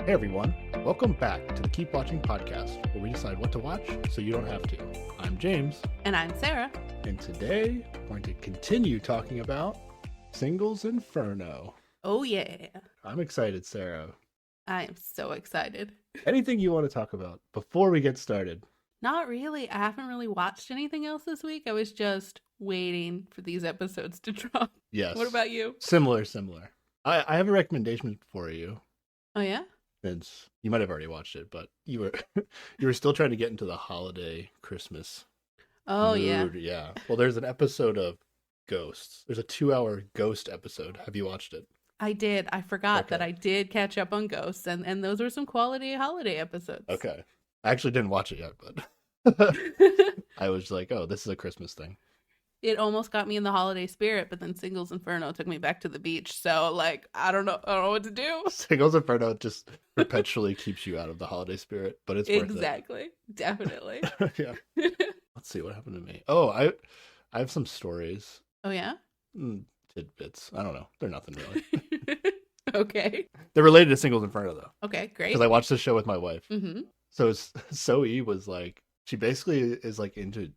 Hey everyone, welcome back to the Keep Watching podcast, where we decide what to watch so you don't have to. I'm James, And I'm Sarah. and today we're going to continue talking about Singles Inferno. Oh, yeah. I'm excited, Sarah. I am so excited. Anything you want to talk about before we get started? Not really. I haven't really watched anything else this week. I was just waiting for these episodes to drop. Yes. What about you? Similar. I have a recommendation for you. Oh, yeah? Since you might have already watched it, but you were still trying to get into the holiday Christmas Oh, mood. Yeah. Well, there's an episode of Ghosts. There's a 2-hour Ghost episode. Have you watched it? I did. I forgot that Okay. I did catch up on Ghosts, and those were some quality holiday episodes. Okay. I actually didn't watch it yet, but I was like, oh, this is a Christmas thing. It almost got me in the holiday spirit, but then Singles Inferno took me back to the beach. So, I don't know what to do. Singles Inferno just perpetually keeps you out of the holiday spirit, but it's worth Exactly. Definitely. it. Yeah. Let's see what happened to me. Oh, I have some stories. Oh, yeah? Tidbits. I don't know. They're nothing really. Okay. They're related to Singles Inferno, though. Okay, great. Because I watched this show with my wife. Mm-hmm. So Zoe was like, she basically is like into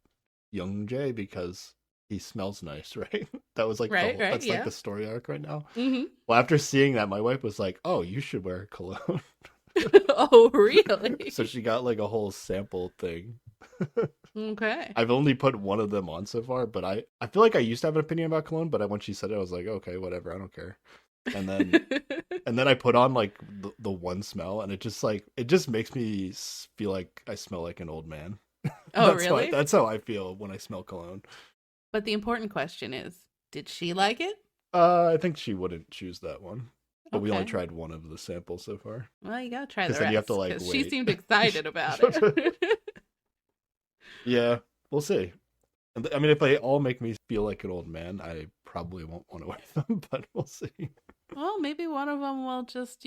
Yunjay because he smells nice, right? That was like that's like the story arc right now. Mm-hmm. Well, after seeing that, my wife was like, "Oh, you should wear cologne." Oh, really? So she got like a whole sample thing. Okay. I've only put one of them on so far, but I feel like I used to have an opinion about cologne, but when she said it, I was like, okay, whatever, I don't care. And then I put on like the one smell, and it just makes me feel like I smell like an old man. Oh, really? That's how I feel when I smell cologne. But the important question is, did she like it? I think she wouldn't choose that one. But we only Okay. tried one of the samples so far. Well, you gotta try the 'Cause rest. then you have to, like, 'Cause she wait. seemed excited about it. Yeah, we'll see. I mean, if they all make me feel like an old man, I probably won't want to wear them, but we'll see. Well, maybe one of them will just,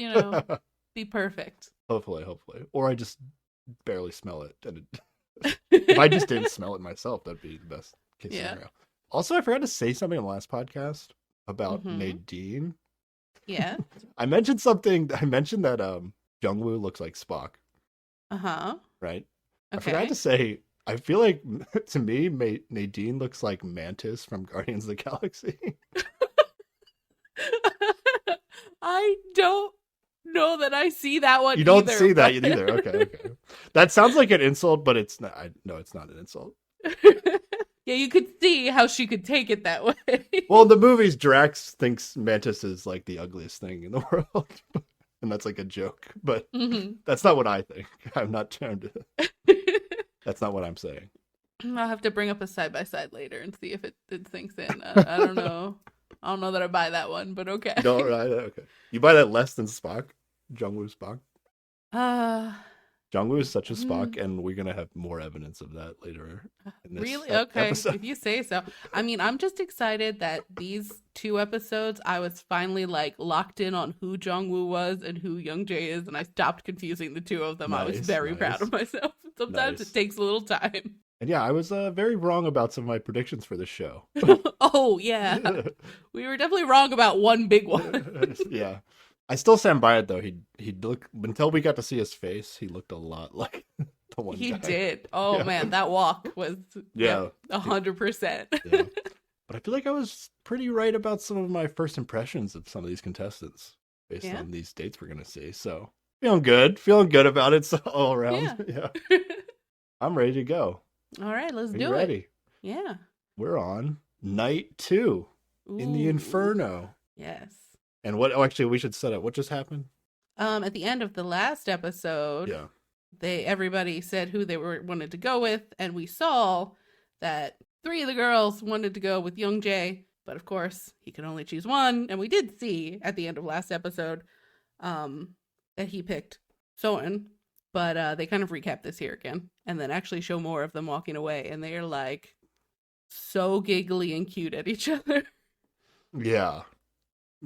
be perfect. Hopefully. Or I just barely smell it. And if I just didn't smell it myself, that'd be the best case Yeah. scenario. Also, I forgot to say something on the last podcast about Mhm. Nadine. Yeah. I mentioned that Jung-woo looks like Spock, Uh-huh. right? I Okay. forgot to say, I feel like, to me, Nadine looks like Mantis from Guardians of the Galaxy. I don't know that I see that one You don't either, see that but- either. Okay. That sounds like an insult, but it's not. No, it's not an insult. Yeah, you could see how she could take it that way. Well, in the movies, Drax thinks Mantis is like the ugliest thing in the world, and that's like a joke. But Mhm. that's not what I think. I'm not trying to. That's not what I'm saying. I'll have to bring up a side-by-side later and see if it sinks in. I don't know. I don't know that I buy that one, but okay. No, right? Okay. You buy that less than Spock, Jung-woo Spock. Jung-woo is such a Spock, and we're gonna have more evidence of that later in this Really? Okay, episode. if you say so. I mean, I'm just excited that these 2 episodes, I was finally like locked in on who Jung-woo was and who Yunjay is, and I stopped confusing the 2 of them. I was Nice, very nice. proud of myself. Sometimes Nice. it takes a little time. And yeah, I was very wrong about some of my predictions for this show. Oh, yeah. We were definitely wrong about one big one. Yeah, I still stand by it though. He'd look, until we got to see his face, he looked a lot like the one He guy. did. Oh, Yeah. man, that walk was Yeah. 100%. Yeah. But I feel like I was pretty right about some of my first impressions of some of these contestants based Yeah. on these dates we're gonna see. So feeling good about it all around. Yeah. I'm ready to go. All right, let's Are do you it. ready? Yeah. We're on night 2 in the Ooh. Inferno. Yes. And what? Oh, actually, we should set up what just happened. At the end of the last episode, Yeah. everybody said who they wanted to go with, and we saw that 3 of the girls wanted to go with Yunjay, but of course he could only choose one. And we did see at the end of last episode that he picked Soen, but they kind of recap this here again, and then actually show more of them walking away, and they are like so giggly and cute at each other. Yeah.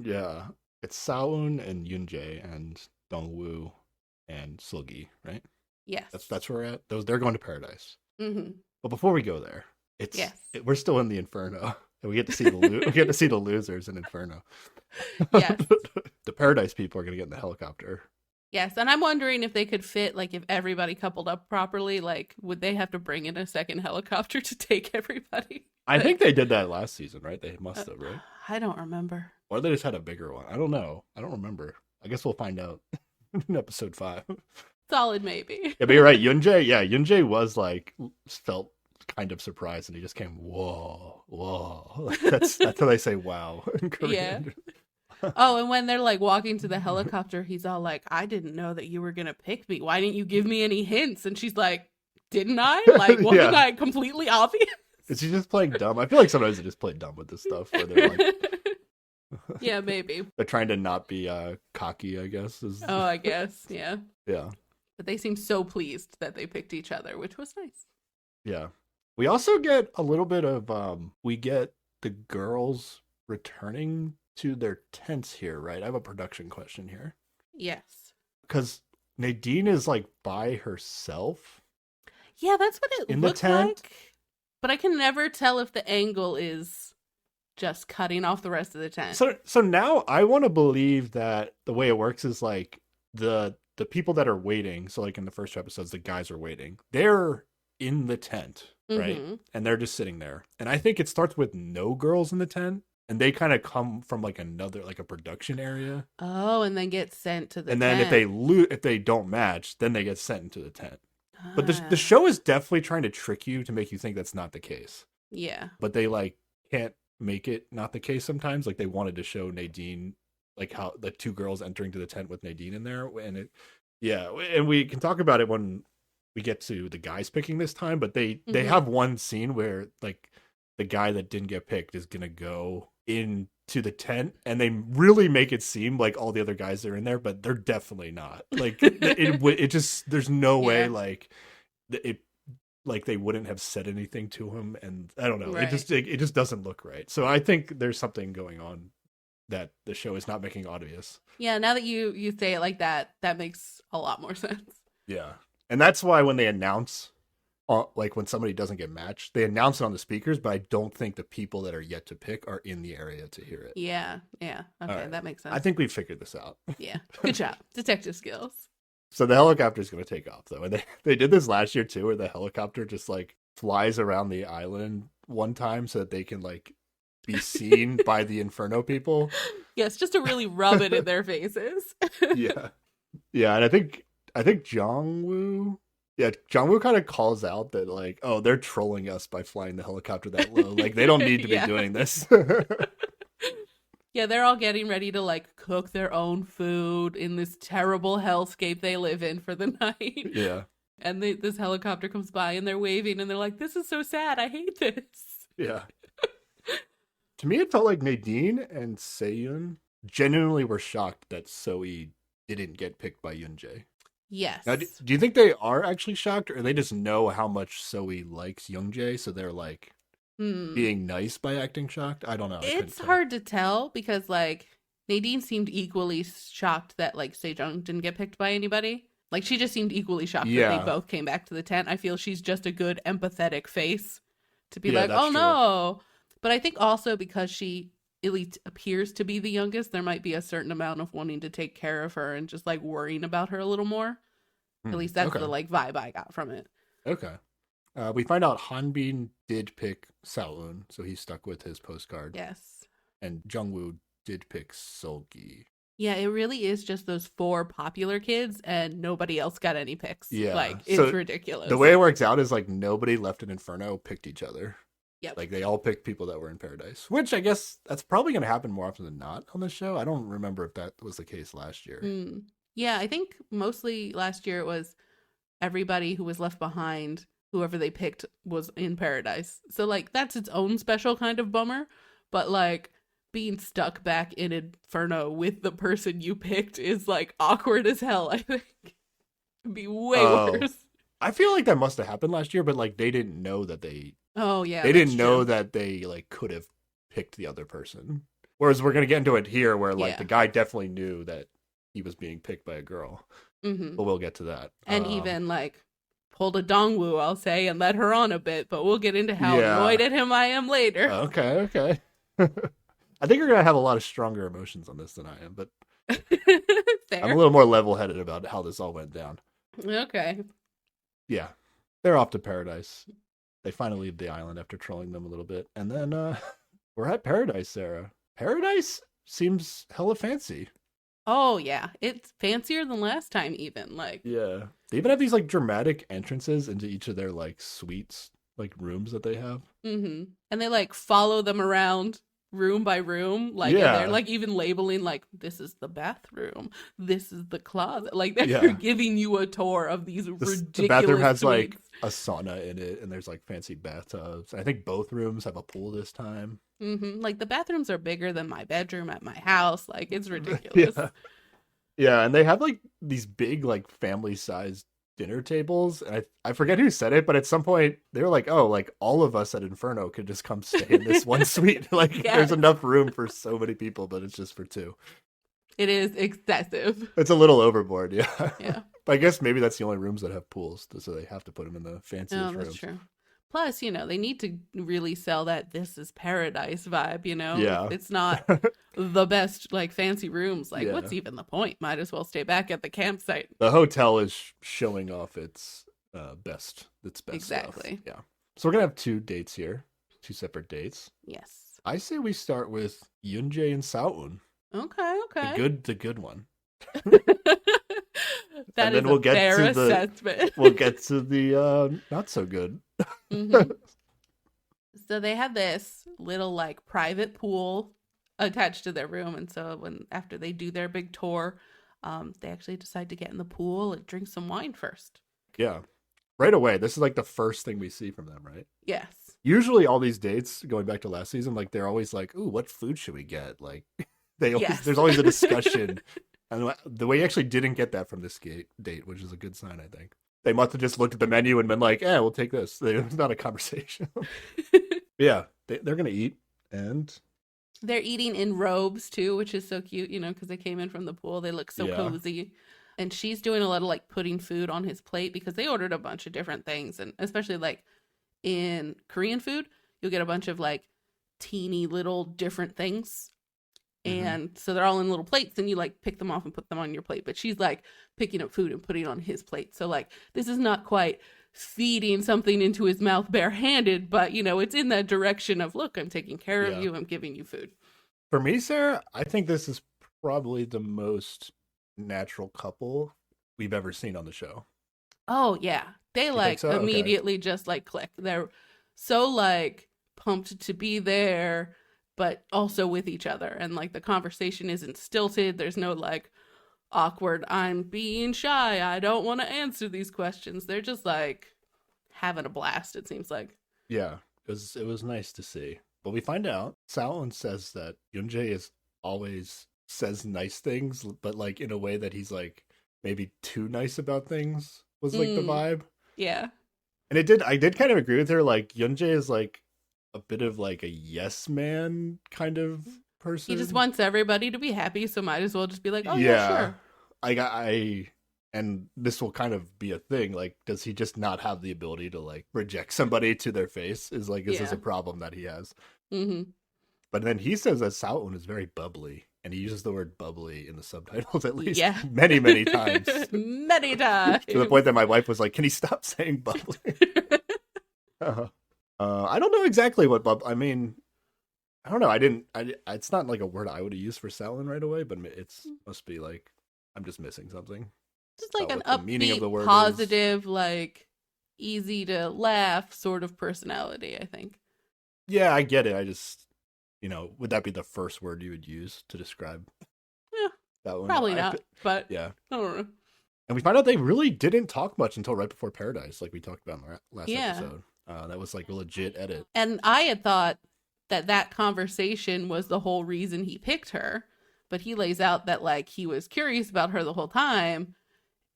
Yeah. It's Saun and Yunjay and Dongwoo and Seul-ki, right? Yes. That's where we're at. They're going to paradise. Mm-hmm. But before we go there, Yes. we're still in the Inferno, and we get to see we get to see the losers in Inferno. Yes. The paradise people are going to get in the helicopter Yes, and I'm wondering if they could fit, like, if everybody coupled up properly, like, would they have to bring in a second helicopter to take everybody? I think they did that last season, right? They must have, right? I don't remember. Or they just had a bigger one. I don't know. I don't remember. I guess we'll find out in episode 5. Solid maybe. Yeah, but you're right. Yunjay was like, felt kind of surprised, and he just came, whoa, whoa. That's how they say wow in Korean. Yeah. Oh, and when they're like walking to the helicopter, he's all like, I didn't know that you were going to pick me. Why didn't you give me any hints? And she's like, didn't I? Like, wasn't I completely obvious? Is she just playing dumb? I feel like sometimes they just play dumb with this stuff where they're like, yeah, maybe. They're trying to not be cocky, I guess. Oh, I guess. Yeah. Yeah. But they seem so pleased that they picked each other, which was nice. Yeah. We also get a little bit of, we get the girls returning to their tents here, right? I have a production question here. Yes. Because Nadine is like by herself. Yeah, that's what it in looks the tent. like. But I can never tell if the angle is just cutting off the rest of the tent. So now I want to believe that the way it works is like the people that are waiting. So like in the first 2 episodes, the guys are waiting. They're in the tent, right? Mm-hmm. And they're just sitting there. And I think it starts with no girls in the tent. And they kind of come from like another, like a production area. Oh, and then get sent to the and tent. then if they don't match, then they get sent into the tent. But the show is definitely trying to trick you to make you think that's not the case. Yeah. But they like can't make it not the case sometimes. Like they wanted to show Nadine, like how the 2 girls entering to the tent with Nadine in there. And and we can talk about it when we get to the guys picking this time. But they have one scene where like the guy that didn't get picked is going to go into the tent, and they really make it seem like all the other guys are in there, but they're definitely not. Like it just, there's no way like they wouldn't have said anything to him, and I don't know. Right. It just doesn't look right. So I think there's something going on that the show is not making obvious. Yeah, now that you say it like that, that makes a lot more sense. Yeah, and that's why when they announce. Like when somebody doesn't get matched, they announce it on the speakers, but I don't think the people that are yet to pick are in the area to hear it. Yeah. Okay, right. That makes sense. I think we figured this out. Yeah, good job. Detective skills. So the helicopter is going to take off, though. And they did this last year, too, where the helicopter just, like, flies around the island one time so that they can, like, be seen by the Inferno people. Yes, just to really rub it in their faces. Yeah. Yeah, and I think Jongwoo... Yeah, Jongwoo kind of calls out that, like, oh, they're trolling us by flying the helicopter that low. Like, they don't need to be doing this. Yeah, they're all getting ready to, like, cook their own food in this terrible hellscape they live in for the night. Yeah. And this helicopter comes by, and they're waving, and they're like, this is so sad. I hate this. Yeah. To me, it felt like Nadine and Seyun genuinely were shocked that Zoe didn't get picked by Yunjay. Yes. Now, do you think they are actually shocked, or they just know how much Zoe likes Yunjay, so they're like being nice by acting shocked? I don't know. It's hard to tell because like Nadine seemed equally shocked that like Sejong didn't get picked by anybody. Like she just seemed equally shocked that they both came back to the tent. I feel she's just a good empathetic face to be like, oh no. But I think also because she at least appears to be the youngest, there might be a certain amount of wanting to take care of her and just like worrying about her a little more. At least that's the like vibe I got from it. Okay. We find out Hanbin did pick Seul-eun, so he's stuck with his postcard. Yes. And Jungwoo did pick Seul-ki. Yeah, it really is just those 4 popular kids and nobody else got any picks. Yeah. Like, it's ridiculous. The way it works out is like nobody left in Inferno picked each other. Yep. Like they all picked people that were in Paradise, which I guess that's probably going to happen more often than not on this show. I don't remember if that was the case last year. Yeah, I think mostly last year it was everybody who was left behind, whoever they picked was in Paradise. So like that's its own special kind of bummer, but like being stuck back in Inferno with the person you picked is like awkward as hell, I think. It'd be way worse. I feel like that must have happened last year, but like they didn't know that they they didn't know that they like could have picked the other person. Whereas we're gonna get into it here where like the guy definitely knew that he was being picked by a girl. But we'll get to that. And even like pulled a Dongwoo, I'll say, and led her on a bit, but we'll get into how annoyed at him I am later. Okay. I think you're gonna have a lot of stronger emotions on this than I am, but I'm a little more level-headed about how this all went down. Okay. Yeah. They're off to paradise. They finally leave the island after trolling them a little bit. And then we're at paradise, Sarah. Paradise seems hella fancy. Oh, yeah. It's fancier than last time, even. Like, Yeah. They even have these like dramatic entrances into each of their like suites, like rooms that they have. mm-hmm. And they like follow them around room by room. Like, Yeah. and they're like even labeling, like, this is the bathroom, this is the closet. Like, they're Yeah. giving you a tour of these ridiculous The bathroom has suites. like a sauna in it, and there's like fancy bathtubs. I think both rooms have a pool this time. Mm-hmm. Like, the bathrooms are bigger than my bedroom at my house. Like, it's ridiculous. Yeah, and they have like these big like family-sized dinner tables. And I forget who said it, but at some point they were like, "Oh, like all of us at Inferno could just come stay in this one suite. Like, Yes. There's enough room for so many people, but it's just for two." It is excessive. It's a little overboard, yeah. Yeah. But I guess maybe that's the only rooms that have pools, so they have to put them in the fanciest Oh, that's rooms. true. Plus, they need to really sell that this is paradise vibe, Yeah. It's not the best, like, fancy rooms. Like, Yeah. what's even the point? Might as well stay back at the campsite. The hotel is showing off its best Exactly. stuff. Yeah. So we're gonna have two dates here, two separate dates. Yes. I say we start with Yunjay and Seul-ki. Okay. The good one. That And is then we'll a get fair to the- assessment. We'll get to the not so good. Mhm. So they have this little, like, private pool attached to their room, and so after they do their big tour, they actually decide to get in the pool and drink some wine first. Yeah. Right away. This is like the first thing we see from them, right? Yes. Usually all these dates, going back to last season, like they're always like, "Ooh, what food should we get?" Like Yes. there's always a discussion. And the way you actually didn't get that from this date, which is a good sign, I think. They must have just looked at the menu and been like, "Yeah, we'll take this." It's not a conversation. Yeah, they're gonna eat, and They're eating in robes too, which is so cute, because they came in from the pool. They look so Yeah. cozy. And she's doing a lot of, like, putting food on his plate because they ordered a bunch of different things. And especially, like, in Korean food, you'll get a bunch of, like, teeny little different things. Mhm. And so they're all in little plates, and you, like, pick them off and put them on your plate. But she's, like, picking up food and putting it on his plate. So, like, this is not quite feeding something into his mouth barehanded, but, it's in that direction of, look, I'm taking care Yeah. of you. I'm giving you food. for me, Sarah, I think this is probably the most natural couple we've ever seen on the show. Oh, yeah. They, You like, think so? Okay. immediately just, like, click. They're so, like, pumped to be there, but also with each other. And, like, the conversation isn't stilted. There's no, like, awkward, I'm being shy, I don't want to answer these questions. They're just, like, having a blast, it seems like. Yeah, it was nice to see. But we find out Seul says that Yunjay is always says nice things, but like in a way that he's like maybe too nice about things was like the vibe. Yeah. And I did kind of agree with her. Like Yunjay is like a bit of like a yes man kind of person. He just wants everybody to be happy, so might as well just be like, oh, yeah, sure. And this will kind of be a thing. Like, does he just not have the ability to like reject somebody to their face? Is this a problem that he has? Mm-hmm. But then he says that Seul is very bubbly, and he uses the word bubbly in the subtitles at least many, many times. Many times. To the point that my wife was like, "Can he stop saying bubbly?" I don't know exactly what I mean, I don't know. It's not like a word I would have used for Seul right away, but it's must be like I'm just missing something. Just like an what the meaning of the upbeat, word positive, like easy to laugh sort of personality, I think. Yeah, I get it. I just, would that be the first word you would use to describe that one? Probably not, but yeah. I don't know. And we find out they really didn't talk much until right before Paradise, like we talked about in the last episode. That was like a legit edit. And I had thought that conversation was the whole reason he picked her, but he lays out that, like, he was curious about her the whole time,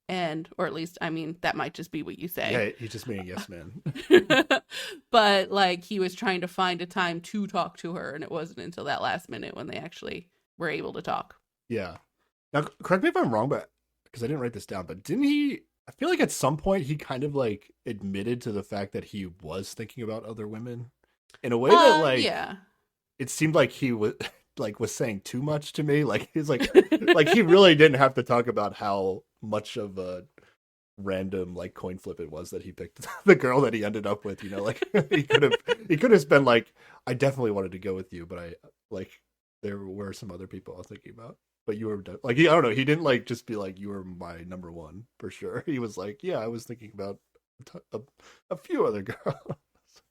or at least, I mean, that might just be what you say. Yeah, he's just being a yes man. But, like, he was trying to find a time to talk to her, and it wasn't until that last minute when they actually were able to talk. Yeah. Now, correct me if I'm wrong, but because I didn't write this down, but didn't he? I feel like at some point he kind of like admitted to the fact that he was thinking about other women in a way that like yeah. It seemed like he was like was saying too much to me. Like he's like he really didn't have to talk about how much of a random like coin flip it was that he picked the girl that he ended up with. You know, like he could have been like, I definitely wanted to go with you, but I like there were some other people I was thinking about. But you were like, I don't know. He didn't like just be like, you were my number one for sure. He was like, yeah, I was thinking about a few other girls.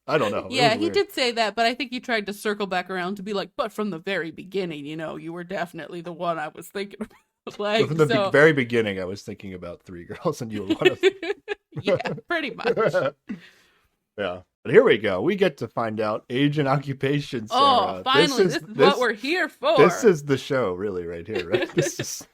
I don't know. Yeah, he did say that, but I think he tried to circle back around to be like, but from the very beginning, you know, you were definitely the one I was thinking about. Like, from the very beginning, I was thinking about 3 girls, and you were one of them. Yeah, pretty much. Yeah. But here we go. We get to find out age and occupation, Sarah. Oh, finally, this is what we're here for. This is the show, really, right here, right? This is...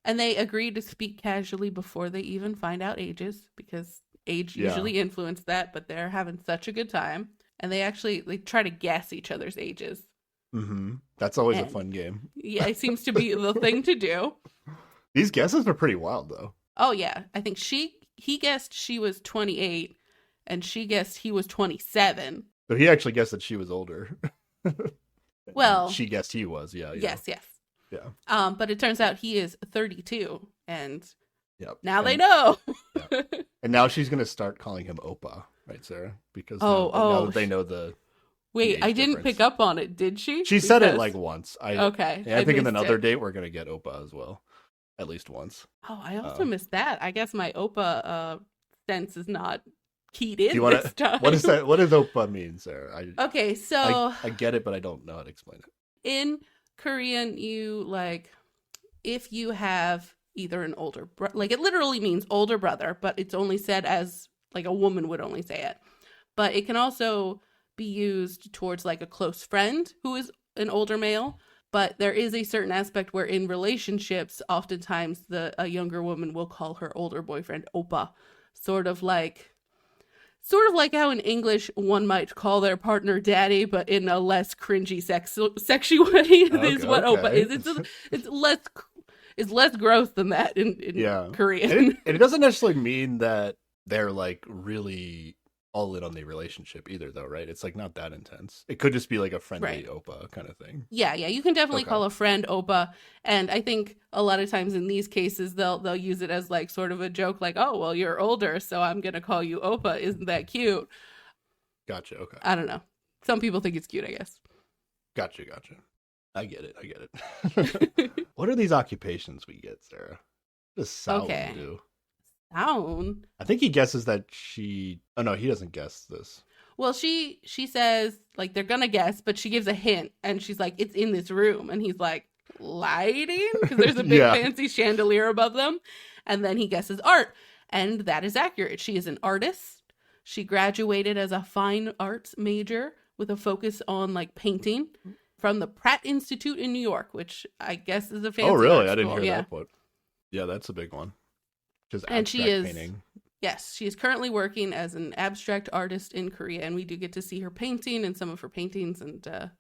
And they agreed to speak casually before they even find out ages, because age usually influenced that, but they're having such a good time. And they try to guess each other's ages. Mm-hmm. That's always a fun game. Yeah, it seems to be the thing to do. These guesses are pretty wild, though. Oh, yeah. I think he guessed she was 28, and she guessed he was 27. But he actually guessed that she was older. Well, she guessed he was, yeah. Yes. Yeah. But it turns out he is 32, and now they and, know. Yeah. And now she's going to start calling him Oppa, right, Sarah? Because now that they know the... Wait, I didn't pick up on it, did she? She said it like once. Okay. I think in another date we're going to get Oppa as well. At least once. Oh, I also missed that. I guess my Oppa sense is not keyed in this time. What is that? What does Oppa mean, Sarah? Okay, so... I get it, but I don't know how to explain it. In Korean, you, like, if you have either an older... like, it literally means older brother, but it's only said as, like, a woman would only say it. But it can also be used towards, like, a close friend who is an older male. But there is a certain aspect where in relationships, oftentimes a younger woman will call her older boyfriend Oppa. Sort of like how in English one might call their partner daddy, but in a less cringy, sexy way. Is what Oppa is. It's less gross than that in Korean. And it doesn't necessarily mean that they're like really all in on the relationship either, though, right? It's like not that intense. It could just be like a friendly Oppa kind of thing. Yeah, you can definitely call a friend Oppa, and I think a lot of times in these cases they'll use it as like sort of a joke, like, oh, well, you're older, so I'm gonna call you Oppa. Isn't that cute? Gotcha. Okay. I don't know. Some people think it's cute, I guess. Gotcha. I get it. What are these occupations we get, Sarah? What does Saul do? Down. I think he guesses that she... Oh, no, he doesn't guess this. Well, she says, like, they're gonna guess, but she gives a hint, and she's like, it's in this room. And he's like, lighting? Because there's a big fancy chandelier above them. And then he guesses art. And that is accurate. She is an artist. She graduated as a fine arts major with a focus on, like, painting from the Pratt Institute in New York, which I guess is a fancy Oh, really? art I didn't school. hear that one. Yeah, that's a big one. And she is painting. Yes, she is currently working as an abstract artist in Korea, and we do get to see her painting and some of her paintings, and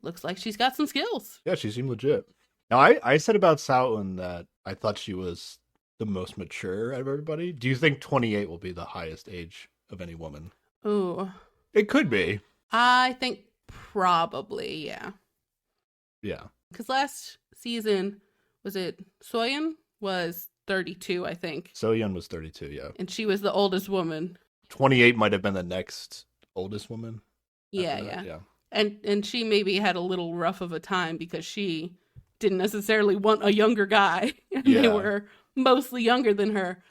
looks like she's got some skills. Yeah, she seemed legit. Now, I said about Saoun that I thought she was the most mature out of everybody. Do you think 28 will be the highest age of any woman? Ooh. It could be. I think probably, yeah. Yeah. Because last season, was it Soyeon was 32, I think. Soyeon was 32, yeah. And she was the oldest woman. 28 might have been the next oldest woman. Yeah. And she maybe had a little rough of a time because she didn't necessarily want a younger guy. And they were mostly younger than her.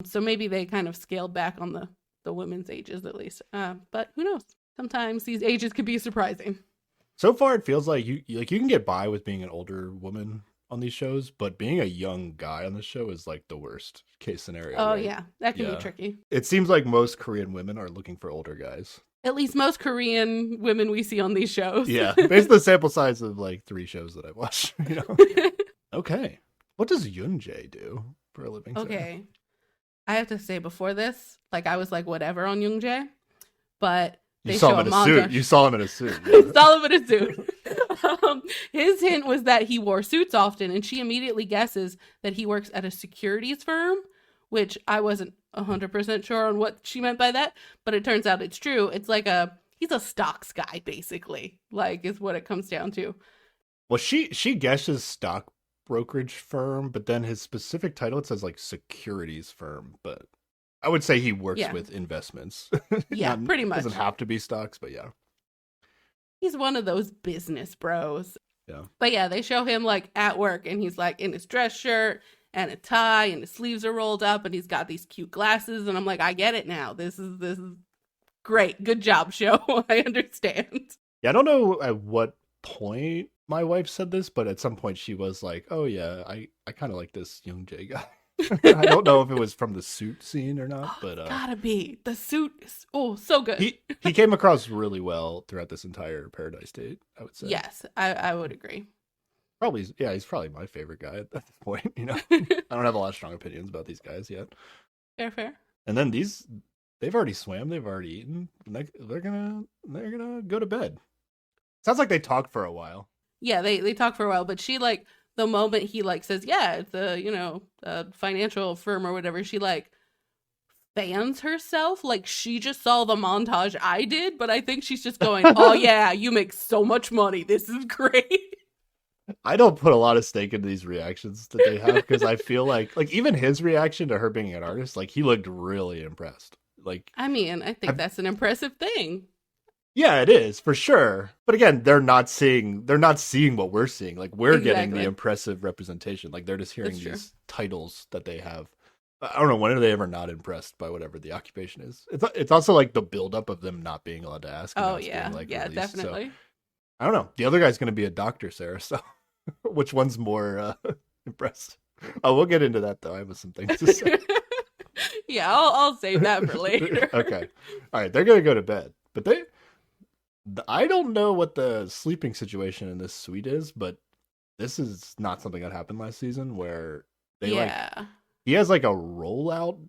So maybe they kind of scaled back on the women's ages at least. But who knows? Sometimes these ages could be surprising. So far, it feels like you can get by with being an older woman on these shows, but being a young guy on the show is like the worst case scenario. Oh, right? yeah. That can be tricky. It seems like most Korean women are looking for older guys. At least most Korean women we see on these shows. Yeah. Based on the sample size of like 3 shows that I've watched. You know? Okay. What does Yunjay do for a living? Okay. Sarah? I have to say before this, like I was like whatever on Yunjay, but you saw him in a suit. You saw him in a suit. Yeah. Saw him in a suit. His hint was that he wore suits often, and she immediately guesses that he works at a securities firm, which I wasn't 100% sure on what she meant by that, but it turns out it's true. It's like he's a stocks guy, basically, like is what it comes down to. Well, she guesses stock brokerage firm, but then his specific title it says like securities firm. But I would say he works Yeah. with investments. Yeah, pretty much. Doesn't have to be stocks, but yeah. He's one of those business bros. Yeah. But yeah, they show him like at work and he's like in his dress shirt and a tie and his sleeves are rolled up and he's got these cute glasses and I'm like, I get it now. This is great. Good job, show. I understand. Yeah, I don't know at what point my wife said this, but at some point she was like, "Oh yeah, I kind of like this Yunjay guy." I don't know if it was from the suit scene or not, but gotta be. The suit is so good. He came across really well throughout this entire Paradise date, I would say. Yes, I would agree. Probably, yeah, he's probably my favorite guy at this point. You know, I don't have a lot of strong opinions about these guys yet. Fair. And then they've already swam, they've already eaten. They're gonna go to bed. Sounds like they talked for a while. Yeah, they talk for a while, but she like the moment he like says, yeah, it's a financial firm or whatever, she like fans herself like she just saw the montage I did, but I think she's just going, oh yeah, you make so much money. This is great. I don't put a lot of stake into these reactions that they have because I feel like even his reaction to her being an artist, like he looked really impressed. Like, I mean, I think that's an impressive thing. Yeah, it is for sure. But again, they're not seeing what we're seeing. Like we're getting the impressive representation. Like they're just hearing these titles that they have. I don't know, when are they ever not impressed by whatever the occupation is? It's also like the buildup of them not being allowed to ask. Oh yeah, being, like, yeah, released. definitely. So, I don't know. The other guy's going to be a doctor, Sarah. So which one's more impressed? Oh, we'll get into that though. I have some things to say. Yeah, I'll save that for later. Okay. All right, they're going to go to bed, but I don't know what the sleeping situation in this suite is, but this is not something that happened last season where he has like a rollout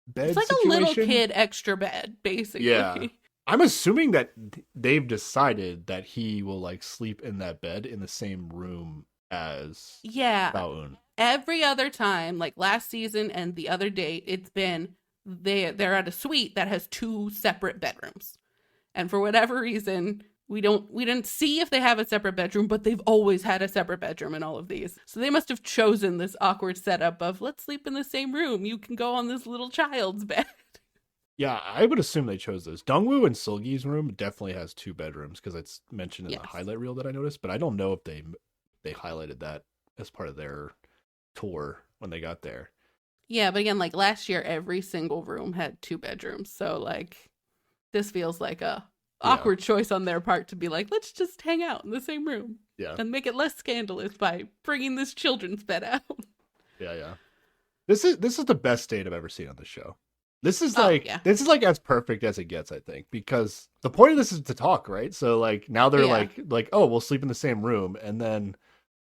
bed. It's like situation. A little kid extra bed, basically. Yeah. I'm assuming that they've decided that he will like sleep in that bed in the same room as Bao-eun. Every other time, like last season and the other date, it's been they're at a suite that has 2 separate bedrooms. And for whatever reason, we didn't see if they have a separate bedroom, but they've always had a separate bedroom in all of these. So they must have chosen this awkward setup of let's sleep in the same room. You can go on this little child's bed. Yeah, I would assume they chose this. Dongwoo and Seul-ki's room definitely has 2 bedrooms because it's mentioned in the highlight reel that I noticed, but I don't know if they highlighted that as part of their tour when they got there. Yeah, but again, like last year, every single room had 2 bedrooms. So like this feels like a awkward choice on their part to be like, let's just hang out in the same room. Yeah. And make it less scandalous by bringing this children's bed out. Yeah. This is the best date I've ever seen on the show. This is like as perfect as it gets, I think, because the point of this is to talk, right? So like now they're like, oh, we'll sleep in the same room, and then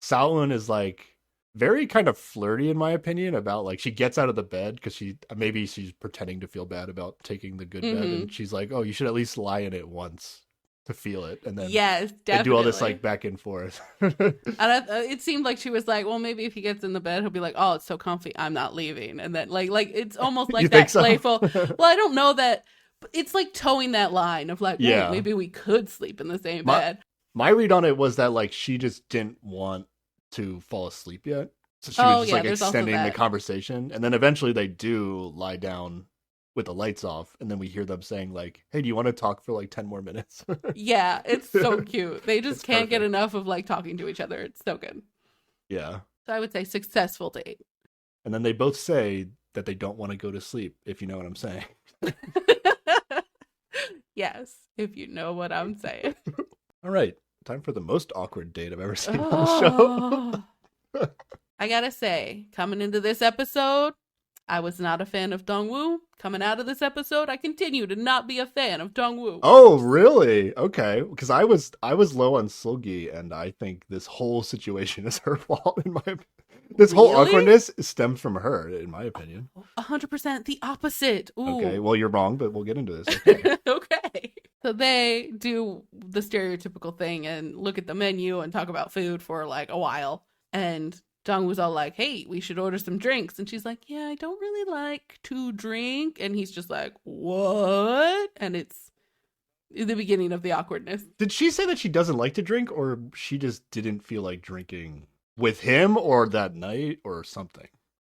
Sao-eun is like very kind of flirty, in my opinion, about like she gets out of the bed because she's pretending to feel bad about taking the good bed, and she's like, oh, you should at least lie in it once to feel it, and then they do all this like back and forth. And it seemed like she was like, well, maybe if he gets in the bed, he'll be like, oh, it's so comfy, I'm not leaving, and then like it's almost like that playful. Well, I don't know that. But it's like towing that line of like, well, maybe we could sleep in the same bed. My read on it was that like she just didn't want to fall asleep yet, so she was just like extending the conversation, and then eventually they do lie down with the lights off, and then we hear them saying like, hey, do you want to talk for like 10 more minutes? Yeah, it's so cute. They just can't get enough of like talking to each other. It's so good. Yeah. So I would say successful date. And then they both say that they don't want to go to sleep, if you know what I'm saying. Yes, if you know what I'm saying. All right, time for the most awkward date I've ever seen on the show. I gotta say, coming into this episode, I was not a fan of Dongwoo. Coming out of this episode, I continue to not be a fan of Dongwoo. Oh, really? Okay, because I was low on Seul-ki, and I think this whole situation is her fault. In my opinion, this whole awkwardness stems from her, in my opinion. 100% the opposite. Ooh. Okay, well you're wrong, but we'll get into this. Okay. Okay. So they do the stereotypical thing and look at the menu and talk about food for like a while, and Dong was all like, hey, we should order some drinks. And she's like, yeah, I don't really like to drink. And he's just like, what? And it's the beginning of the awkwardness. Did she say that she doesn't like to drink, or she just didn't feel like drinking with him, or that night, or something?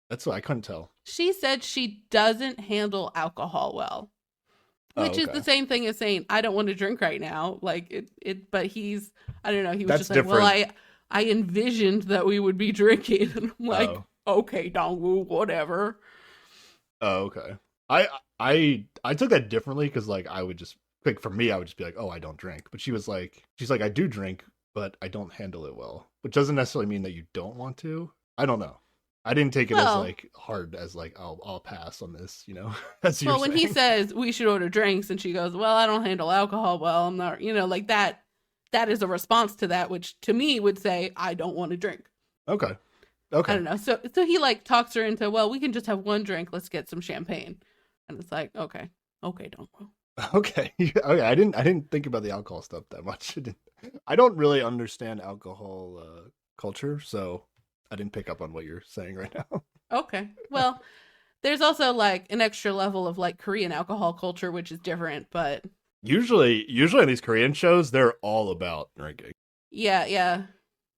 That's what I couldn't tell. She said she doesn't handle alcohol well, which is the same thing as saying, I don't want to drink right now. Like but he's, I don't know. He was That's just like, different. well, I envisioned that we would be drinking. And I'm like, okay, Dongwoo, whatever. Oh, okay. I took that differently because like I would just like for me I would just be like, oh, I don't drink. But she's like I do drink, but I don't handle it well, which doesn't necessarily mean that you don't want to. I don't know. I didn't take it as like hard as like I'll pass on this, you know. That's well, when he says we should order drinks, and she goes, well, I don't handle alcohol well. I'm not, you know, like that. That is a response to that, which to me would say I don't want to drink. Okay. I don't know. So he like talks her into, well, we can just have one drink. Let's get some champagne. And it's like, okay, don't go. Okay. I didn't think about the alcohol stuff that much. I don't really understand alcohol culture, so I didn't pick up on what you're saying right now. Okay. Well, there's also like an extra level of like Korean alcohol culture, which is different, but usually in these Korean shows, they're all about drinking. Yeah.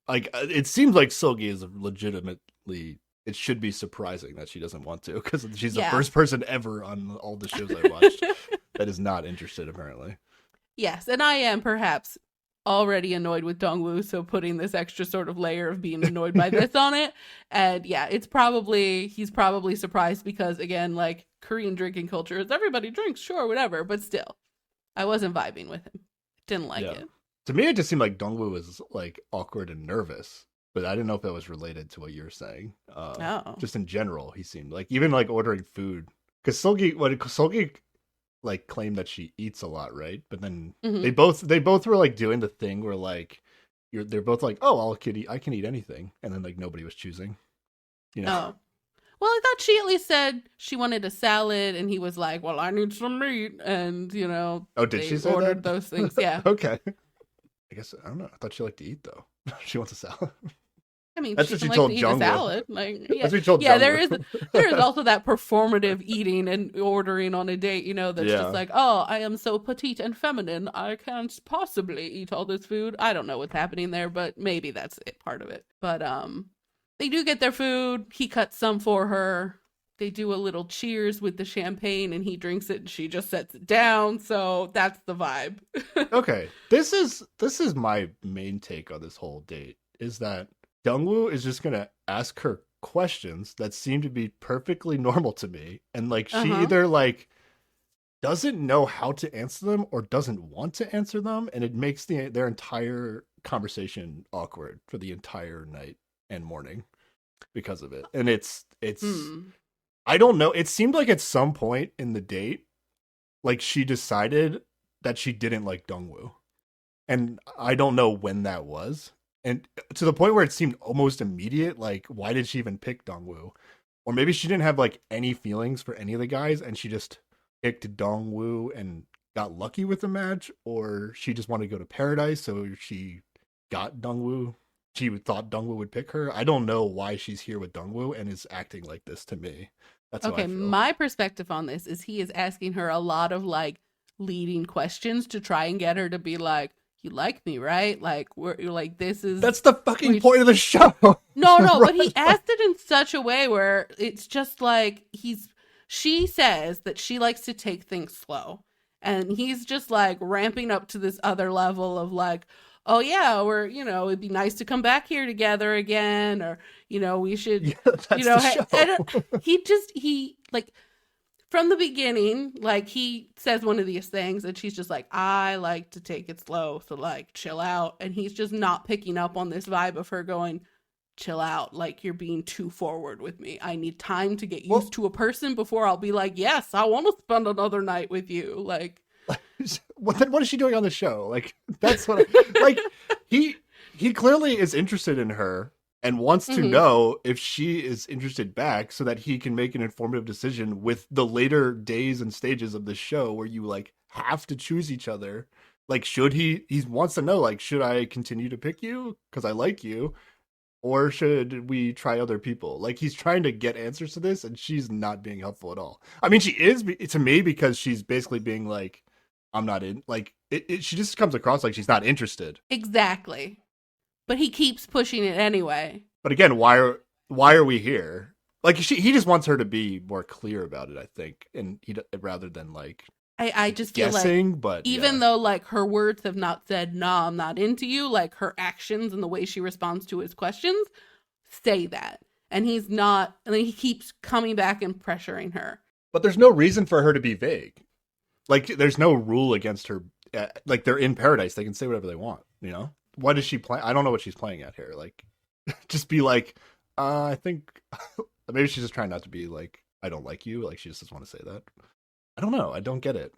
Like, it seems like Seul-ki is legitimately, it should be surprising that she doesn't want to, because she's the first person ever on all the shows I watched that is not interested, apparently. Yes, and I am perhaps already annoyed with Dongwoo, so putting this extra sort of layer of being annoyed by this on it. And yeah, he's probably surprised because, again, like, Korean drinking culture is everybody drinks, sure, whatever, but still, I wasn't vibing with him. Didn't like it. To me, it just seemed like Dongwoo was like awkward and nervous, but I didn't know if that was related to what you're saying. Just in general, he seemed like, even like ordering food, because Seul-ki like claimed that she eats a lot, right? But then they both were like doing the thing where like they're both like, oh, I can eat anything, and then like nobody was choosing, you know. Well, I thought she at least said she wanted a salad, and he was like, well, I need some meat, and you know. Oh, did she say ordered that? those things? Yeah. Okay. I guess, I don't know. I thought she liked to eat, though. She wants a salad. I mean, that's she what she like told to eat Jung. a salad. Like, yeah, that's what she told yeah. Jung. There is also that performative eating and ordering on a date. You know, that's just like, oh, I am so petite and feminine. I can't possibly eat all this food. I don't know what's happening there, but maybe that's it, part of it. But they do get their food. He cuts some for her. They do a little cheers with the champagne, and he drinks it, and she just sets it down. So that's the vibe. Okay, this is my main take on this whole date, is that Dongwoo is just gonna ask her questions that seem to be perfectly normal to me, and like she either like doesn't know how to answer them or doesn't want to answer them, and it makes their entire conversation awkward for the entire night and morning because of it. And it's I don't know. It seemed like at some point in the date, like she decided that she didn't like Dongwoo. And I don't know when that was. And to the point where it seemed almost immediate, like, why did she even pick Dongwoo? Or maybe she didn't have like any feelings for any of the guys and she just picked Dongwoo and got lucky with the match. Or she just wanted to go to paradise, so she got Dongwoo. She thought Dongwoo would pick her. I don't know why she's here with Dongwoo and is acting like this to me. That's okay. My perspective on this is he is asking her a lot of like leading questions to try and get her to be like, you like me, right? Like, you're like, that's the fucking point of the show. No, right? But he asked it in such a way where it's just like she says that she likes to take things slow, and he's just like ramping up to this other level of like, oh yeah, it'd be nice to come back here together again, or we should, and he like from the beginning, like he says one of these things, and she's just like, I like to take it slow, so like chill out, and he's just not picking up on this vibe of her going, chill out, like you're being too forward with me. I need time to get used to a person before I'll be like, yes, I want to spend another night with you, like. What is she doing on the show? Like, that's what like he clearly is interested in her and wants to know if she is interested back, so that he can make an informative decision with the later days and stages of the show where you like have to choose each other. Like, should he wants to know, like, should I continue to pick you because I like you, or should we try other people? Like, he's trying to get answers to this, and she's not being helpful at all. I mean, she is to me, because she's basically being like, I'm not in, like, she just comes across like she's not interested. Exactly. But he keeps pushing it anyway. But again, why are we here? Like he just wants her to be more clear about it, I think, and rather than like I just guessing. Feel like but even though like her words have not said "Nah, I'm not into you," like her actions and the way she responds to his questions say that, and he's not. And then he keeps coming back and pressuring her. But there's no reason for her to be vague. Like there's no rule against her. Like they're in paradise, they can say whatever they want. You know, what is she playing? I don't know what she's playing at here. Like, just be like, I think maybe she's just trying not to be like, I don't like you. Like she just doesn't want to say that. I don't know. I don't get it.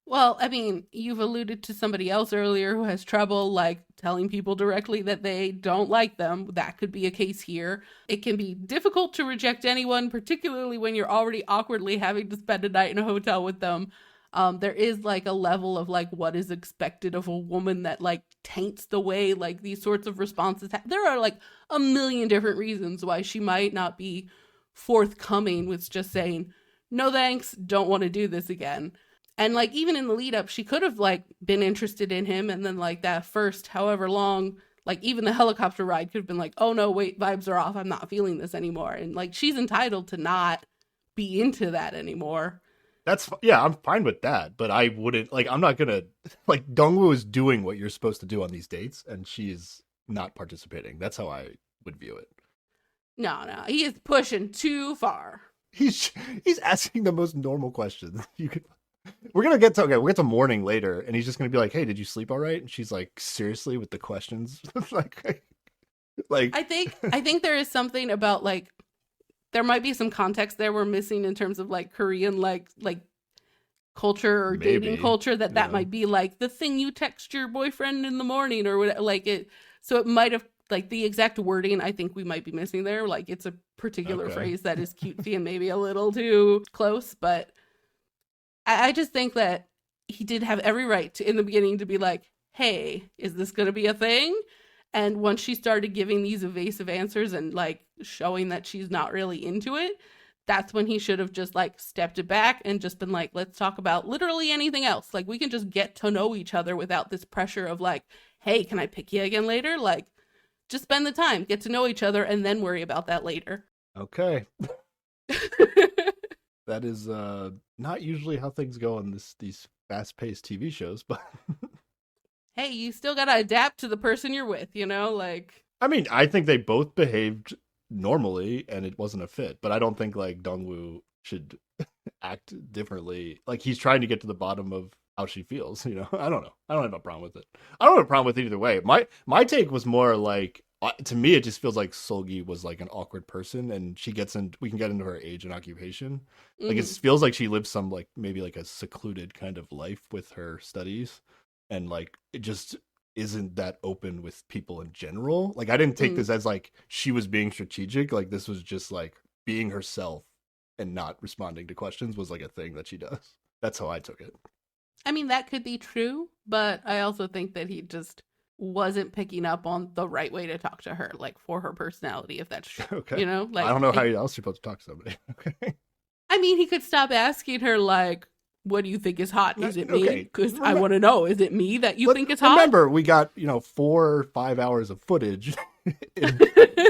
Well, I mean, you've alluded to somebody else earlier who has trouble, like, telling people directly that they don't like them. That could be a case here. It can be difficult to reject anyone, particularly when you're already awkwardly having to spend a night in a hotel with them. There is, like, a level of, like, what is expected of a woman that, like, taints the way, like, these sorts of responses. There are, like, a million different reasons why she might not be forthcoming with just saying, no thanks, don't want to do this again. And, like, even in the lead up, she could have, like, been interested in him. And then, like, that first however long, like, even the helicopter ride could have been like, oh, no, wait, vibes are off. I'm not feeling this anymore. And, like, she's entitled to not be into that anymore. I'm fine with that. But I wouldn't, like, I'm not going to, like, Dongwoo is doing what you're supposed to do on these dates. And she is not participating. That's how I would view it. No, he is pushing too far. He's asking the most normal questions you could. We'll get to morning later, and he's just gonna be like, "Hey, did you sleep all right?" And she's like, "Seriously, with the questions?" like I think there is something about like there might be some context there we're missing in terms of like Korean like culture or dating culture that might be like the thing you text your boyfriend in the morning or whatever, like it. So it might have like the exact wording I think we might be missing there. Like it's a particular phrase that is cutesy and maybe a little too close, but. I just think that he did have every right to, in the beginning, to be like, hey, is this going to be a thing? And once she started giving these evasive answers and, like, showing that she's not really into it, that's when he should have just, like, stepped it back and just been like, let's talk about literally anything else. Like, we can just get to know each other without this pressure of, like, hey, can I pick you again later? Like, just spend the time, get to know each other, and then worry about that later. Okay. That is not usually how things go on these fast-paced TV shows, but hey, you still gotta adapt to the person you're with, you know? Like, I mean, I think they both behaved normally, and it wasn't a fit. But I don't think like Dongwoo should act differently. Like he's trying to get to the bottom of how she feels. You know, I don't know. I don't have a problem with it. I don't have a problem with it either way. My take was more like. To me, it just feels like Seul-ki was like an awkward person, and we can get into her age and occupation. Like it feels like she lives some like maybe like a secluded kind of life with her studies, and like it just isn't that open with people in general. Like I didn't take this as like she was being strategic. Like this was just like being herself and not responding to questions was like a thing that she does. That's how I took it. I mean, that could be true, but I also think that he just wasn't picking up on the right way to talk to her, like for her personality, if that's true. Okay. You know, like I don't know how else you're supposed to talk to somebody. Okay. I mean, he could stop asking her, like, what do you think is hot? Is it me? Because I want to know, is it me that you think is hot? Remember, we got, 4 or 5 hours of footage.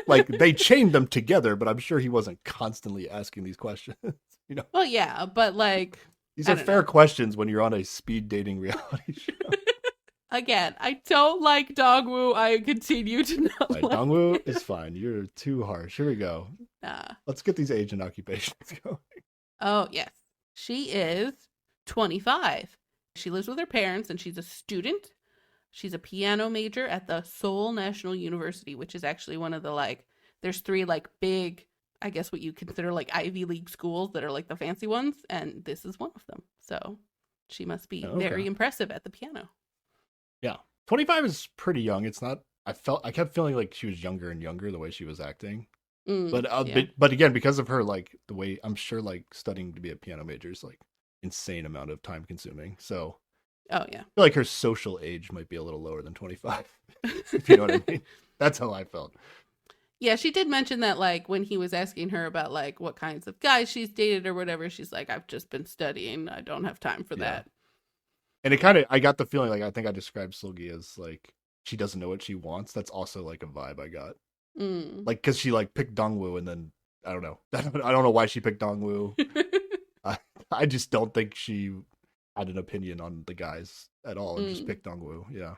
Like, they chained them together, but I'm sure he wasn't constantly asking these questions. Well, yeah, but like... These are fair questions when you're on a speed dating reality show. Again, I don't like Dongwoo. I continue to not like Dongwoo is fine. You're too harsh. Here we go. Let's get these age and occupations going. Oh, yes. She is 25. She lives with her parents, and she's a student. She's a piano major at the Seoul National University, which is actually one of the, like, there's 3, like, big, I guess what you consider, like, Ivy League schools that are, like, the fancy ones, and this is one of them. So she must be very impressive at the piano. Yeah. 25 is pretty young. It's not, I kept feeling like she was younger and younger the way she was acting. But again, because of her, like the way I'm sure like studying to be a piano major is like insane amount of time consuming. So I feel like her social age might be a little lower than 25, if you know what I mean. That's how I felt. Yeah, she did mention that like when he was asking her about like what kinds of guys she's dated or whatever, she's like, I've just been studying. I don't have time for that. And it kind of, I got the feeling like I think I described Seul-ki as like she doesn't know what she wants. That's also like a vibe I got. Like because she like picked Dongwoo and then I don't know. I don't know why she picked Dongwoo. I just don't think she had an opinion on the guys at all and just picked Dongwoo. Yeah.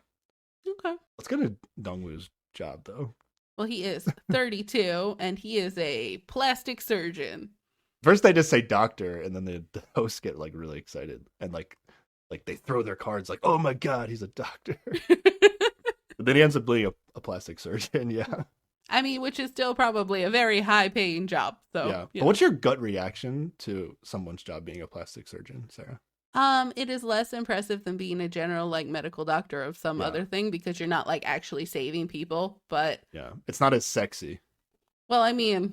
Okay. Let's get into Dongwoo's job though. Well, he is 32 and he is a plastic surgeon. First they just say doctor and then the hosts get like really excited and like they throw their cards like, oh my god, he's a doctor. But then he ends up being a plastic surgeon. Yeah. I mean, which is still probably a very high paying job. So yeah. But what's your gut reaction to someone's job being a plastic surgeon, Sarah? It is less impressive than being a general like medical doctor of some other thing because you're not like actually saving people, but yeah, it's not as sexy. Well, I mean,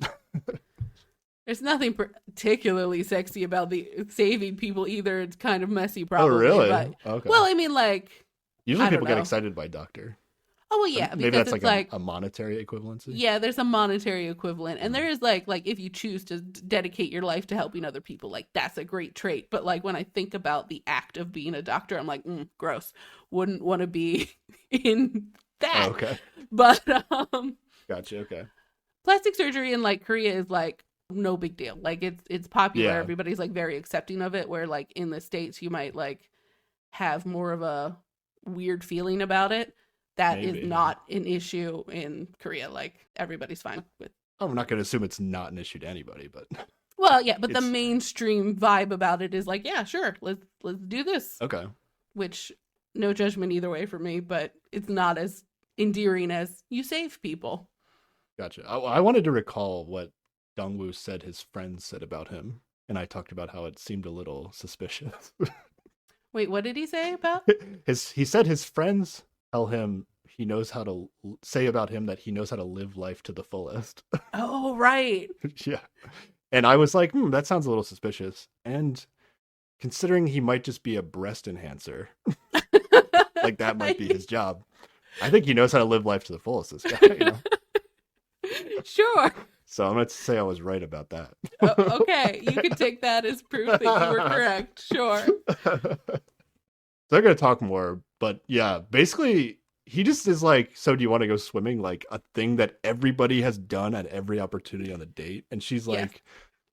there's nothing particularly sexy about the saving people either. It's kind of messy, probably. Oh, really? But, okay. Well, I mean, like usually people get excited by doctor. Oh, well, yeah. Maybe that's like a monetary equivalency. Yeah, there's a monetary equivalent. And there is like if you choose to dedicate your life to helping other people, like that's a great trait. But like when I think about the act of being a doctor, I'm like, gross. Wouldn't want to be in that. Oh, okay. But gotcha. Okay. Plastic surgery in like Korea is like no big deal. Like it's popular. Yeah. Everybody's like very accepting of it. Where like in the States you might like have more of a weird feeling about it. That Maybe. Is not an issue in Korea. Like everybody's fine with. I'm not going to assume it's not an issue to anybody, but. Well, yeah, but the mainstream vibe about it is like, yeah, sure, let's do this. Okay. Which, no judgment either way for me, but it's not as endearing as you save people. Gotcha. I wanted to recall what Dongwoo said his friends said about him, and I talked about how it seemed a little suspicious. Wait, what did he say about? He said his friends tell him he knows how to say about him that he knows how to live life to the fullest. Oh, right. Yeah. And I was like, that sounds a little suspicious. And considering he might just be a breast enhancer, like that might be his job. I think he knows how to live life to the fullest, this guy, you know? Sure. So I'm going to say I was right about that. Okay. You can take that as proof that you were correct. Sure. So I'm going to talk more, but yeah, basically he just is like, so do you want to go swimming? Like a thing that everybody has done at every opportunity on the date. And she's like,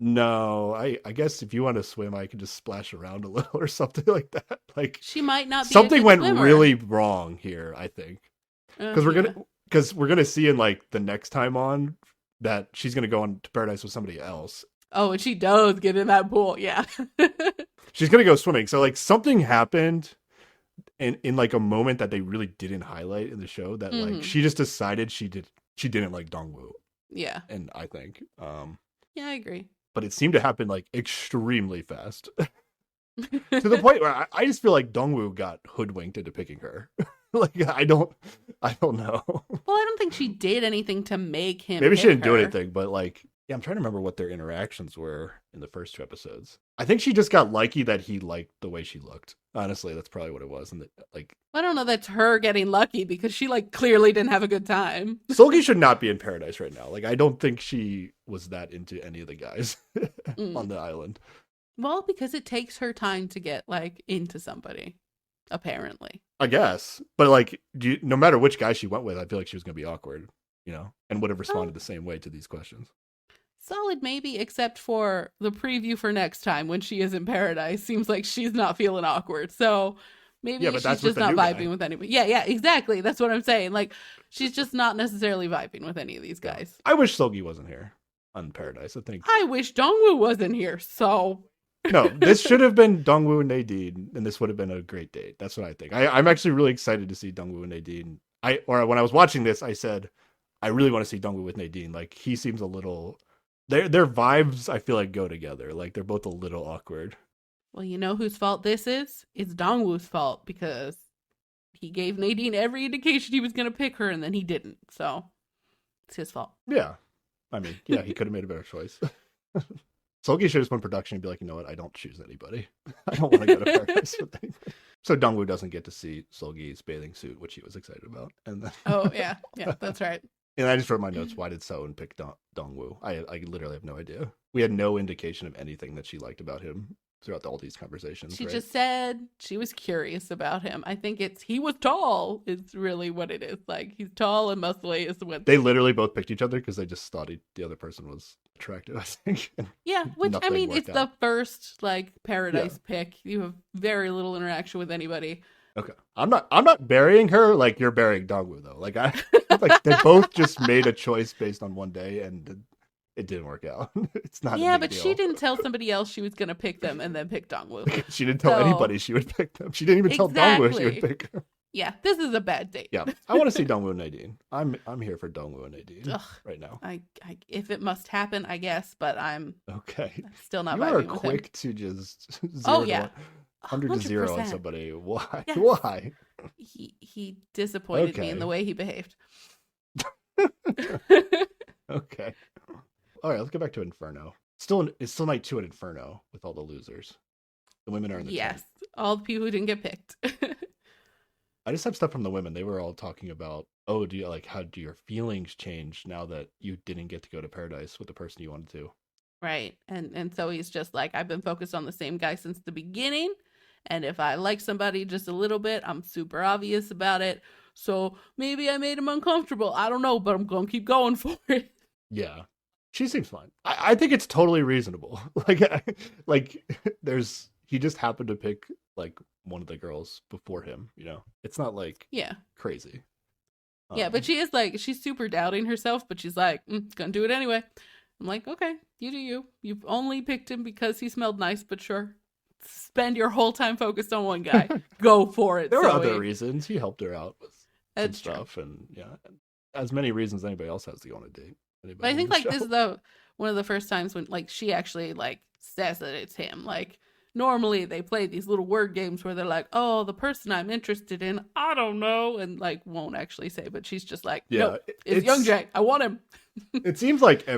no, I guess if you want to swim, I can just splash around a little or something like that. Like she might not be something went swimmer. really wrong here, I think. Because we're going to see in like the next time on that she's going to go on to paradise with somebody else. Oh, and she does get in that pool. Yeah. She's going to go swimming. So like something happened in like a moment that they really didn't highlight in the show that like she just decided she didn't like Dongwoo. Yeah. And I think yeah, I agree. But it seemed to happen like extremely fast. To the point where I just feel like Dongwoo got hoodwinked into picking her. Like I don't know. Well, I don't think she did anything to make him. Maybe she didn't do anything, but like yeah, I'm trying to remember what their interactions were in the first 2 episodes. I think she just got lucky that he liked the way she looked. Honestly, that's probably what it was. And like, I don't know. That's her getting lucky because she like clearly didn't have a good time. Seul-ki should not be in paradise right now. Like, I don't think she was that into any of the guys on the island. Well, because it takes her time to get like into somebody, apparently. I guess, but like, no matter which guy she went with, I feel like she was going to be awkward, you know, and would have responded the same way to these questions. Solid maybe, except for the preview for next time when she is in paradise. Seems like she's not feeling awkward. So maybe she's just not vibing with anybody. Yeah, exactly. That's what I'm saying. Like, she's just not necessarily vibing with any of these guys. I wish Seul-ki wasn't here on Paradise, I think. I wish Dongwoo wasn't here, so... No, this should have been Dongwoo and Nadine, and this would have been a great date. That's what I think. I'm actually really excited to see Dongwoo and Nadine. When I was watching this, I said, I really want to see Dongwoo with Nadine. Like, he seems a little... Their vibes, I feel like, go together. Like, they're both a little awkward. Well, you know whose fault this is? It's Dongwoo's fault, because he gave Nadine every indication he was going to pick her, and then he didn't. So, it's his fault. Yeah. I mean, yeah, he could have made a better choice. Seul-ki should just went production and be like, you know what? I don't choose anybody. I don't want to go to Paradise with anybody. So Dongwoo doesn't get to see Seul-ki's bathing suit, which he was excited about. And then... Oh, yeah. Yeah, that's right. And I just wrote my notes. Why did Seon pick Dongwoo? I literally have no idea. We had no indication of anything that she liked about him throughout all these conversations. She right? just said she was curious about him. I think he was tall is really what it is. Like, he's tall and muscly is what... They literally both picked each other because they just thought the other person was attractive, I think. Yeah, which, I mean, it's out. the first, like, Paradise pick. You have very little interaction with anybody. Okay. I'm not burying her like you're burying Dongwoo, though. Like, like, they both just made a choice based on one day, and it didn't work out. It's not. Yeah, a big but deal. she didn't tell somebody else she was gonna pick them and then pick Dongwoo. She didn't tell anybody she would pick them. She didn't even tell Dongwoo she would pick her. Yeah, this is a bad date. Yeah, I want to see Dongwoo and Nadine. I'm here for Dongwoo and Nadine right now. I if it must happen, I guess, but I'm still not. You are vibing with quick him. to just 100 to 0 on somebody. Why? Yes. Why? He disappointed me in the way he behaved. Okay. All right, let's get back to Inferno. It's still night 2 at Inferno with all the losers. The women are in the tent. All the people who didn't get picked. I just have stuff from the women. They were all talking about, how do your feelings change now that you didn't get to go to Paradise with the person you wanted to? Right. And so he's just like, I've been focused on the same guy since the beginning. And if I like somebody just a little bit, I'm super obvious about it. So maybe I made him uncomfortable. I don't know, but I'm going to keep going for it. Yeah. She seems fine. I think it's totally reasonable. He just happened to pick like one of the girls before him, you know? It's not like crazy. Yeah, but she is like, she's super doubting herself, but she's like, gonna do it anyway. I'm like, okay, you do you. You've only picked him because he smelled nice, but sure. Spend your whole time focused on one guy. Go for it. There were other reasons. He helped her out with some stuff, true. And as many reasons anybody else has to go on a date. But I think this is one of the first times when like she actually like says that it's him. Like normally they play these little word games where they're like, oh, the person I'm interested in, I don't know, and like won't actually say, but she's just like, no, it's Yunjay. I want him. It seems like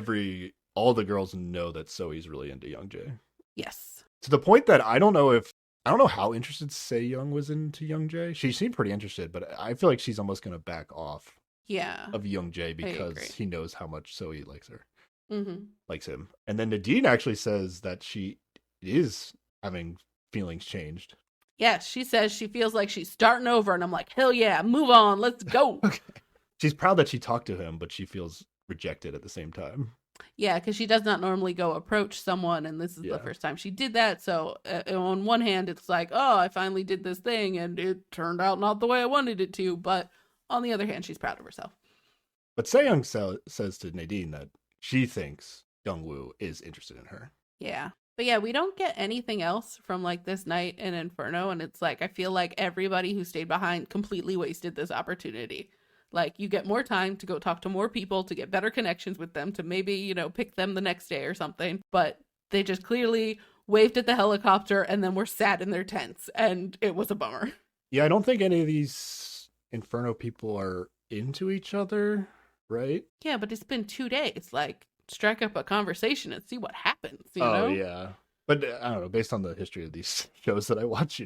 all the girls know that Zoe's really into Yunjay. Yes. To the point that I don't know how interested Se-young was into Yunjay. She seemed pretty interested, but I feel like she's almost going to back off. Yeah. Of Yunjay because he knows how much Zoe likes her. Mm-hmm. Likes him. And then Nadine actually says that she is having feelings changed. Yes, she says she feels like she's starting over, and I'm like, hell yeah, move on, let's go. Okay. She's proud that she talked to him, but she feels rejected at the same time. Yeah, because she does not normally go approach someone, and this is the first time she did that. So on one hand, it's like, oh, I finally did this thing, and it turned out not the way I wanted it to. But on the other hand, she's proud of herself. But Se-young says to Nadine that she thinks Dongwoo is interested in her. Yeah. But yeah, we don't get anything else from like this night in Inferno. And it's like, I feel like everybody who stayed behind completely wasted this opportunity. Like, you get more time to go talk to more people, to get better connections with them, to maybe, pick them the next day or something. But they just clearly waved at the helicopter and then were sat in their tents. And it was a bummer. Yeah, I don't think any of these Inferno people are into each other, right? Yeah, but it's been 2 days. Like, strike up a conversation and see what happens, you know? Oh, yeah. But I don't know, based on the history of these shows that I watch,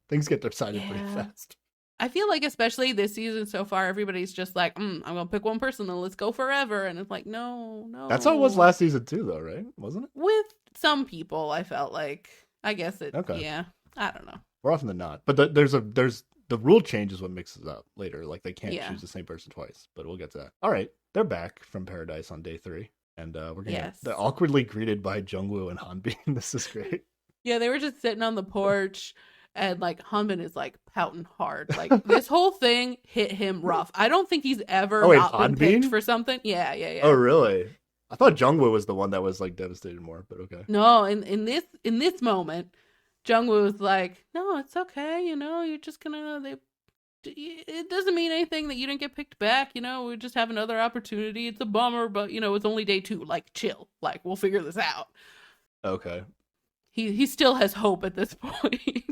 things get decided pretty fast. I feel like especially this season so far, everybody's just like, I'm going to pick one person and let's go forever. And it's like, no. That's how it was last season too, though, right? Wasn't it? With some people, I felt like. I guess it, okay. Yeah. I don't know. More often than not. But there's the rule change is what mixes up later. Like, they can't choose the same person twice. But we'll get to that. All right. They're back from Paradise on day 3. And we're going to get awkwardly greeted by Jungwoo and Hanbin. This is great. Yeah, they were just sitting on the porch. And, like, Hanbin is, like, pouting hard. Like, this whole thing hit him rough. I don't think he's ever not been picked for something. Yeah. Oh, really? I thought Jungwoo was the one that was, like, devastated more, but okay. No, in this moment, Jungwoo was like, no, it's okay, you're just gonna, it doesn't mean anything that you didn't get picked back, we just have another opportunity. It's a bummer, but, it's only day 2. Like, chill. Like, we'll figure this out. Okay. He still has hope at this point.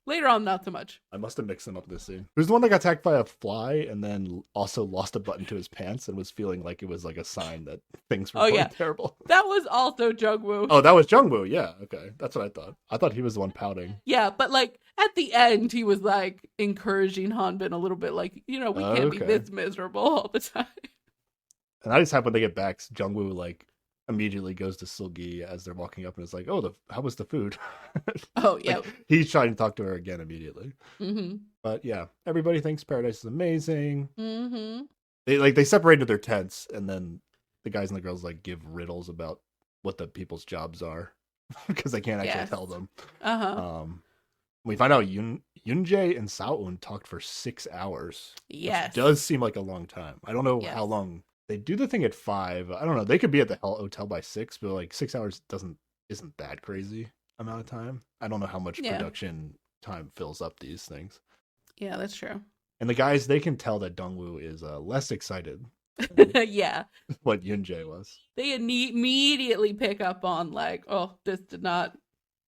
Later on, not so much. I must have mixed them up this scene. Who's the one that got attacked by a fly and then also lost a button to his pants and was feeling like it was like a sign that things were going terrible? That was also Jungwoo. Oh, that was Jungwoo. Yeah, okay. That's what I thought. I thought he was the one pouting. Yeah, but like at the end, he was like encouraging Hanbin a little bit. Like, we can't be this miserable all the time. And I just happened to get back. Jungwoo like immediately goes to Seul-ki as they're walking up and is like, "Oh, how was the food?" Oh, Like yep. he's trying to talk to her again immediately. Mm-hmm. But yeah, everybody thinks Paradise is amazing. Mm-hmm. They separate into their tents, and then the guys and the girls like give riddles about what the people's jobs are because they can't actually Yes. tell them. Uh-huh. We find out Yunjay and Seul talked for 6 hours. Yes. Which does seem like a long time. I don't know Yes. how long they do the thing at 5. I don't know. They could be at the hotel by 6, but like 6 hours isn't that crazy amount of time. I don't know how much production time fills up these things. Yeah, that's true. And the guys, they can tell that Dongwoo is less excited Yeah. what Yunjay was. They immediately pick up on like, oh, this did not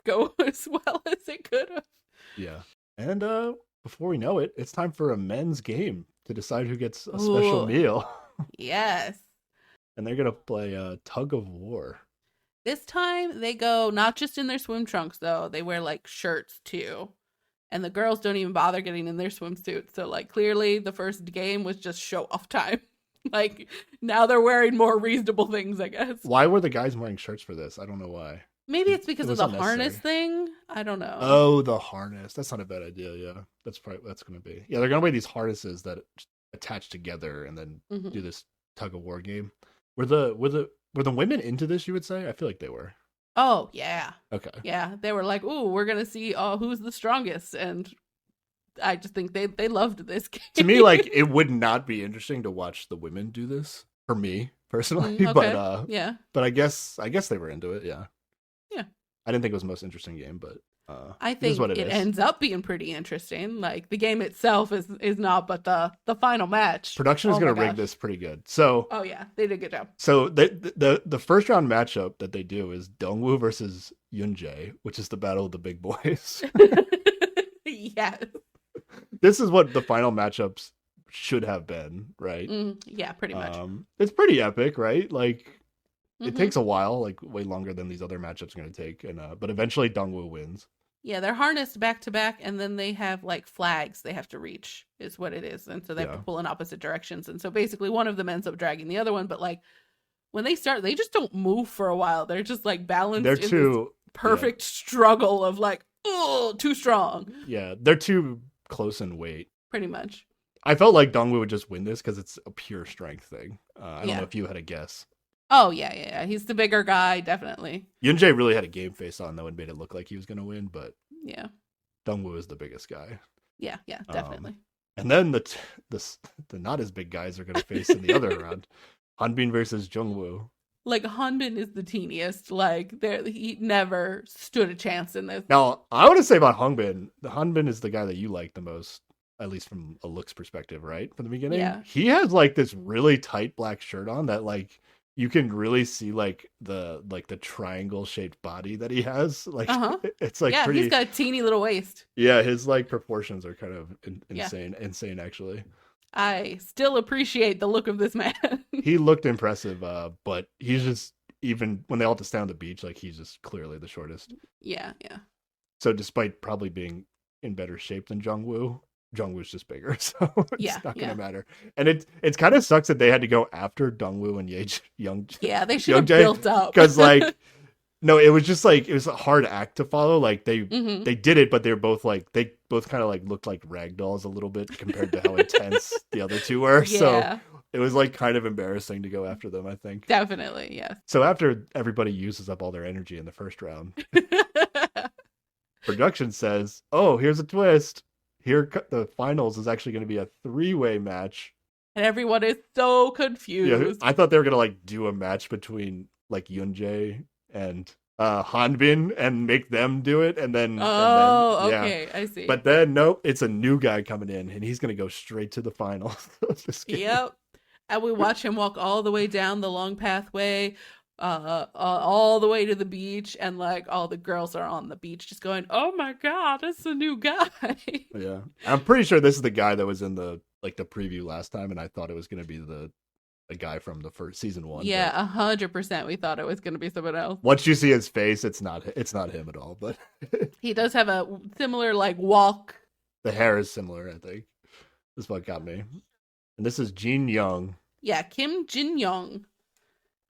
go as well as it could have. Yeah. And before we know it, it's time for a men's game to decide who gets a special meal. Yes. And they're going to play tug-of-war. This time they go not just in their swim trunks, though. They wear like shirts too. And the girls don't even bother getting in their swimsuits. So like clearly the first game was just show off time. Like now they're wearing more reasonable things, I guess. Why were the guys wearing shirts for this? I don't know why. Maybe it's because of the harness thing. I don't know. Oh, the harness. That's not a bad idea. Yeah, that's going to be. Yeah, they're going to wear these harnesses that attach together and then do this tug of war game. Were the women into this? You would say? I feel like they were. Oh yeah. Okay. Yeah, they were like, "Ooh, we're gonna see who's the strongest," and I just think they loved this game. To me, like it would not be interesting to watch the women do this for me personally, Okay. but yeah. But I guess they were into it. Yeah. Yeah. I didn't think it was the most interesting game, but I think it ends up being pretty interesting. Like the game itself is not, but the final match. Production is going to rig this pretty good. So. Oh yeah, they did a good job. So the first round matchup that they do is Dongwoo versus Yunjay, which is the battle of the big boys. Yes. This is what the final matchups should have been, right? Yeah, pretty much. It's pretty epic, right? Like. It takes a while, like way longer than these other matchups are going to take, and but eventually Dongwoo wins. Yeah, they're harnessed back to back, and then they have like flags they have to reach, is what it is, and so they have to pull in opposite directions, and so basically one of them ends up dragging the other one. But like when they start, they just don't move for a while. They're just like balanced. They're too perfect struggle of like, oh, too strong. Yeah, they're too close in weight. Pretty much. I felt like Dongwoo would just win this because it's a pure strength thing. I don't know if you had a guess. Oh, yeah. He's the bigger guy, definitely. Yunjay really had a game face on, though, and made it look like he was going to win, but yeah, Dongwoo is the biggest guy. Yeah, definitely. And then the not as big guys are going to face in the other round. Hanbin versus Jungwoo. Like, Hanbin is the teeniest. Like, he never stood a chance in this. Now, I want to say about Hanbin is the guy that you like the most, at least from a looks perspective, right? From the beginning? Yeah. He has, like, this really tight black shirt on that, like, you can really see like the triangle shaped body that he has. Like it's like pretty. He's got a teeny little waist. Yeah, his like proportions are kind of insane actually. I still appreciate the look of this man. He looked impressive, but he's just, even when they all have to stand on the beach, like he's just clearly the shortest. Yeah. So despite probably being in better shape than Jungwoo's just bigger, so it's not gonna matter. And it's kind of sucks that they had to go after Dongwoo and Young. Yeah, they should have built up, because like no, it was just like it was a hard act to follow. Like they did it, but they both kind of like looked like ragdolls a little bit compared to how intense the other two were. Yeah. So it was like kind of embarrassing to go after them, I think. Definitely, yeah. So after everybody uses up all their energy in the first round, production says, "Oh, here's a twist. Here, the finals is actually going to be a 3-way match." And everyone is so confused. Yeah, I thought they were going to like do a match between like Yunjay and Hanbin and make them do it. And then, okay, I see. But then, nope, it's a new guy coming in and he's going to go straight to the finals. Yep. And we watch him walk all the way down the long pathway, all the way to the beach, and like all the girls are on the beach just going, "Oh my god, it's a new guy." Yeah, I'm pretty sure this is the guy that was in the preview last time, and I thought it was going to be the guy from the first season 1. Yeah, 100%. We thought it was going to be someone else. Once you see his face, it's not him at all. But he does have a similar like walk. The hair is similar, I think. This is what got me. And this is Jin-young. Yeah, Jin-young.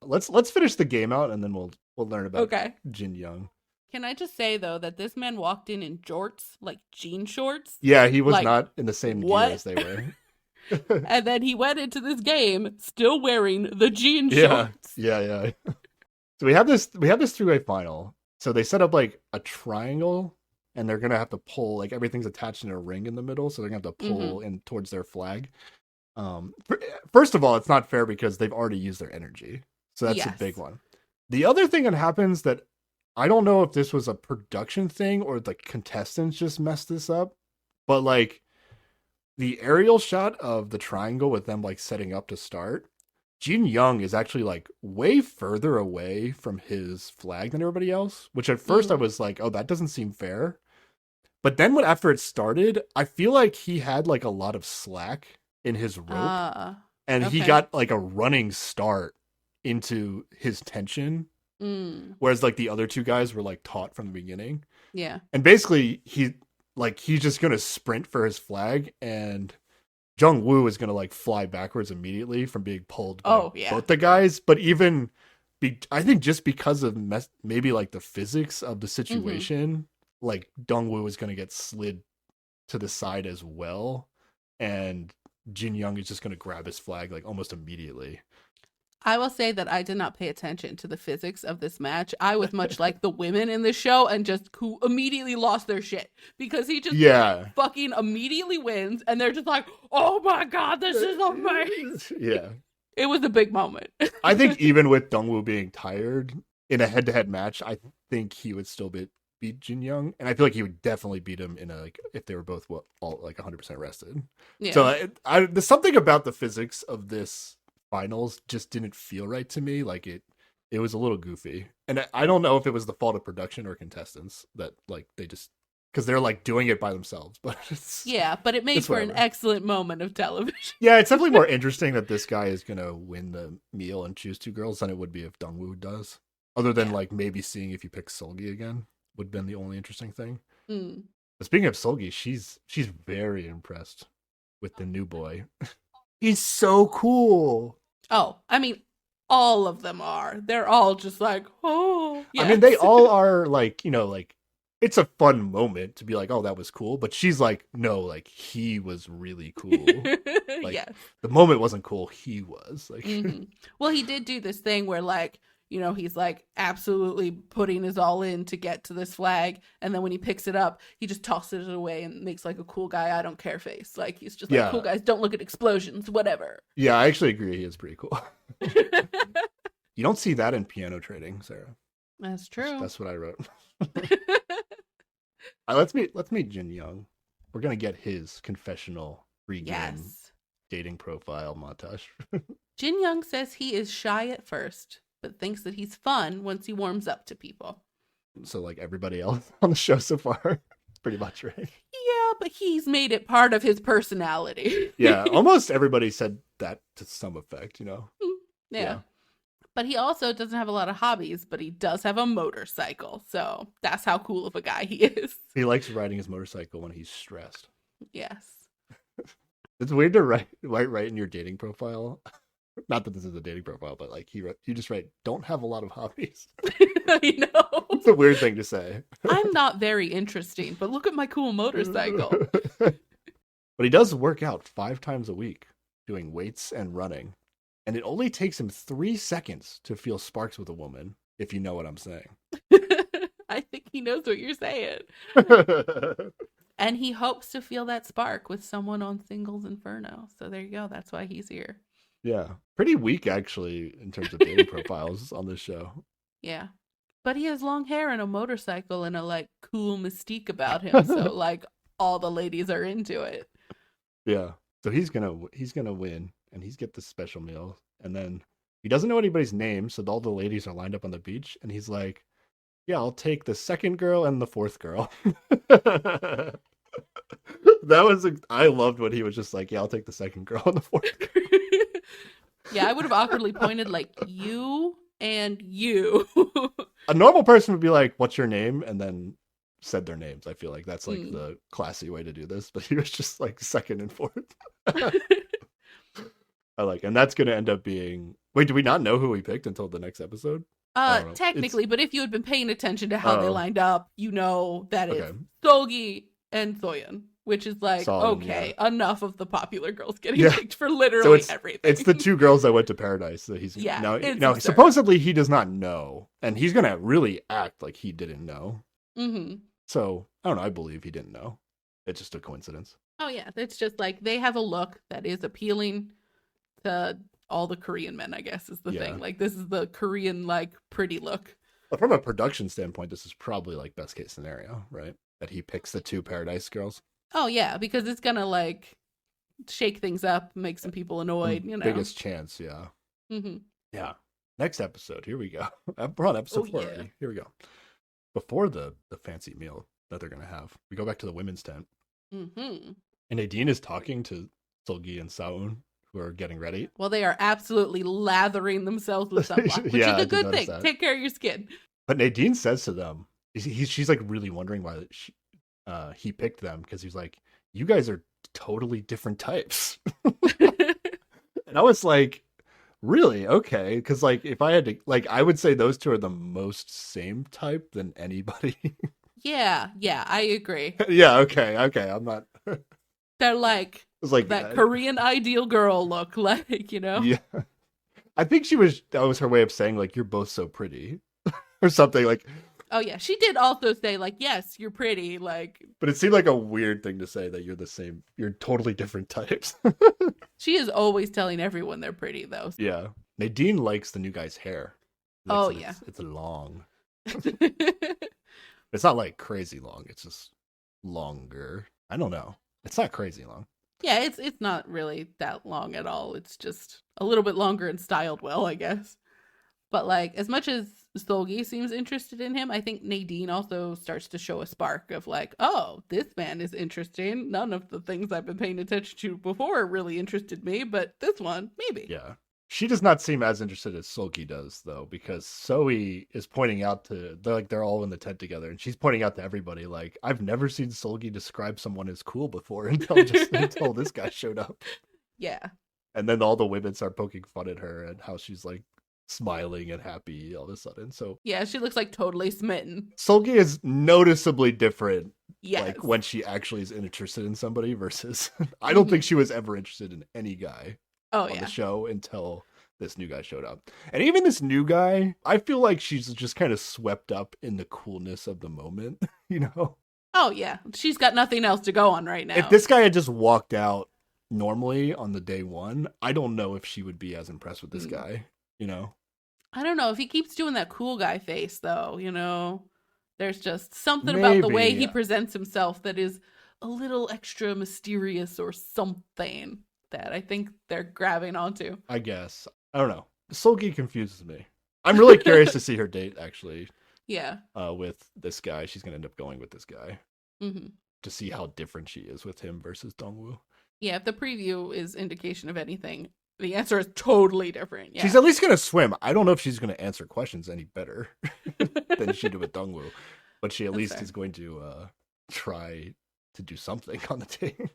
let's finish the game out and then we'll learn about Okay. Jin-young. Can I just say, though, that this man walked in jorts, like jean shorts? Yeah, he was Like, not in the same gear what? as they were. And then he went into this game still wearing the jean Yeah, shorts. yeah. So we have this three-way final. So they set up like a triangle, and they're gonna have to pull, like everything's attached in a ring in the middle, so they're gonna have to pull in towards their flag. First of all, it's not fair because they've already used their energy, so that's a big one. The other thing that happens that I don't know if this was a production thing or the contestants just messed this up, but like the aerial shot of the triangle with them like setting up to start, Jin-young is actually like way further away from his flag than everybody else, which at first I was like, oh, that doesn't seem fair. But then after it started, I feel like he had like a lot of slack in his rope, and he got like a running start into his tension. Whereas like the other two guys were like taught from the beginning. Yeah. And basically he's just going to sprint for his flag, and Jung-woo is going to like fly backwards immediately from being pulled by both the guys. But I think just because of maybe like the physics of the situation, like Jung-woo is going to get slid to the side as well. And Jin-young is just going to grab his flag like almost immediately. I will say that I did not pay attention to the physics of this match. I was much like the women in the show and just who immediately lost their shit because he just fucking immediately wins and they're just like, oh my God, this is amazing. Yeah. It was a big moment. I think even with Jung-woo being tired in a head-to-head match, I think he would still beat Jin-young, and I feel like he would definitely beat him in if they were both all like 100% rested. Yeah. So there's something about the physics of this finals just didn't feel right to me. Like it was a little goofy, and I don't know if it was the fault of production or contestants that like they just because they're like doing it by themselves. But but it made for an excellent moment of television. Yeah, it's definitely more interesting that this guy is gonna win the meal and choose two girls than it would be if Jung-woo does. Other than like maybe seeing if you pick Seul-ki again would have been the only interesting thing. But speaking of Seul-ki, she's very impressed with the new boy. He's so cool. Oh, I mean, all of them are. They're all just like, oh. Yes. I mean, they all are like, like it's a fun moment to be like, oh, that was cool. But she's like, no, like he was really cool. Like the moment wasn't cool. He was like, well, he did do this thing where like, he's like absolutely putting his all in to get to this flag. And then when he picks it up, he just tosses it away and makes like a cool guy, I don't care face. Like he's just like, cool guys don't look at explosions, whatever. Yeah, I actually agree. He is pretty cool. You don't see that in piano trading, Sarah. That's true. That's what I wrote. Let's meet Jin-young. We're going to get his confessional pre-game dating profile montage. Jin-young says he is shy at first, but thinks that he's fun once he warms up to people. So like everybody else on the show so far, pretty much, right? Yeah, but he's made it part of his personality. Yeah, almost everybody said that to some effect, Yeah. But he also doesn't have a lot of hobbies, but he does have a motorcycle. So that's how cool of a guy he is. He likes riding his motorcycle when he's stressed. Yes. It's weird to write in your dating profile. Not that this is a dating profile, but like you just write, don't have a lot of hobbies. I know. It's a weird thing to say. I'm not very interesting, but look at my cool motorcycle. But he does work out 5 times a week, doing weights and running. And it only takes him 3 seconds to feel sparks with a woman, if you know what I'm saying. I think he knows what you're saying. And he hopes to feel that spark with someone on Singles Inferno. So there you go. That's why he's here. Yeah. Pretty weak, actually, in terms of dating profiles on this show. Yeah. But he has long hair and a motorcycle and a, like, cool mystique about him. So, like, all the ladies are into it. Yeah. So he's gonna win, and he's get the special meal. And then he doesn't know anybody's name, so all the ladies are lined up on the beach. And he's like, yeah, I'll take the second girl and the fourth girl. I loved when he was just like, yeah, I'll take the second girl and the fourth girl. Yeah, I would have awkwardly pointed like, you and you. A normal person would be like, what's your name? And then said their names. I feel like that's like the classy way to do this. But he was just like second and fourth. And that's going to end up being Wait, do we not know who we picked until the next episode? I don't know. Technically, but if you had been paying attention to how they lined up, you know that it's Okay. Seul-ki and Soyeon, which is like, Solid, okay, enough of the popular girls getting Yeah. picked for literally everything. It's the two girls that went to paradise that he's Yeah, now it's now absurd. supposedly he does not know, and he's gonna really act like he didn't know. Mm-hmm. So I don't know. I believe he didn't know. It's just a coincidence. Oh yeah, it's just like they have a look that is appealing to all the Korean men, I guess, is the Yeah. thing. Like this is the Korean like pretty look. But from a production standpoint, this is probably like best case scenario, right? That he picks the two paradise girls. Oh yeah, because it's gonna like shake things up, make some people annoyed, you know. Biggest chance, yeah. Mm-hmm. Yeah. Next episode. Here we go. We're on episode 4 yeah. already. Here we go. Before the fancy meal that they're gonna have, we go back to the women's tent. Mm-hmm. And Nadine is talking to Seul-ki and Saun, who are getting ready. Well, they are absolutely lathering themselves with sunblock, which Yeah, is I a did good notice thing. that. Take care of your skin. But Nadine says to them, she's like really wondering why he picked them, because he's like, you guys are totally different types. And I was like, really? Okay. Because like if I had to, like, I would say those two are the most same type than anybody. Yeah, I agree. Yeah, okay. I'm not. They're like It's like that Korean ideal girl look, like, you know? Yeah. I think that was her way of saying like, you're both so pretty. Or something like. Oh yeah, she did also say like, yes, you're pretty, like. But it seemed like a weird thing to say, that you're totally different types. She is always telling everyone they're pretty though. Yeah. Nadine likes the new guy's hair. Oh, It's- yeah. It's long. It's not like crazy long. It's just longer. I don't know. It's not crazy long. Yeah, it's not really that long at all. It's just a little bit longer and styled well, I guess. But like, as much as Seul-ki seems interested in him, I think Nadine also starts to show a spark of like, oh, this man is interesting. None of the things I've been paying attention to before really interested me, but this one, maybe. Yeah. She does not seem as interested as Seul-ki does, though, because Zoe is pointing out they're all in the tent together, and she's pointing out to everybody, like, I've never seen Seul-ki describe someone as cool before until this guy showed up. Yeah. And then all the women start poking fun at her and how she's like smiling and happy all of a sudden. So Yeah, she looks like totally smitten. Seul-ki is noticeably different, Yes. like when she actually is interested in somebody versus I don't think she was ever interested in any guy on the show until this new guy showed up. And even this new guy, I feel like she's just kind of swept up in the coolness of the moment, you know? Oh, yeah. She's got nothing else to go on right now. If this guy had just walked out normally on the day one, I don't know if she would be as impressed with this guy, you know? I don't know. If he keeps doing that cool guy face, though, you know, there's just something about the way he presents himself that is a little extra mysterious or something that I think they're grabbing onto. I guess. I don't know. Seul-ki confuses me. I'm really curious to see her date, actually. Yeah. With this guy. She's going to end up going with this guy. Mm-hmm. To see how different she is with him versus Dongwoo. Yeah, if the preview is indication of anything, the answer is totally different. Yeah. She's at least going to swim. I don't know if she's going to answer questions any better than she did with Dongwoo. But she at least fair. is going to try to do something on the team.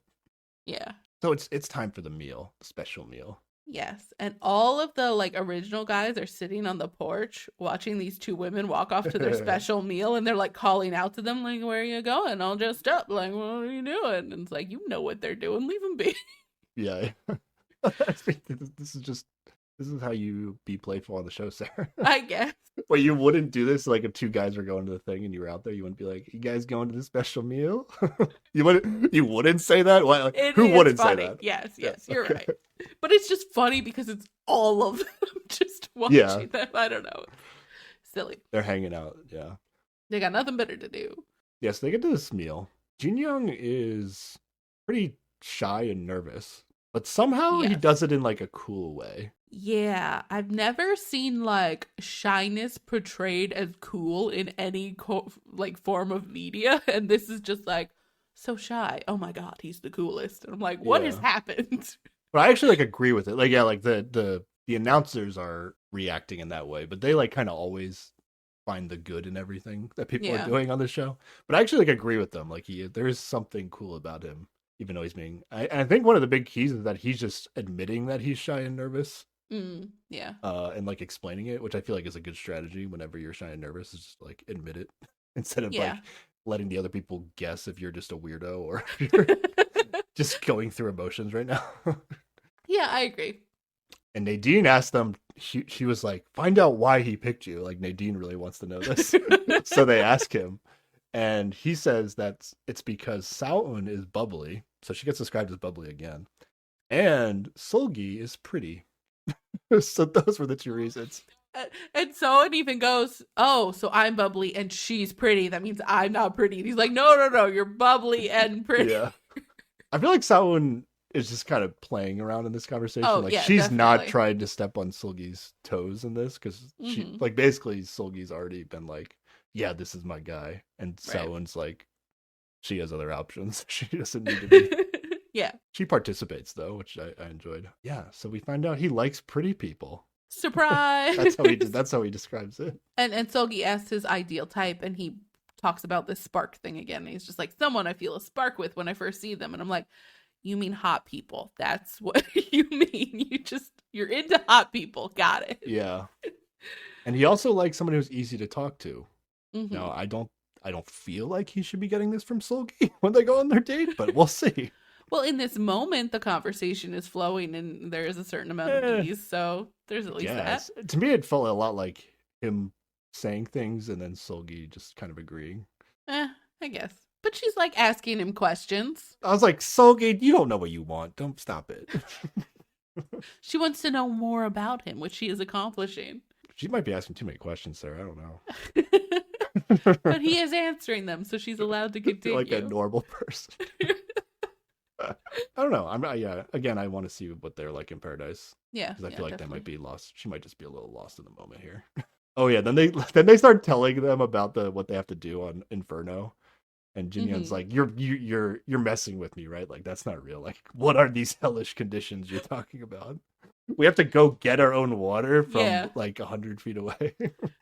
Yeah. So it's time for the meal, the special meal. Yes. And all of the like original guys are sitting on the porch watching these two women walk off to their special meal, and they're like calling out to them like, where are you going? All dressed up. Like, what are you doing? And it's like, you know what they're doing. Leave them be. Yeah. This is how you be playful on the show, Sarah. I guess. Wait, you wouldn't do this like if two guys were going to the thing and you were out there? You wouldn't be like, "You guys going to the special meal?" You wouldn't say that. Why? Who wouldn't funny. say that? Yes, you're right. But it's just funny because it's all of them just watching them. I don't know. Silly. They're hanging out. Yeah. They got nothing better to do. Yes, they get to this meal. Jin-young is pretty shy and nervous, but somehow he does it in like a cool way. Yeah, I've never seen like shyness portrayed as cool in any like form of media, and this is just like so shy. Oh my god, he's the coolest. And I'm like, what has happened? But I actually like agree with it. Like, yeah, like the announcers are reacting in that way, but they like kind of always find the good in everything that people are doing on the show. But I actually like agree with them. Like there is something cool about him, even though he's being. I think one of the big keys is that he's just admitting that he's shy and nervous. Yeah. And like explaining it, which I feel like is a good strategy whenever you're shy and nervous, is just like admit it instead of like Yeah. letting the other people guess if you're just a weirdo or if you're just going through emotions right now. Yeah, I agree. And Nadine asked them, she was like, find out why he picked you. Like Nadine really wants to know this. So they ask him, and he says that it's because Saoun is bubbly. So she gets described as bubbly again. And Seul-ki is pretty. So those were the two reasons. And so it even goes, oh, so I'm bubbly and she's pretty. That means I'm not pretty. And he's like, no, no, no, you're bubbly and pretty. Yeah. I feel like Saoun is just kind of playing around in this conversation. Oh, like yeah, she's definitely. not trying to step on Seul-ki's toes in this because she like basically Seul-ki's already been like, yeah, this is my guy. And Saoun's like, she has other options. She doesn't need to be. Yeah. She participates though, which I enjoyed. Yeah. So we find out he likes pretty people. Surprise. That's how he describes it. And Seul-ki asks his ideal type, and he talks about this spark thing again. And he's just like, someone I feel a spark with when I first see them. And I'm like, you mean hot people? That's what you mean. You're into hot people. Got it. Yeah. And he also likes someone who's easy to talk to. Mm-hmm. Now, I don't feel like he should be getting this from Seul-ki when they go on their date, but we'll see. Well, in this moment, the conversation is flowing and there is a certain amount of ease, so there's at least that. To me, it felt a lot like him saying things and then Seul-ki just kind of agreeing. I guess. But she's like asking him questions. I was like, Seul-ki, you don't know what you want. Don't stop it. She wants to know more about him, which she is accomplishing. She might be asking too many questions, Sarah. I don't know. But he is answering them, so she's allowed to continue. Like a normal person. I don't know. Again, I want to see what they're like in paradise. Yeah, because I feel like definitely. they might be lost. She might just be a little lost in the moment here. Oh yeah, then they start telling them about what they have to do on Inferno, and Jin-young's like, you're messing with me, right? Like that's not real. Like what are these hellish conditions you're talking about? We have to go get our own water from like 100 feet away.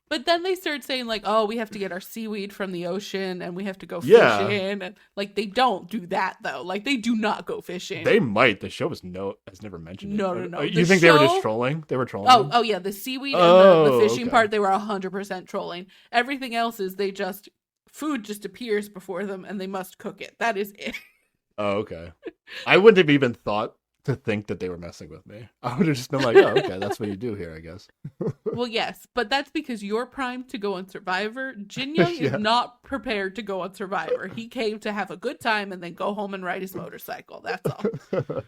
But then they start saying like, oh, we have to get our seaweed from the ocean and we have to go fishing. And like they don't do that though. Like they do not go fishing. They might. The show has never mentioned it. No. You think they were just trolling? They were trolling? Oh yeah. The seaweed and the fishing part, they were 100% trolling. Everything else is food just appears before them and they must cook it. That is it. Oh, okay. I wouldn't have even thought to think that they were messing with me. I would have just been like, oh, okay, that's what you do here, I guess. Well, yes, but that's because you're primed to go on Survivor. Jin-young is not prepared to go on Survivor. He came to have a good time and then go home and ride his motorcycle. That's all.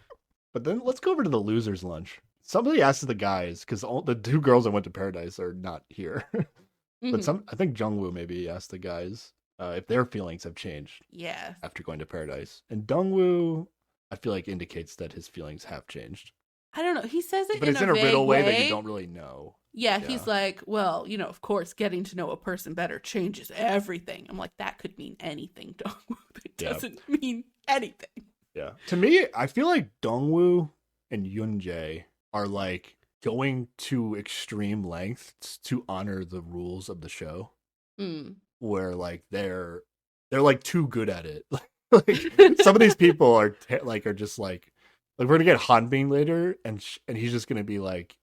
But then let's go over to the loser's lunch. Somebody asked the guys, because the two girls that went to Paradise are not here. But I think Jungwoo maybe asked the guys if their feelings have changed after going to Paradise. And Dongwoo, I feel like indicates that his feelings have changed. I don't know. He says it but it's in a riddle way that you don't really know. Yeah, he's like, well, of course, getting to know a person better changes everything. I'm like, that could mean anything, Dongwoo. That doesn't mean anything. Yeah. To me, I feel like Dongwoo and Yunjay are like going to extreme lengths to honor the rules of the show. Where like they're like too good at it. Like some of these people are just like we're gonna get Hanbin later, and he's just gonna be like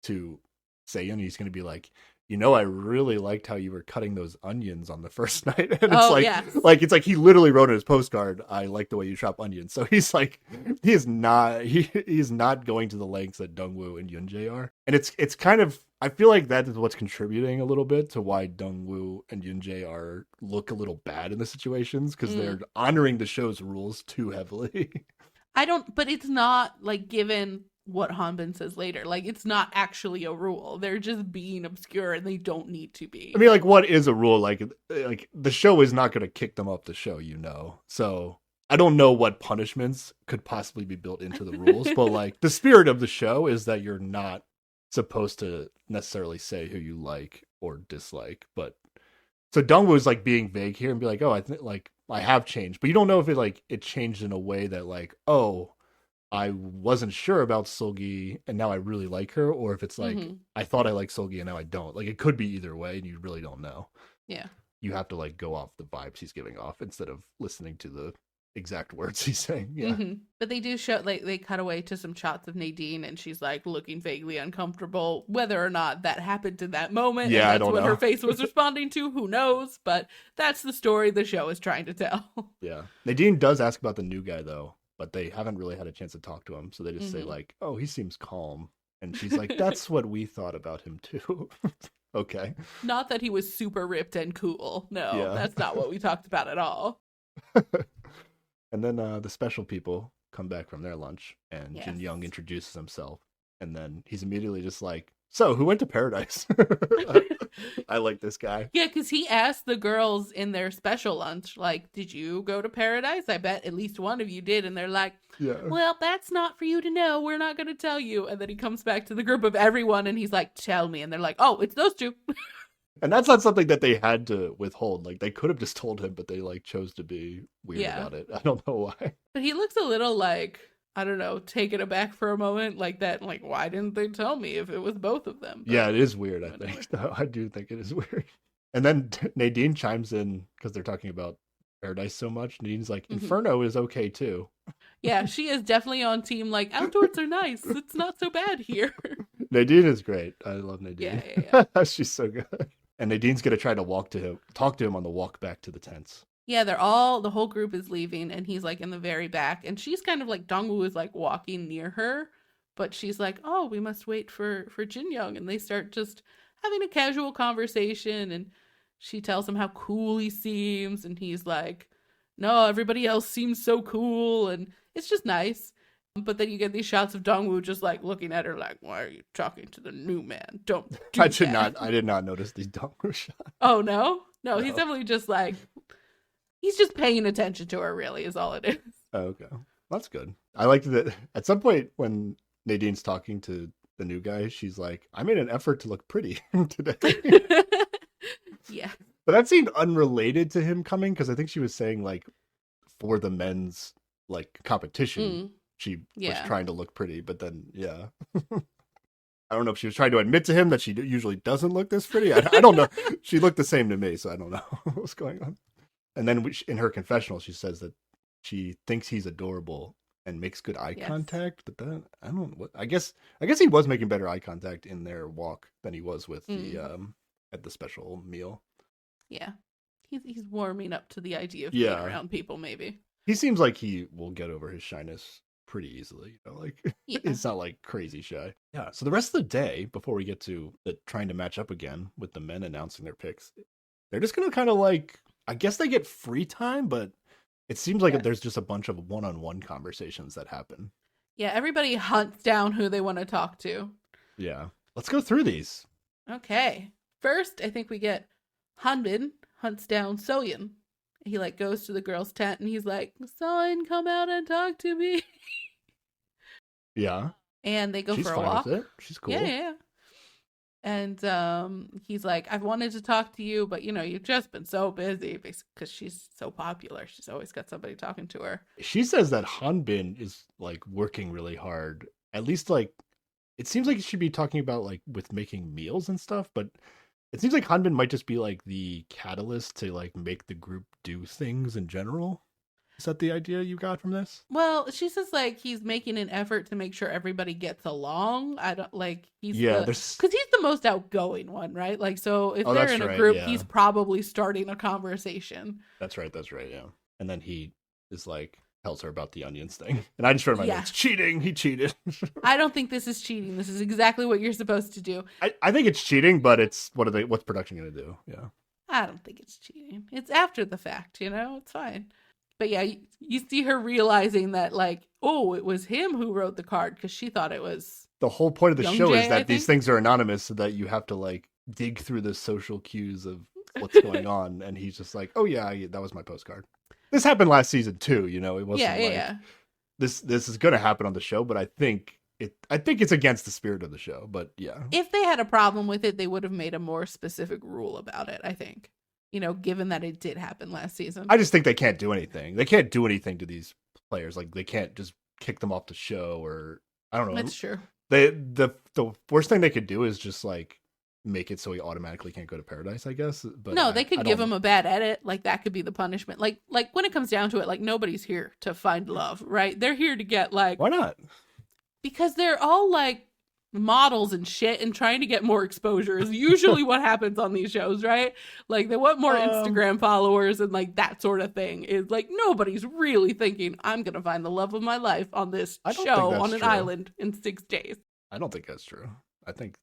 to Seiyon, he's gonna be like, I really liked how you were cutting those onions on the first night, and it's it's like he literally wrote in his postcard, I like the way you chop onions. So he's like, he's not going to the lengths that Dongwoo and Yunjay are, and it's kind of, I feel like that is what's contributing a little bit to why Dongwoo and Yunjay look a little bad in the situations, because they're honoring the show's rules too heavily. But it's not like given what Hanbin says later. Like it's not actually a rule. They're just being obscure and they don't need to be. I mean, like what is a rule? Like the show is not going to kick them off the show, So I don't know what punishments could possibly be built into the rules, but like the spirit of the show is that you're not supposed to necessarily say who you like or dislike. But so Dongwoo is like being vague here and be like, oh, I think like I have changed, but you don't know if it changed in a way that like, oh, I wasn't sure about Seul-ki and now I really like her, or if it's like I thought I liked Seul-ki and now I don't. Like it could be either way and you really don't know. Yeah. You have to like go off the vibes he's giving off instead of listening to exact words he's saying. Yeah. But they do show, like, they cut away to some shots of Nadine, and she's like looking vaguely uncomfortable. Whether or not that happened in that moment, Yeah, and I that's don't what know. her face was responding to, who knows? But that's the story the show is trying to tell. Yeah. Nadine does ask about the new guy though, but they haven't really had a chance to talk to him. So they just say like, "Oh, he seems calm," and she's like, "That's what we thought about him too." Okay. Not that he was super ripped and cool. No, that's not what we talked about at all. And then the special people come back from their lunch, and Yes. Jin-young introduces himself, and then he's immediately just like, "So, who went to paradise?" I like this guy. Yeah, because he asked the girls in their special lunch, like, did you go to paradise? I bet at least one of you did. And they're like, Yeah. well, that's not for you to know. We're not going to tell you. And then he comes back to the group of everyone, and he's like, tell me. And they're like, oh, it's those two. And that's not something that they had to withhold. Like, they could have just told him, but they like chose to be weird about it. I don't know why. But he looks a little like, I don't know, taken aback for a moment like that. Like, why didn't they tell me if it was both of them? But yeah, it is weird, I think. I do think it is weird. And then Nadine chimes in because they're talking about paradise so much. Nadine's like, Inferno is okay too. Yeah, she is definitely on team, like, outdoors are nice. It's not so bad here. Nadine is great. I love Nadine. Yeah. She's so good. And Nadine's going to try to talk to him on the walk back to the tents. Yeah, the whole group is leaving, and he's like in the very back, and she's kind of like, Dongwoo is like walking near her, but she's like, oh, we must wait for Jin-young, and they start just having a casual conversation, and she tells him how cool he seems, and he's like, no, everybody else seems so cool, and it's just nice. But then you get these shots of Dongwoo just like looking at her like, why are you talking to the new man? Don't do I that. did not notice these Dongwoo shots. Oh, no? No, he's definitely just like, he's just paying attention to her, really, is all it is. Oh, okay. That's good. I liked that at some point when Nadine's talking to the new guy, she's like, I made an effort to look pretty today. Yeah. But that seemed unrelated to him coming, because I think she was saying like for the men's like competition, she was trying to look pretty, but then I don't know if she was trying to admit to him that she usually doesn't look this pretty. I don't know. She looked the same to me, so I don't know what's going on. And then in her confessional, she says that she thinks he's adorable and makes good eye contact. But then I don't know. I guess he was making better eye contact in their walk than he was with the at the special meal. Yeah, he's warming up to the idea of being around people. Maybe he seems like he will get over his shyness pretty easily. You know, like it's not like crazy shy. Yeah. So the rest of the day, before we get to trying to match up again with the men announcing their picks, they're just gonna kind of like. I guess they get free time, but it seems like there's just a bunch of one-on-one conversations that happen. Yeah, everybody hunts down who they want to talk to. Yeah. Let's go through these. Okay. First, I think we get Hanbin hunts down Soyeon. He like goes to the girl's tent and he's like, Soyeon, come out and talk to me. Yeah. And they go for a walk. With it. She's cool. Yeah. And he's like, I've wanted to talk to you, but, you've just been so busy because she's so popular. She's always got somebody talking to her. She says that Hanbin is, like, working really hard. At least, like, it seems like she'd be talking about, like, with making meals and stuff, but it seems like Hanbin might just be, like, the catalyst to, like, make the group do things in general. Is that the idea you got from this? Well, she says like he's making an effort to make sure everybody gets along. I don't like he's because he's the most outgoing one, right? Like so if they're in a group, he's probably starting a conversation. That's right, yeah. And then he is like tells her about the onions thing. And I just wrote my notes, cheating, he cheated. I don't think this is cheating. This is exactly what you're supposed to do. I think it's cheating, but it's what's production gonna do? Yeah. I don't think it's cheating. It's after the fact, it's fine. But yeah, you see her realizing that, like, oh, it was him who wrote the card because she thought it was. The whole point of the show is that these things are anonymous so that you have to, like, dig through the social cues of what's going on. And he's just like, oh, yeah, that was my postcard. This happened last season, too, It wasn't This is going to happen on the show, but I think it's against the spirit of the show. But yeah. If they had a problem with it, they would have made a more specific rule about it, I think. Given that it did happen last season. I just think they can't do anything. They can't do anything to these players. Like, they can't just kick them off the show or, I don't know. That's true. The worst thing they could do is just, like, make it so he automatically can't go to paradise, I guess. But No, they I could give don't- him a bad edit. Like, that could be the punishment. Like when it comes down to it, like, nobody's here to find love, right? They're here to get, like... Why not? Because they're all, like, models and shit and trying to get more exposure is usually what happens on these shows, right? Like, they want more Instagram followers and, like, that sort of thing. Is like, nobody's really thinking, I'm going to find the love of my life on this show on an island in 6 days. I don't think that's true. I think,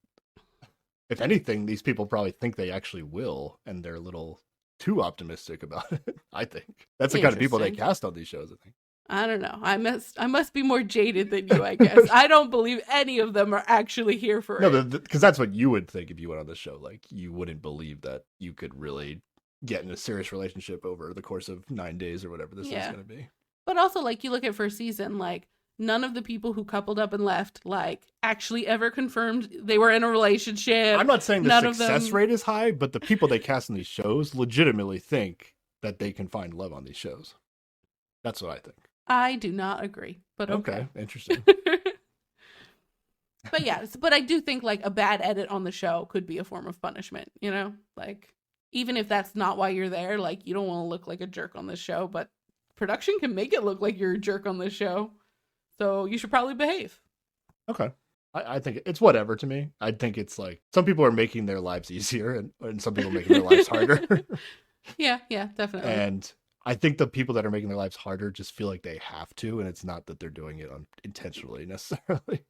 if anything, these people probably think they actually will, and they're a little too optimistic about it. I think that's the kind of people they cast on these shows, I think. I don't know. I must be more jaded than you, I guess. I don't believe any of them are actually here for it. No, because that's what you would think if you went on the show. Like, you wouldn't believe that you could really get in a serious relationship over the course of 9 days or whatever this is going to be. But also, like, you look at first season, like, none of the people who coupled up and left, like, actually ever confirmed they were in a relationship. I'm not saying the success rate is high, but the people they cast in these shows legitimately think that they can find love on these shows. That's what I think. I do not agree, but okay. Interesting. But yeah, but I do think, like, a bad edit on the show could be a form of punishment, you know? Like, even if that's not why you're there, like, you don't want to look like a jerk on this show, but production can make it look like you're a jerk on this show. So you should probably behave. Okay. I think it's whatever to me. I think it's like, some people are making their lives easier and some people are making their lives harder. Yeah, definitely. And I think the people that are making their lives harder just feel like they have to, and it's not that they're doing it intentionally necessarily.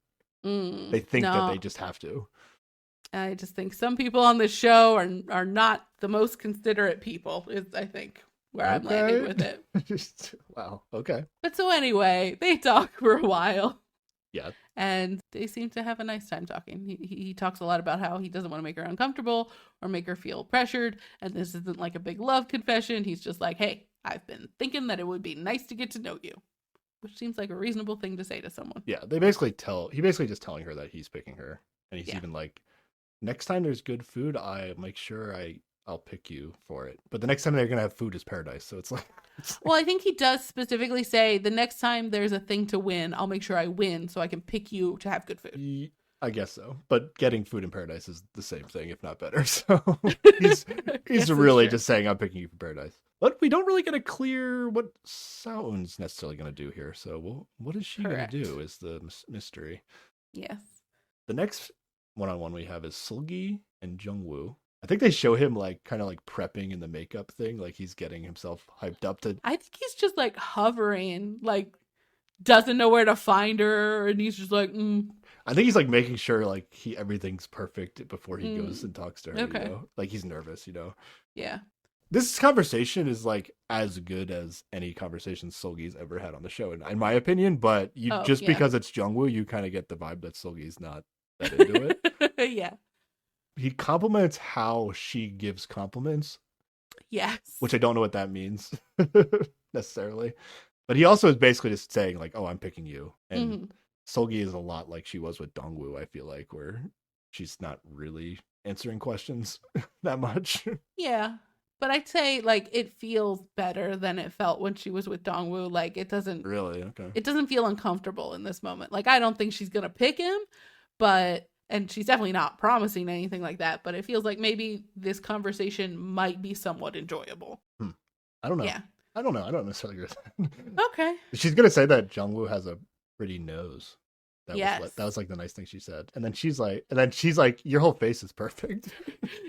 They think that they just have to. I just think some people on this show are not the most considerate people, is, I think, where I'm landing with it. Wow, okay. But so anyway, they talk for a while. Yeah. And they seem to have a nice time talking. He talks a lot about how he doesn't want to make her uncomfortable or make her feel pressured. And this isn't like a big love confession. He's just like, hey, I've been thinking that it would be nice to get to know you. Which seems like a reasonable thing to say to someone. Yeah, he basically just telling her that he's picking her. And he's even like, next time there's good food, I'll make sure I'll pick you for it. But the next time they're going to have food is paradise. So it's like... Well, I think he does specifically say, the next time there's a thing to win, I'll make sure I win so I can pick you to have good food. I guess so. But getting food in paradise is the same thing, if not better. So he's really just saying, I'm picking you for paradise. But we don't really get a clear what Saoun's necessarily going to do here. So what is she going to do is the mystery. Yes. The next one-on-one we have is Seul-ki and Jungwoo. I think they show him like kind of like prepping in the makeup thing, like he's getting himself hyped up to. I think he's just like hovering, like doesn't know where to find her, and he's just like. I think he's like making sure like everything's perfect before he goes and talks to her. Okay. You know? Like he's nervous, you know. Yeah. This conversation is like as good as any conversation Seul-ki's ever had on the show, in my opinion. But because it's Jungwoo, you kind of get the vibe that Seul-ki's not that into it. Yeah. He compliments how she gives compliments. Yes. Which I don't know what that means necessarily. But he also is basically just saying like, oh, I'm picking you. And Seul-ki is a lot like she was with Dongwoo, I feel like, where she's not really answering questions that much. Yeah. But I'd say like it feels better than it felt when she was with Dongwoo. Like it doesn't really, okay. It doesn't feel uncomfortable in this moment. Like I don't think she's gonna pick him, and she's definitely not promising anything like that, but it feels like maybe this conversation might be somewhat enjoyable. I don't know. Yeah. I don't know. I don't necessarily agree with that. Okay. She's going to say that Jungwoo has a pretty nose. That was like the nice thing she said. And then she's like, your whole face is perfect.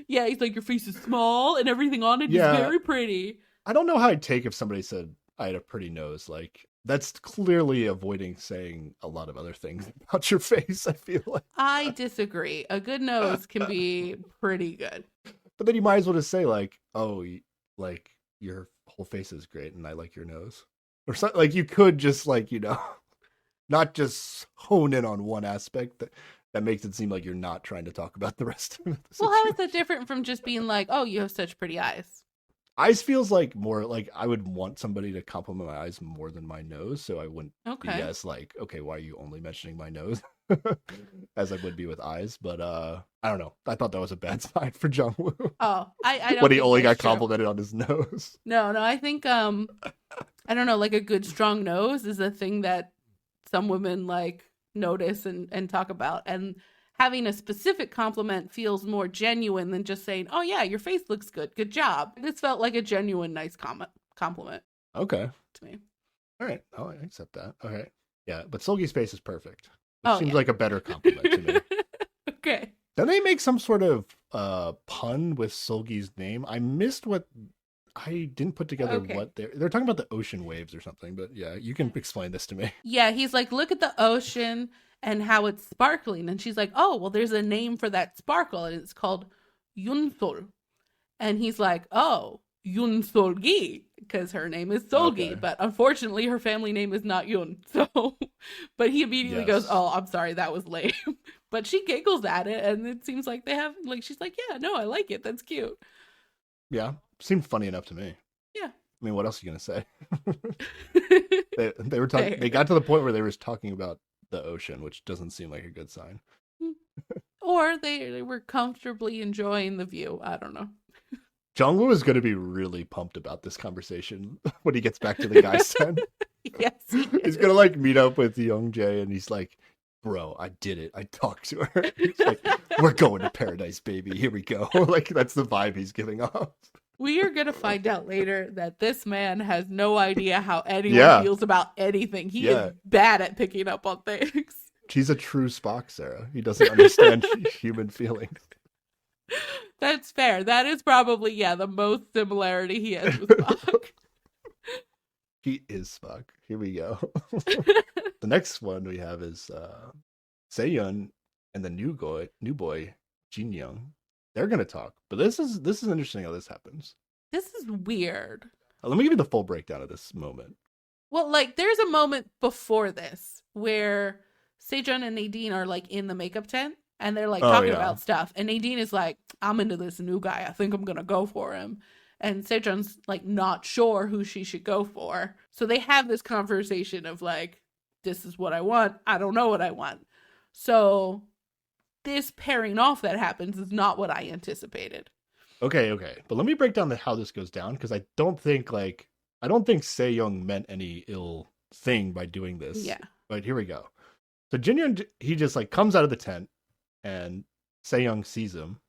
Yeah, he's like, your face is small and everything on it is very pretty. I don't know how I'd take if somebody said I had a pretty nose. Like, that's clearly avoiding saying a lot of other things about your face, I feel like. I disagree. A good nose can be pretty good. But then you might as well just say, like, oh, like, your whole face is great and I like your nose. Or something. Like, you could just, like, you know, not just hone in on one aspect that makes it seem like you're not trying to talk about the rest of it. Well, how is that different from just being like, oh, you have such pretty eyes? Eyes feels like more like I would want somebody to compliment my eyes more than my nose, so I wouldn't be as like, okay, why are you only mentioning my nose as I would be with eyes? But I don't know. I thought that was a bad sign for Jungwoo. Oh, I don't. When he only got complimented on his nose. No, I think I don't know. Like a good strong nose is a thing that some women like notice and talk about, and having a specific compliment feels more genuine than just saying, oh yeah, your face looks good. Good job. This felt like a genuine, nice compliment. Okay. To me. All right. Oh, I accept that. Okay. Yeah, but Seul-ki's face is perfect. It Oh, seems yeah. like a better compliment to me. Okay. Then they make some sort of pun with Seul-ki's name. I missed what I didn't put together what they're talking about, the ocean waves or something, but yeah, you can explain this to me. Yeah, he's like, look at the ocean and how it's sparkling. And she's like, oh, well, there's a name for that sparkle, and it's called Yunsol. And he's like, oh, Seul-ki, because her name is Seul-ki, Okay. but unfortunately her family name is not Yun. So, but he immediately goes, oh, I'm sorry, that was lame. But she giggles at it, and it seems like they have, like, she's like, yeah, no, I like it. That's cute. Yeah, seemed funny enough to me. Yeah. I mean, what else are you gonna say? They were talking. They got to the point where they were talking about the ocean, which doesn't seem like a good sign. Or they were comfortably enjoying the view. I don't know. Jungwoo is going to be really pumped about this conversation when he gets back to the guy's tent. Yes, he's going to like meet up with Yunjay, and he's like, bro, I did it. I talked to her. He's like, we're going to paradise, baby. Here we go. Like, that's the vibe he's giving off. We are going to find out later that this man has no idea how anyone feels about anything. He is bad at picking up on things. He's a true Spock, Sarah. He doesn't understand human feelings. That's fair. That is probably, the most similarity he has with Spock. He is Spock. Here we go. The next one we have is Seyun and the new boy, Jin-young. They're gonna talk, but this is interesting how this happens. This is weird. Let me give you the full breakdown of this moment. Well, like, there's a moment before this where Sejun and Nadine are like in the makeup tent, and they're like talking about stuff, and Nadine is like, I'm into this new guy. I think I'm gonna go for him. And Sejun's like not sure who she should go for. So they have this conversation of like, this is what I want. I don't know what I want. So this pairing off that happens is not what I anticipated. Okay. But let me break down how this goes down, because I don't think Sejun meant any ill thing by doing this. Yeah. But here we go. So Jin-young, he just like comes out of the tent, and Sejun sees him.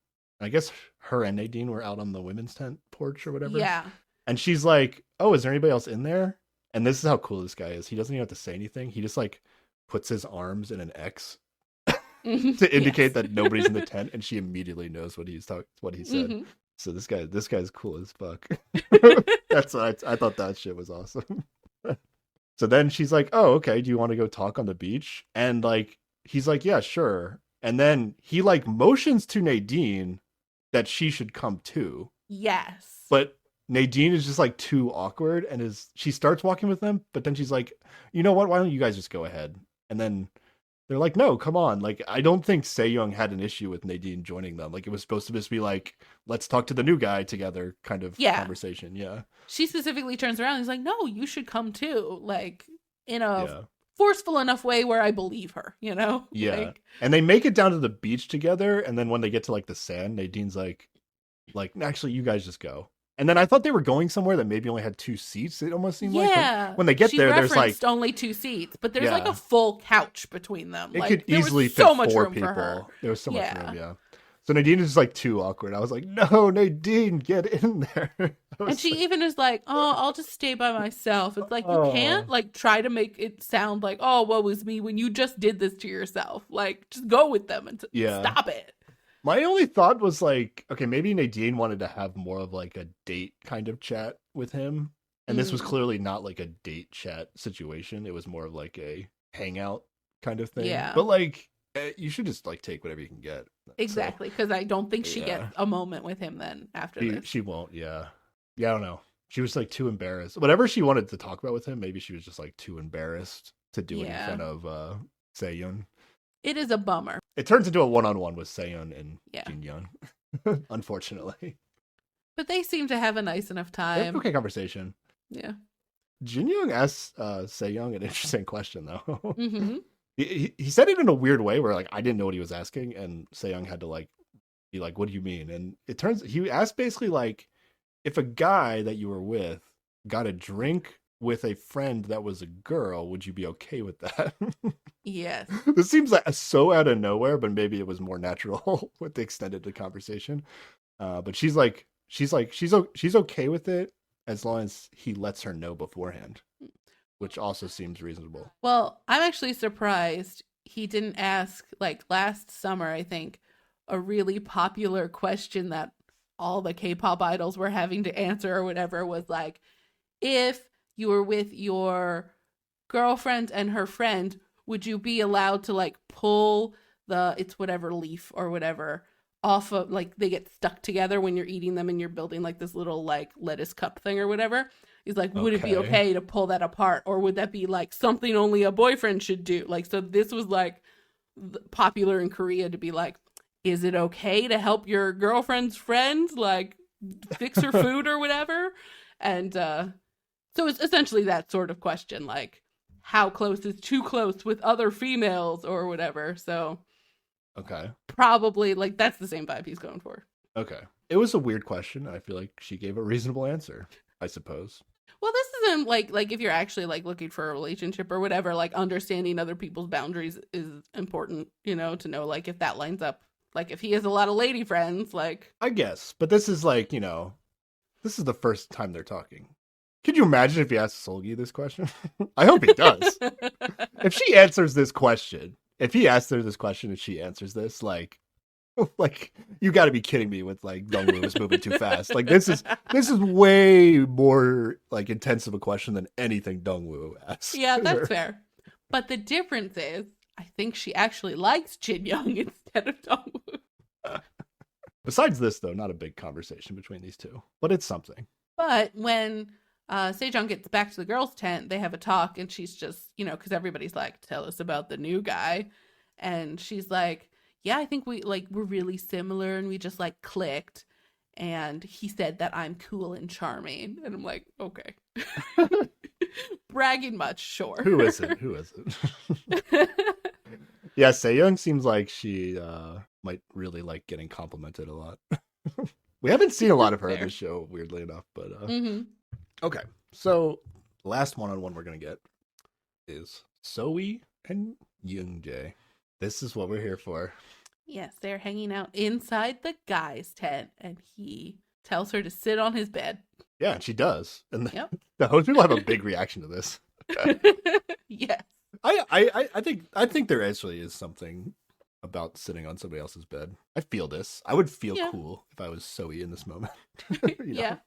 I guess her and Nadine were out on the women's tent porch or whatever. Yeah. And she's like, oh, is there anybody else in there? And this is how cool this guy is. He doesn't even have to say anything. He just like puts his arms in an X to indicate that nobody's in the tent, and she immediately knows what he said. Mm-hmm. So this guy's cool as fuck. I thought that shit was awesome. So then she's like, oh, okay, do you want to go talk on the beach? And like, he's like, yeah, sure. And then he like motions to Nadine that she should come too. Yes. But Nadine is just like too awkward, and she starts walking with them, but then she's like, you know what? Why don't you guys just go ahead? And then they're like, no, come on. Like, I don't think Sejun had an issue with Nadine joining them. Like, it was supposed to just be like, let's talk to the new guy together kind of conversation. Yeah. She specifically turns around and is like, no, you should come too. Like, in a forceful enough way where I believe her, you know? Yeah. Like, and they make it down to the beach together, and then when they get to like the sand, Nadine's like, actually, you guys just go. And then I thought they were going somewhere that maybe only had 2 seats. It almost seemed like. But when they get there, there's like only 2 seats, but there's like a full couch between them. It like, could easily fit so much 4 room people. For her. There was so much room, yeah. So Nadine is just like too awkward. I was like, no, Nadine, get in there. And she even is like, oh, I'll just stay by myself. It's like, you can't like try to make it sound like, oh, woe was me when you just did this to yourself. Like, just go with them and stop it. My only thought was like, okay, maybe Nadine wanted to have more of like a date kind of chat with him. And this was clearly not like a date chat situation. It was more of like a hangout kind of thing. Yeah. But like, you should just like take whatever you can get. Exactly. Because I don't think she gets a moment with him then after this. She won't. Yeah. Yeah. I don't know. She was like too embarrassed. Whatever she wanted to talk about with him, maybe she was just like too embarrassed to do it in front of Sejun. It is a bummer. It turns into a one-on-one with Sejun and Jin-young, unfortunately. But they seem to have a nice enough time. They have okay conversation. Yeah. Jin-young asked Sejun an interesting question, though. Mm-hmm. He said it in a weird way where, like, I didn't know what he was asking, and Sejun had to, like, be like, what do you mean? And he asked basically, like, if a guy that you were with got a drink with a friend that was a girl, would you be okay with that? Yes. This seems like so out of nowhere, but maybe it was more natural with the extended the conversation. But she's okay with it as long as he lets her know beforehand, which also seems reasonable. Well, I'm actually surprised he didn't ask, like last summer, I think, a really popular question that all the K-pop idols were having to answer or whatever was like, if you were with your girlfriend and her friend, would you be allowed to like pull it's whatever leaf or whatever off of, like they get stuck together when you're eating them and you're building like this little like lettuce cup thing or whatever. He's like, would it be okay to pull that apart, or would that be like something only a boyfriend should do? Like, so this was like popular in Korea to be like, is it okay to help your girlfriend's friend like fix her food or whatever? And so it's essentially that sort of question, like how close is too close with other females or whatever. So Okay. probably like that's the same vibe he's going for. Okay. It was a weird question. I feel like she gave a reasonable answer, I suppose. Well, this isn't like if you're actually like looking for a relationship or whatever, like understanding other people's boundaries is important, you know, to know like if that lines up. Like if he has a lot of lady friends, like I guess, but this is like, this is the first time they're talking. Could you imagine if he asked Seul-ki this question? I hope he does. If she answers this question, if he asks her this question and she answers this, like you got to be kidding me with like Dongwoo is moving too fast. Like this is way more like intense of a question than anything Dongwoo asks. Yeah, that's fair. But the difference is, I think she actually likes Jin-young instead of Dongwoo. Besides this, though, not a big conversation between these two, but it's something. But when Sejong gets back to the girls' tent, they have a talk, and she's just, because everybody's like, tell us about the new guy. And she's like, yeah, I think we're really similar, and we just like clicked. And he said that I'm cool and charming. And I'm like, okay. Bragging much, sure. Who is it? Yeah, Sejong seems like she might really like getting complimented a lot. We haven't seen a lot of her in this show, weirdly enough, but okay. So last one-on-one we're gonna get is Zoe and Yunjay. This is what we're here for. Yes, they're hanging out inside the guy's tent, and he tells her to sit on his bed. Yeah, and she does. And the host people have a big reaction to this. Yes. I think there actually is something about sitting on somebody else's bed. I feel this. I would feel cool if I was Zoe in this moment. Yeah.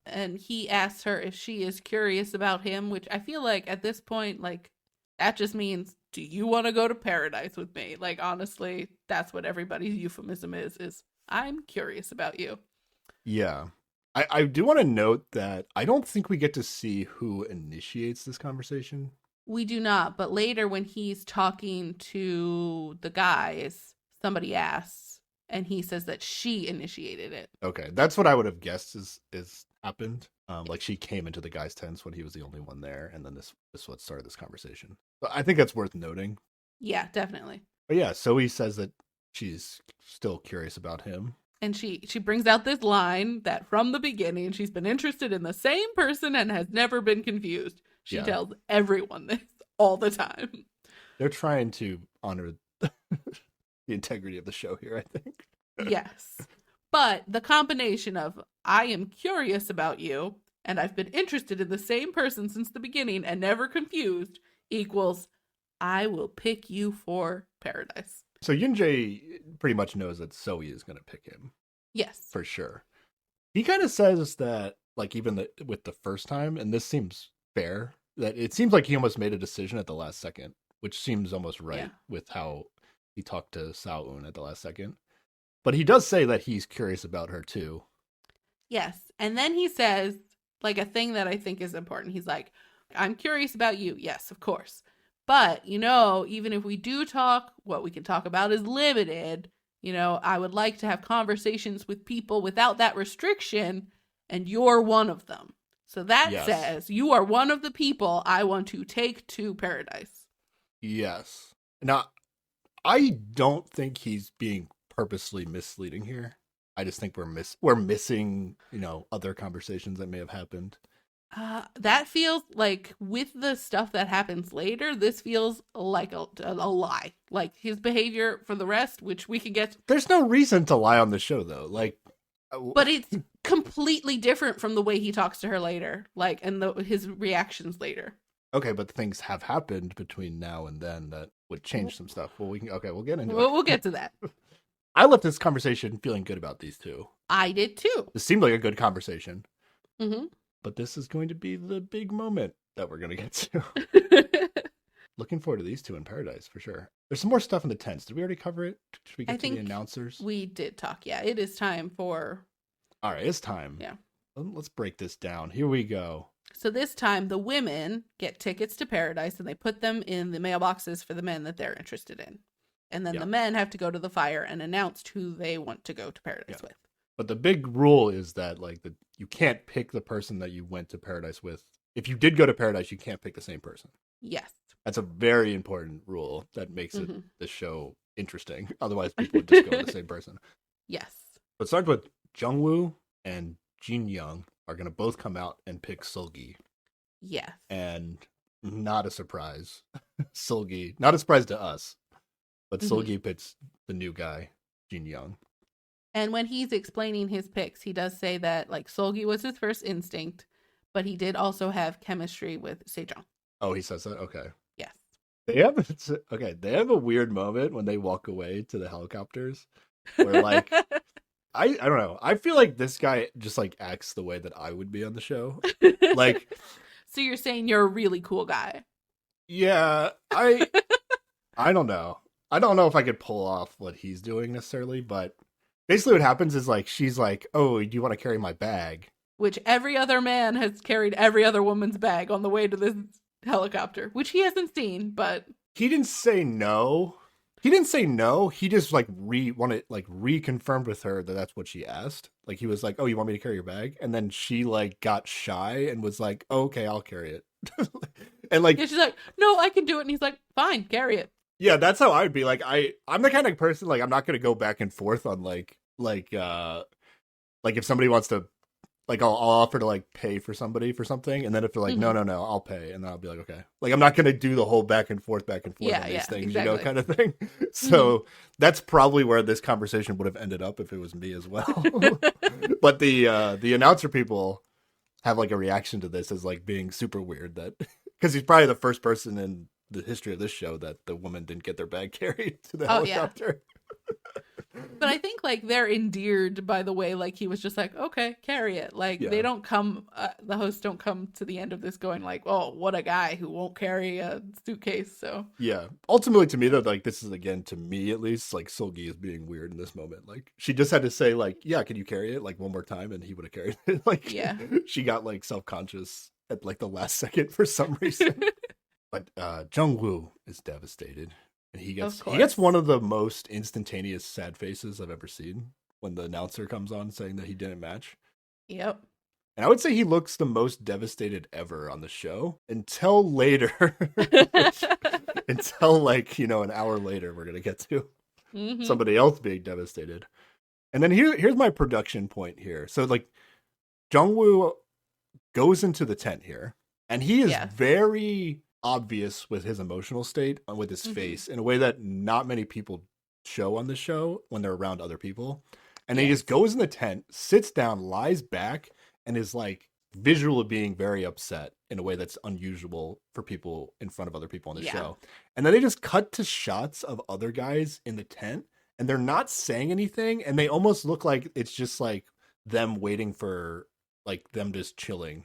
And he asks her if she is curious about him, which I feel like at this point, like, that just means, do you want to go to paradise with me? Like, honestly, that's what everybody's euphemism is I'm curious about you. Yeah. I do want to note that I don't think we get to see who initiates this conversation. We do not, but later when he's talking to the guys, somebody asks, and he says that she initiated it. Okay, that's what I would have guessed is happened. Like she came into the guy's tents when he was the only one there, and then this what started this conversation. But I think that's worth noting. Yeah, definitely. But yeah, so he says that she's still curious about him. And she brings out this line that from the beginning, she's been interested in the same person and has never been confused. She tells everyone this all the time. They're trying to honor the integrity of the show here, I think. Yes. But the combination of I am curious about you and I've been interested in the same person since the beginning and never confused equals I will pick you for paradise. So Yunjay pretty much knows that Zoe is going to pick him. Yes. For sure. He kind of says that, like, even with the first time, and this seems fair, that it seems like he almost made a decision at the last second, which seems almost right with how he talked to Sao-eun at the last second. But he does say that he's curious about her, too. Yes. And then he says, like, a thing that I think is important. He's like, I'm curious about you. Yes, of course. But, even if we do talk, what we can talk about is limited. I would like to have conversations with people without that restriction, and you're one of them. So that says you are one of the people I want to take to paradise. Yes. Now, I don't think he's being purposely misleading here. I just think we're missing, other conversations that may have happened. That feels like, with the stuff that happens later, this feels like a lie. Like his behavior for the rest, which we can get. There's no reason to lie on the show, though. Like, But it's completely different from the way he talks to her later, like, and his reactions later. okay, but things have happened between now and then that would change some stuff. Well, we'll get into it. We'll get to that. I left this conversation feeling good about these two. I did too. This seemed like a good conversation. Mm-hmm. But this is going to be the big moment that we're going to get to. Looking forward to these two in paradise for sure. There's some more stuff in the tents. Did we already cover it? Should we get to the announcers? We did talk. Yeah, it is time for. All right, it's time. Yeah. Let's break this down. Here we go. So this time, the women get tickets to paradise and they put them in the mailboxes for the men that they're interested in. And then the men have to go to the fire and announce who they want to go to paradise with. But the big rule is that you can't pick the person that you went to paradise with. If you did go to paradise, you can't pick the same person. Yes. That's a very important rule that makes the show interesting. Otherwise, people would just go with the same person. Yes. But it starts with Jungwoo and Jin-young are going to both come out and pick Seul-ki. Yes. And not a surprise. Seul-ki, not a surprise to us. But Seul-ki picks the new guy, Jin-young. And when he's explaining his picks, he does say that, like, Seul-ki was his first instinct, but he did also have chemistry with Sejong. Oh, he says that? Okay. Yes. They have a weird moment when they walk away to the helicopters where, like, I don't know. I feel like this guy just, like, acts the way that I would be on the show. Like, so you're saying you're a really cool guy? Yeah, I don't know. I don't know if I could pull off what he's doing necessarily, but basically what happens is, like, she's like, oh, do you want to carry my bag? Which every other man has carried every other woman's bag on the way to this helicopter, which he hasn't seen, but... He didn't say no. He didn't say no. He just, like, reconfirmed with her that that's what she asked. Like, he was like, oh, you want me to carry your bag? And then she, like, got shy and was like, oh, okay, I'll carry it. And, like... Yeah, she's like, no, I can do it. And he's like, fine, carry it. Yeah, that's how I would be. Like, I'm the kind of person, like, I'm not going to go back and forth on, like, if somebody wants to, like, I'll offer to, like, pay for somebody for something, and then if they're like, no, I'll pay, and then I'll be like, okay. Like, I'm not going to do the whole back and forth on these things, exactly. you know, kind of thing. So that's probably where this conversation would have ended up if it was me as well. But the announcer people have, like, a reaction to this as, like, being super weird, that because he's probably the first person in the history of this show that the woman didn't get their bag carried to the helicopter. Yeah. But I think, like, they're endeared by the way, like, he was just like, okay, carry it. Like, they don't come, the hosts don't come to the end of this going like, oh, what a guy who won't carry a suitcase. So yeah, ultimately to me though, like, this is, again, to me at least, like, Seul-ki is being weird in this moment. Like, she just had to say, like, yeah, can you carry it, like, one more time, and he would have carried it. Like, yeah, she got, like, self-conscious at, like, the last second for some reason. But Jungwoo is devastated, and he gets one of the most instantaneous sad faces I've ever seen when the announcer comes on saying that he didn't match. Yep. And I would say he looks the most devastated ever on the show until later. Until, like, you know, an hour later, we're gonna get to somebody else being devastated. And then here's my production point here. So, like, Jungwoo goes into the tent here, and he is very obvious with his emotional state, with his face, in a way that not many people show on the show when they're around other people. And then he just goes in the tent, sits down, lies back, and is, like, visually being very upset in a way that's unusual for people in front of other people on the show. And then they just cut to shots of other guys in the tent, and they're not saying anything, and they almost look like it's just, like, them waiting for, like, them just chilling.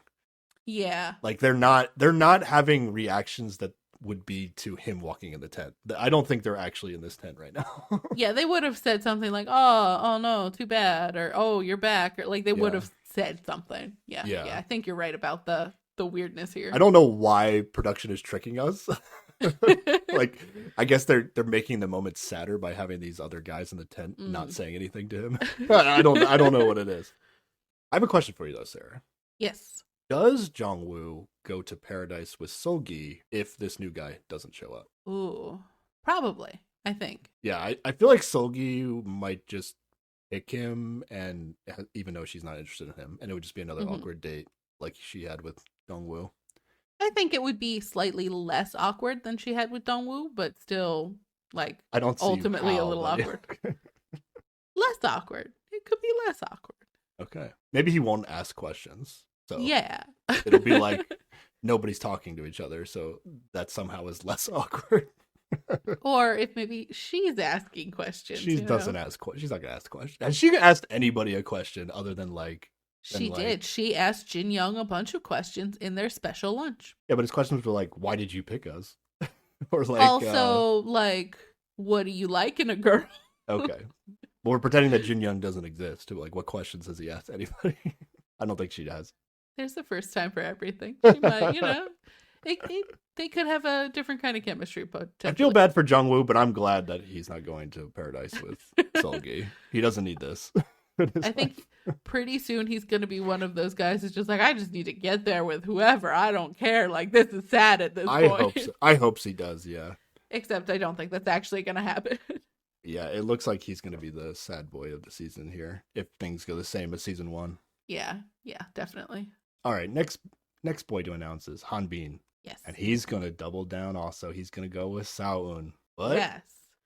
Yeah. Like, they're not having reactions that would be to him walking in the tent. I don't think they're actually in this tent right now. Yeah, they would have said something like, oh no, too bad, or oh, you're back, or, like, they would have said something. Yeah. I think you're right about the weirdness here. I don't know why production is tricking us. Like, I guess they're making the moment sadder by having these other guys in the tent not saying anything to him. I don't know what it is. I have a question for you though, Sarah. Yes. Does Jungwoo go to paradise with Seul-ki if this new guy doesn't show up? Ooh, probably, I think. Yeah, I feel like Seul-ki might just pick him, and even though she's not interested in him, and it would just be another awkward date like she had with Dongwoo. I think it would be slightly less awkward than she had with Dongwoo, but still, like, I don't see ultimately how, a little but awkward. Less awkward. It could be less awkward. Okay. Maybe he won't ask questions. So yeah. it'll be like nobody's talking to each other, so that somehow is less awkward. Or if maybe she's asking questions. She doesn't ask questions. She's not gonna ask questions. Has she asked anybody a question other than like? She did. She asked Jin-young a bunch of questions in their special lunch. Yeah, but his questions were like, "Why did you pick us?" Or like, also like, "What do you like in a girl?" Okay. Well, we're pretending that Jin-young doesn't exist. Like, what questions has he asked anybody? I don't think she does. There's the first time for everything. She might, they could have a different kind of chemistry. I feel bad for Jungwoo, but I'm glad that he's not going to Paradise with Seul-ki. He doesn't need this. I think pretty soon he's going to be one of those guys who's just like, I just need to get there with whoever. I don't care. Like, this is sad at this point. I hope he does, yeah. Except I don't think that's actually going to happen. Yeah, it looks like he's going to be the sad boy of the season here, if things go the same as season 1. Yeah, definitely. All right, next boy to announce is Hanbin. Yes. And he's going to double down also. He's going to go with Saeun. But yes.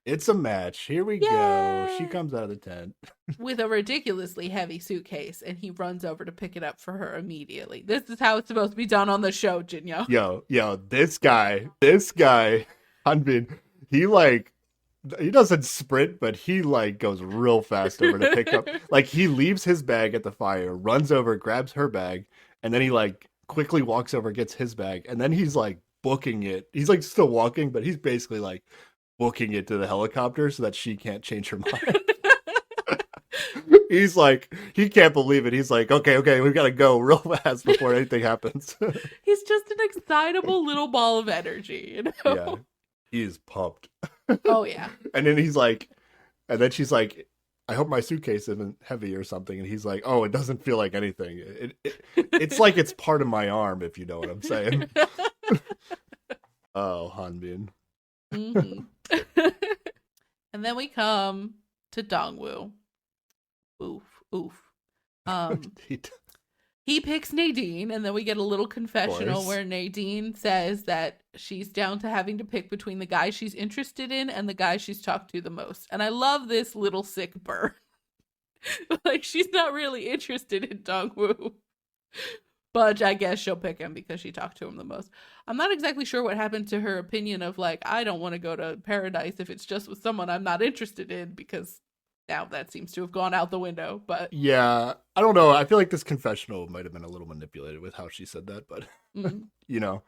It's a match. Here we go. She comes out of the tent. With a ridiculously heavy suitcase, and he runs over to pick it up for her immediately. This is how it's supposed to be done on the show, Jin-young. Yo, this guy, Hanbin, he doesn't sprint, but he like goes real fast over to pick up. Like he leaves his bag at the fire, runs over, grabs her bag, and then he like quickly walks over, gets his bag, and then he's like booking it. He's like still walking, but he's basically like booking it to the helicopter so that she can't change her mind. He's like, he can't believe it. He's like, okay, we gotta go real fast before anything happens. He's just an excitable little ball of energy, you know? Yeah, he is pumped. Oh, yeah. And then he's like, and then she's like, I hope my suitcase isn't heavy or something. And he's like, oh, it doesn't feel like anything. It's like it's part of my arm, if you know what I'm saying. Oh, Hanbin. Mm-hmm. And then we come to Dongwoo. Oof. He picks Nadine, and then we get a little confessional where Nadine says that she's down to having to pick between the guy she's interested in and the guy she's talked to the most. And I love this little sick burn. Like, she's not really interested in Dongwoo, but I guess she'll pick him because she talked to him the most. I'm not exactly sure what happened to her opinion of, like, I don't want to go to Paradise if it's just with someone I'm not interested in, because now that seems to have gone out the window. But yeah, I don't know. I feel like this confessional might have been a little manipulated with how she said that, but you know,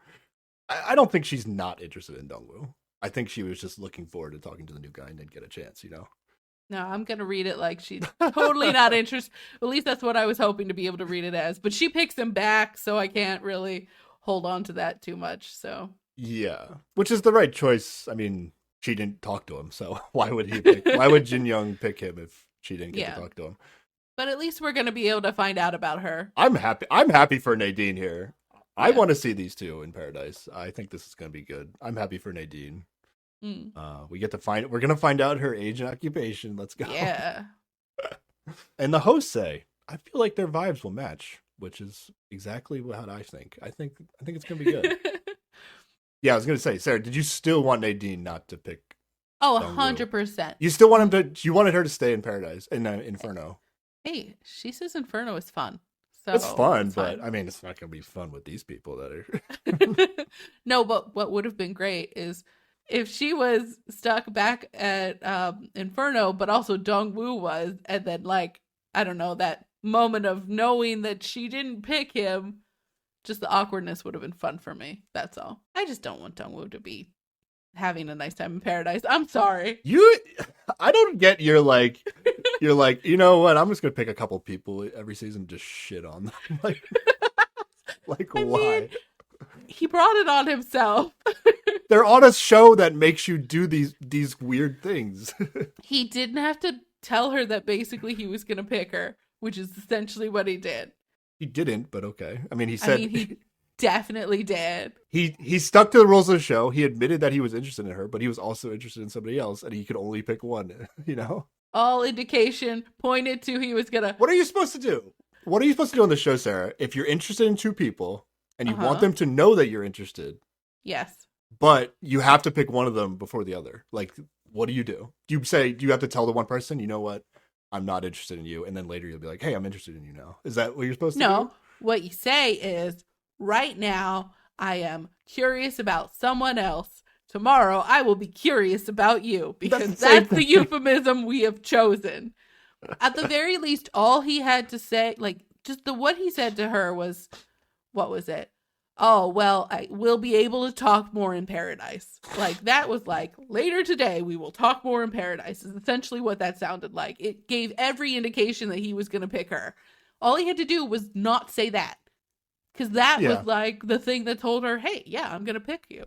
I don't think she's not interested in Dongwoo. I think she was just looking forward to talking to the new guy and didn't get a chance, you know? No, I'm going to read it like she's totally not interested. At least that's what I was hoping to be able to read it as. But she picks him back, so I can't really hold on to that too much. So yeah, which is the right choice. I mean, she didn't talk to him, so why would Jin-young pick him if she didn't get to talk to him? But at least we're going to be able to find out about her. I'm happy for Nadine here. Yeah. I want to see these two in Paradise. I think this is going to be good. I'm happy for Nadine. We're going to find out her age and occupation. Let's go. Yeah. And the hosts say, I feel like their vibes will match, which is exactly what I think. I think it's going to be good. Yeah, I was going to say, Sarah, did you still want Nadine not to pick? Oh, 100%. You still want you wanted her to stay in Paradise, in Inferno. Hey, she says Inferno is fun. So it's fun, but I mean, it's not going to be fun with these people that are. No, but what would have been great is if she was stuck back at Inferno, but also Dongwoo was, and then, like, I don't know, that moment of knowing that she didn't pick him, just the awkwardness would have been fun for me. That's all. I just don't want Dongwoo to be having a nice time in Paradise. I'm sorry. I don't get you're like, you know what? I'm just going to pick a couple people every season and just shit on them. Like why? Mean, he brought it on himself. They're on a show that makes you do these weird things. He didn't have to tell her that basically he was going to pick her, which is essentially what he did. He didn't, but okay. I mean, he said he definitely did. He stuck to the rules of the show. He admitted that he was interested in her, but he was also interested in somebody else, and he could only pick one. You know, all indication pointed to he was gonna. What are you supposed to do? What are you supposed to do on the show, Sarah? If you're interested in two people and you want them to know that you're interested. Yes. But you have to pick one of them before the other. Like, what do? Do you have to tell the one person, you know what? I'm not interested in you. And then later you'll be like, hey, I'm interested in you now. Is that what you're supposed to do? No. What you say is, right now, I am curious about someone else. Tomorrow, I will be curious about you. Because that's the euphemism we have chosen. At the very least, all he had to say, like, just what he said to her was, what was it? Oh, well, I will be able to talk more in paradise. Like, that was like, later today, we will talk more in paradise is essentially what that sounded like. It gave every indication that he was going to pick her. All he had to do was not say that. Because that was like the thing that told her, hey, yeah, I'm going to pick you.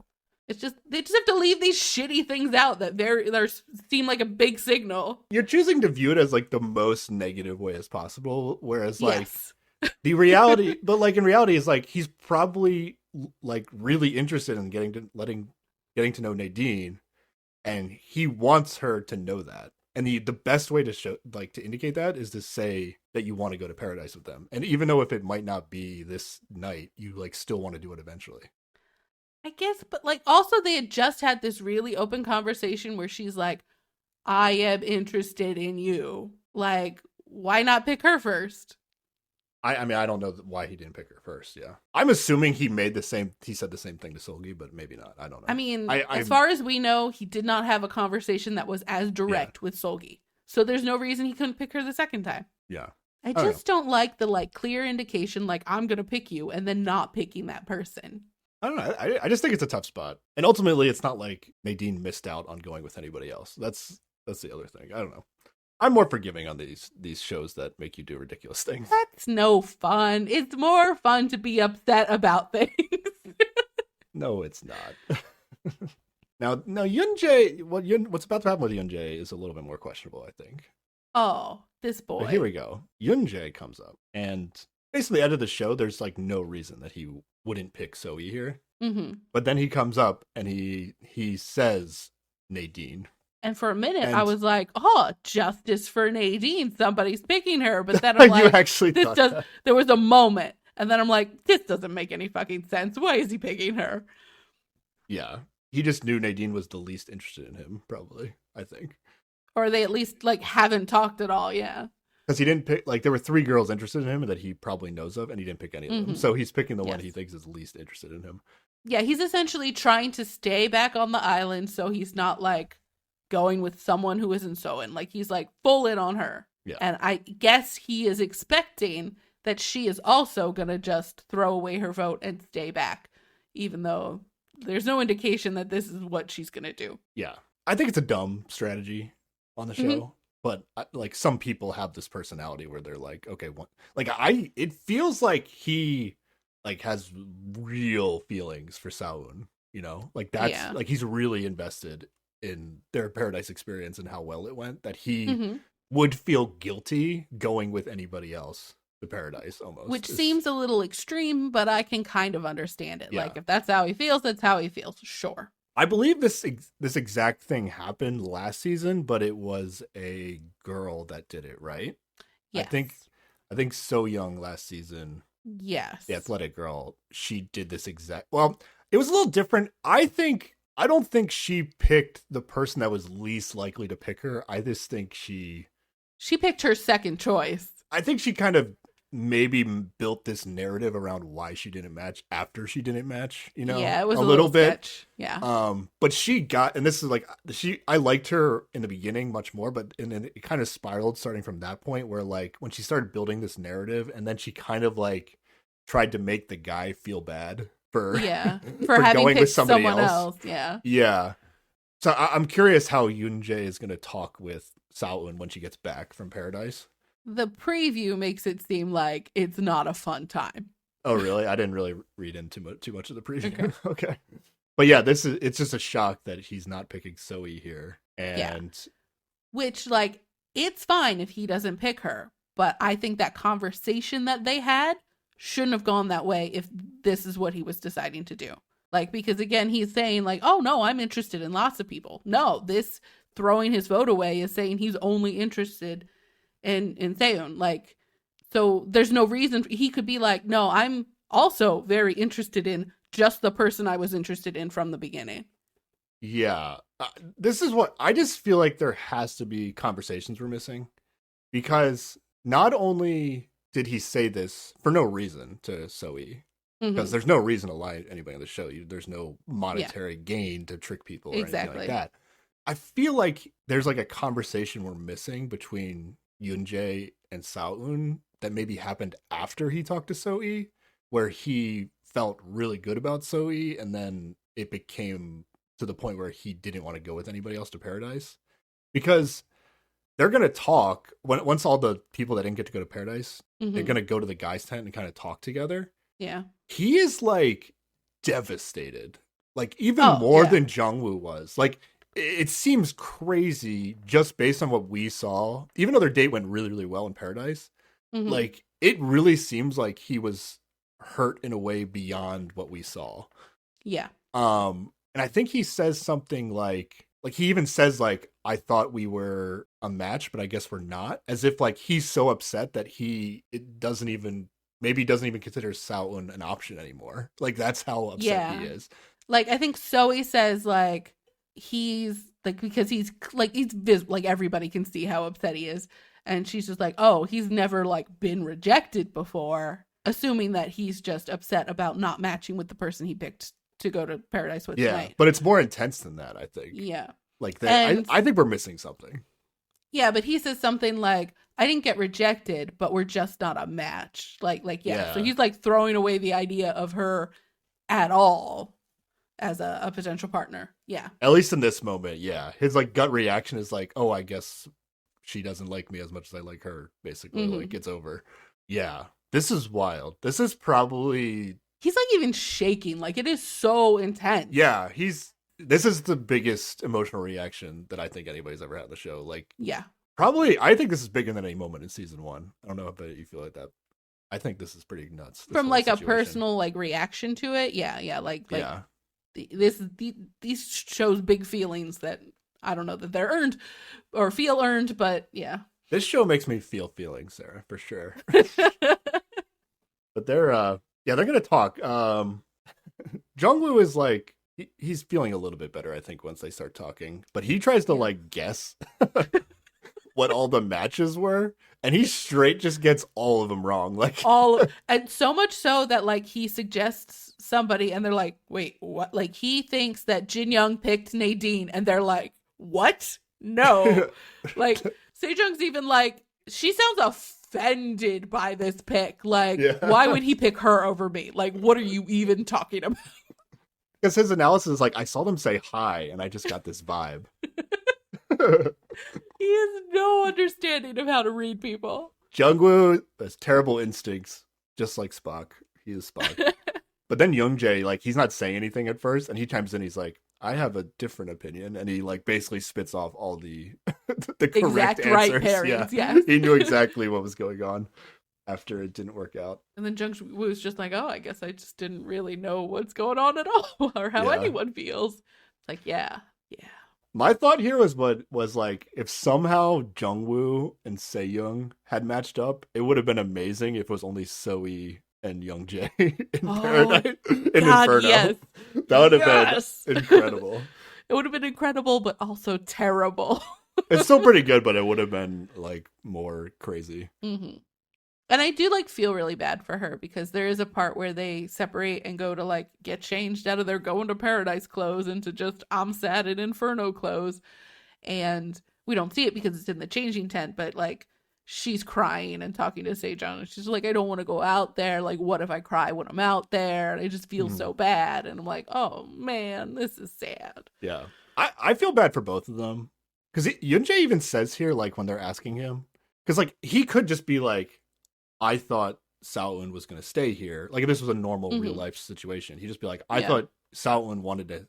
It's just, they just have to leave these shitty things out that seem like a big signal. You're choosing to view it as like the most negative way as possible. Whereas like, the reality, but like in reality is like, he's probably like really interested in getting to know Nadine, and he wants her to know that. And the best way to show, like, to indicate that is to say that you want to go to paradise with them. And even though if it might not be this night, you like still want to do it eventually. I guess, but like also they had just had this really open conversation where she's like, I am interested in you. Like, why not pick her first? I mean, I don't know why he didn't pick her first. Yeah. I'm assuming he said the same thing to Seul-ki, but maybe not. I don't know. I mean, as far as we know, he did not have a conversation that was as direct with Seul-ki. So there's no reason he couldn't pick her the second time. Yeah. I just don't like the like clear indication, like, I'm going to pick you and then not picking that person. I don't know. I just think it's a tough spot. And ultimately, it's not like Nadine missed out on going with anybody else. That's the other thing. I don't know. I'm more forgiving on these shows that make you do ridiculous things. That's no fun. It's more fun to be upset about things. No, it's not. Now, Yunjay, what's about to happen with Yunjay is a little bit more questionable, I think. Oh, this boy. But here we go. Yunjay comes up, and basically, out of the show, there's like no reason that he wouldn't pick Zoe here. Mm-hmm. But then he comes up and he says Nadine. And for a minute, I was like, "Oh, justice for Nadine! Somebody's picking her." But then I'm like, "You actually thought that." There was a moment, and then I'm like, "This doesn't make any fucking sense. Why is he picking her?" Yeah, he just knew Nadine was the least interested in him, probably. I think, or they at least like haven't talked at all. Yeah, because he didn't pick. Like, there were 3 girls interested in him that he probably knows of, and he didn't pick any of them. So he's picking the one he thinks is least interested in him. Yeah, he's essentially trying to stay back on the island, so he's not like going with someone who isn't Soen. Like, he's like full in on her. Yeah. And I guess he is expecting that she is also gonna just throw away her vote and stay back, even though there's no indication that this is what she's gonna do. Yeah. I think it's a dumb strategy on the show, but like some people have this personality where they're like, okay, it feels like he like has real feelings for Saun, you know? Like that's like he's really invested in their paradise experience and how well it went, that he would feel guilty going with anybody else to paradise almost. Which seems a little extreme, but I can kind of understand it. Yeah. Like, if that's how he feels, that's how he feels. Sure. I believe this exact thing happened last season, but it was a girl that did it, right? Yes. I think So-young last season. Yes. The athletic girl, she did this exact. Well, it was a little different. I don't think she picked the person that was least likely to pick her. I just think she picked her second choice. I think she kind of maybe built this narrative around why she didn't match after she didn't match, you know? Yeah, it was a little bit. Sketch. Yeah. But she got, and this is like, I liked her in the beginning much more, but and then it kind of spiraled starting from that point where like when she started building this narrative, and then she kind of like tried to make the guy feel bad for for having going picked with somebody someone else. Yeah. So I'm curious how Yunjay is going to talk with Saun when she gets back from paradise. The preview makes it seem like it's not a fun time. Oh, really? I didn't really read into too much of the preview. Okay. But yeah, it's just a shock that he's not picking Zoe here. And which, like, it's fine if he doesn't pick her, but I think that conversation that they had shouldn't have gone that way if this is what he was deciding to do. Like, because again, he's saying like, oh no, I'm interested in lots of people. No, this throwing his vote away is saying he's only interested in Seun. Like, so there's no reason he could be like, no, I'm also very interested in just the person I was interested in from the beginning. Yeah. This is what I just feel like there has to be conversations we're missing, because not only did he say this for no reason to Zoe, because there's no reason to lie to anybody on the show. There's no monetary gain to trick people or anything like that. I feel like there's like a conversation we're missing between Yunjay and Seul that maybe happened after he talked to Zoe, where he felt really good about Zoe, and then it became to the point where he didn't want to go with anybody else to Paradise. Because they're going to talk, once all the people that didn't get to go to Paradise, they're going to go to the guys' tent and kind of talk together. Yeah. He is like devastated, like even more than Jungwoo was. Like, it seems crazy just based on what we saw, even though their date went really, really well in Paradise. Like, it really seems like he was hurt in a way beyond what we saw. Yeah. And I think he says something like he even says like, I thought we were a match, but I guess we're not, as if like he's so upset that it doesn't even consider Seul an option anymore. Like, that's how upset he is. Like, I think Zoe says like he's like, because he's like everybody can see how upset he is, and she's just like, oh, he's never like been rejected before, assuming that he's just upset about not matching with the person he picked to go to Paradise with tonight. But it's more intense than that, I think. Yeah. Like that, I think we're missing something. Yeah, but he says something like, I didn't get rejected, but we're just not a match. Yeah. So he's like throwing away the idea of her at all as a potential partner. Yeah. At least in this moment, yeah. His like gut reaction is like, oh, I guess she doesn't like me as much as I like her, basically. Like, it's over. Yeah. This is wild. This is probably... He's like even shaking. Like, it is so intense. Yeah, this is the biggest emotional reaction that I think anybody's ever had on the show. Like, yeah. Probably, I think this is bigger than any moment in season 1. I don't know if you feel like that. I think this is pretty nuts. From like situation. A personal like reaction to it. Yeah. Like yeah. These shows big feelings that I don't know that they're earned or feel earned, but yeah. This show makes me feel feelings, Sarah, for sure. But they're gonna talk. Jungwoo is like, he's feeling a little bit better, I think, once they start talking. But he tries to like guess what all the matches were, and he straight just gets all of them wrong. Like and so much so that like he suggests somebody, and they're like, "Wait, what?" Like, he thinks that Jin-young picked Nadine, and they're like, "What? No!" Like, Sejong's even like, she sounds offended by this pick. Like, why would he pick her over me? Like, what are you even talking about? Because his analysis is like, I saw them say hi, and I just got this vibe. He has no understanding of how to read people. Jungwoo has terrible instincts, just like Spock. He is Spock. But then Yunjay, like, he's not saying anything at first, and he chimes in, he's like, I have a different opinion, and he like basically spits off all the correct exact answers. Right pairings, yeah. He knew exactly what was going on after it didn't work out. And then Jungwoo was just like, oh, I guess I just didn't really know what's going on at all, or how anyone feels. It's like, yeah. My thought here was like, if somehow Jungwoo and Sejong had matched up, it would have been amazing if it was only Zoe and Yunjay in Paradise, in Inferno. Yes. That would have been incredible. It would have been incredible, but also terrible. It's still pretty good, but it would have been like more crazy. Mm-hmm. And I do like feel really bad for her, because there is a part where they separate and go to like get changed out of their going to Paradise clothes into just I'm sad in Inferno clothes. And we don't see it because it's in the changing tent, but like she's crying and talking to Sejong. She's like, I don't want to go out there. Like, what if I cry when I'm out there? And I just feel so bad. And I'm like, oh man, this is sad. Yeah. I feel bad for both of them. Because Yunjay even says here, like when they're asking him, because like he could just be like, I thought Seul was going to stay here. Like, if this was a normal real life situation, he'd just be like, I thought Seul wanted to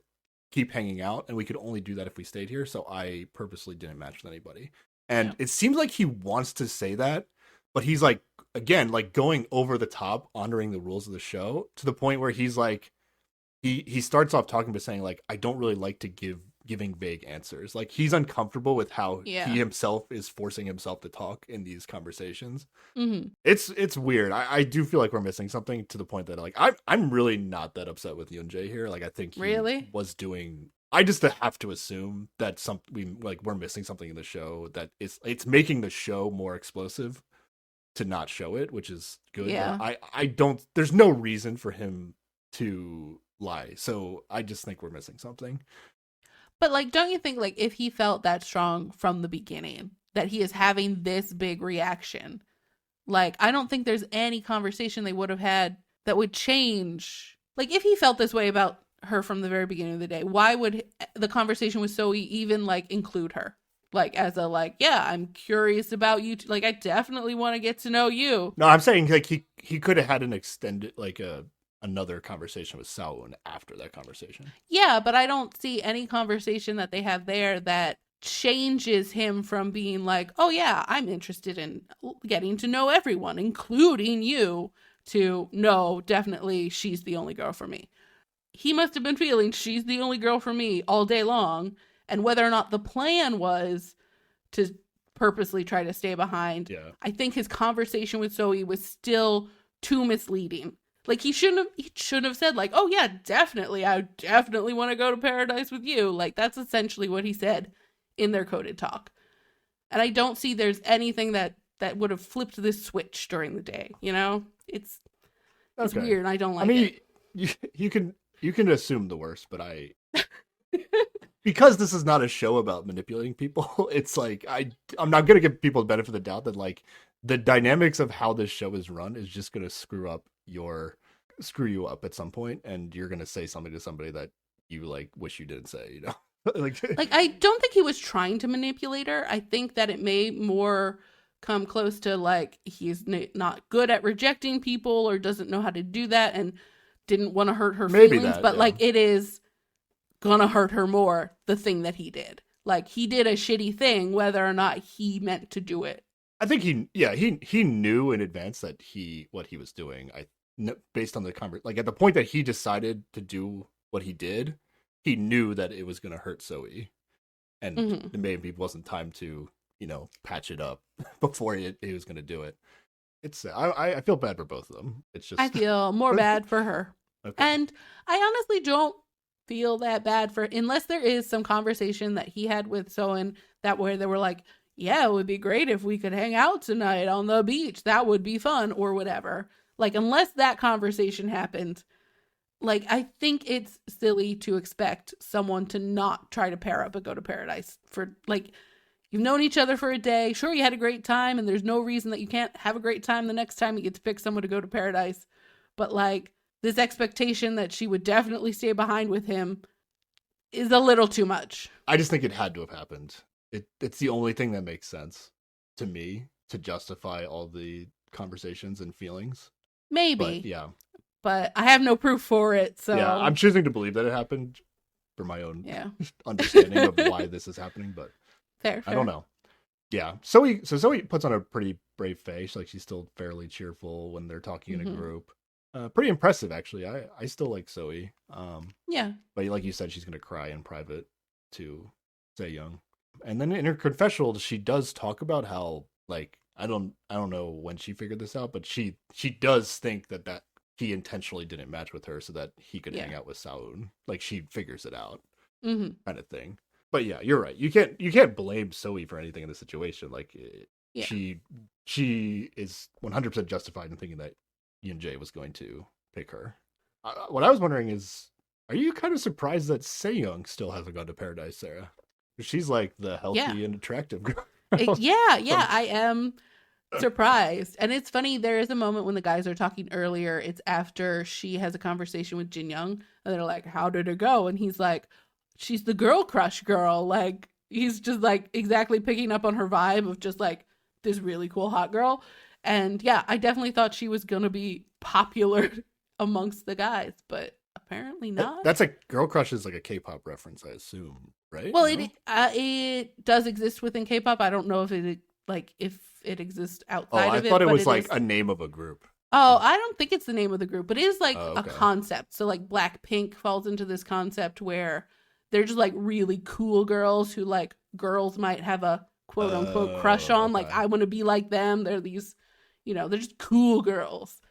keep hanging out, and we could only do that if we stayed here. So I purposely didn't match with anybody. And it seems like he wants to say that, but he's like, again, like going over the top, honoring the rules of the show to the point where he's like, he starts off talking about saying like, I don't really like to give giving vague answers. Like, he's uncomfortable with how Yeah. he himself is forcing himself to talk in these conversations. Mm-hmm. It's weird. I do feel like we're missing something, to the point that, like, I'm really not that upset with Yunjay here. Like, I think he Really? was doing. I just have to assume that we're missing something in the show, that it's making the show more explosive to not show it, which is good. Yeah. I don't. There's no reason for him to lie, so I just think we're missing something. But, like, don't you think, like, if he felt that strong from the beginning, that he is having this big reaction, like, I don't think there's any conversation they would have had that would change. Like, if he felt this way about her from the very beginning of the day, why would the conversation with Zoe even, like, include her? Like, as a, like, yeah, I'm curious about you. Like, I definitely want to get to know you. No, I'm saying, like, he could have had an extended, like, another conversation with Saoun after that conversation. Yeah, but I don't see any conversation that they have there that changes him from being like, oh yeah, I'm interested in getting to know everyone, including you, to no, definitely she's the only girl for me. He must have been feeling she's the only girl for me all day long, and whether or not the plan was to purposely try to stay behind, I think his conversation with Zoe was still too misleading. Like, he shouldn't have said, like, oh yeah, definitely, I definitely want to go to paradise with you. Like, that's essentially what he said in their coded talk. And I don't see there's anything that would have flipped this switch during the day, you know? It's weird, and I don't like it. You can assume the worst, but because this is not a show about manipulating people, it's like, I'm not going to give people the benefit of the doubt that, like, the dynamics of how this show is run is just going to screw you up at some point, and you're going to say something to somebody that you, like, wish you didn't say, you know? like I don't think he was trying to manipulate her. I think that it may more come close to, like, he's not good at rejecting people, or doesn't know how to do that, and didn't want to hurt her feelings, but like, it is gonna hurt her more, the thing that he did. Like, he did a shitty thing, whether or not he meant to do it. I think he knew in advance that what he was doing. Based on the like, at the point that he decided to do what he did, he knew that it was going to hurt Zoe, and maybe wasn't time to, you know, patch it up before he was going to do it. It's I feel bad for both of them. It's just, I feel more bad for her. Okay. And I honestly don't feel that bad for, unless there is some conversation that he had with Soen that where they were like, yeah, it would be great if we could hang out tonight on the beach. That would be fun, or whatever. Like, unless that conversation happened, like, I think it's silly to expect someone to not try to pair up and go to paradise for, like, you've known each other for a day. Sure, you had a great time, and there's no reason that you can't have a great time the next time you get to pick someone to go to paradise. But, like, this expectation that she would definitely stay behind with him is a little too much. I just think it had to have happened. It's the only thing that makes sense to me to justify all the conversations and feelings. Maybe. But, but I have no proof for it, so... Yeah, I'm choosing to believe that it happened for my own understanding of why this is happening, but fair. I don't know. Yeah, Zoe puts on a pretty brave face. Like, she's still fairly cheerful when they're talking in a group. Pretty impressive, actually. I still like Zoe. Yeah. But like you said, she's going to cry in private to Jin-young. And then in her confessional, she does talk about how, like, I don't know when she figured this out, but she does think that he intentionally didn't match with her so that he could hang out with Saoun. Like, she figures it out, kind of thing. But yeah, you're right. You can't blame Zoe for anything in this situation. Like, she is 100% justified in thinking that Yunjay was going to pick her. What I was wondering is, are you kind of surprised that Jin-young still hasn't gone to paradise, Sarah? She's like the healthy and attractive girl. I am surprised. And it's funny, there is a moment when the guys are talking earlier. It's after she has a conversation with Jin-young, and they're like, how did it go? And he's like, she's the girl crush girl. Like, he's just like exactly picking up on her vibe of just like this really cool hot girl. And yeah, I definitely thought she was gonna be popular amongst the guys, but apparently not. That's a girl crush is like a K-pop reference, I assume, right? Well, it does exist within K-pop. I don't know if it exists outside of it. I thought it was like a name of a group. Oh, I don't think it's the name of the group, but it is like a concept. So like Blackpink falls into this concept where they're just like really cool girls who like girls might have a quote unquote crush on. Like, I want to be like them. They're these, they're just cool girls.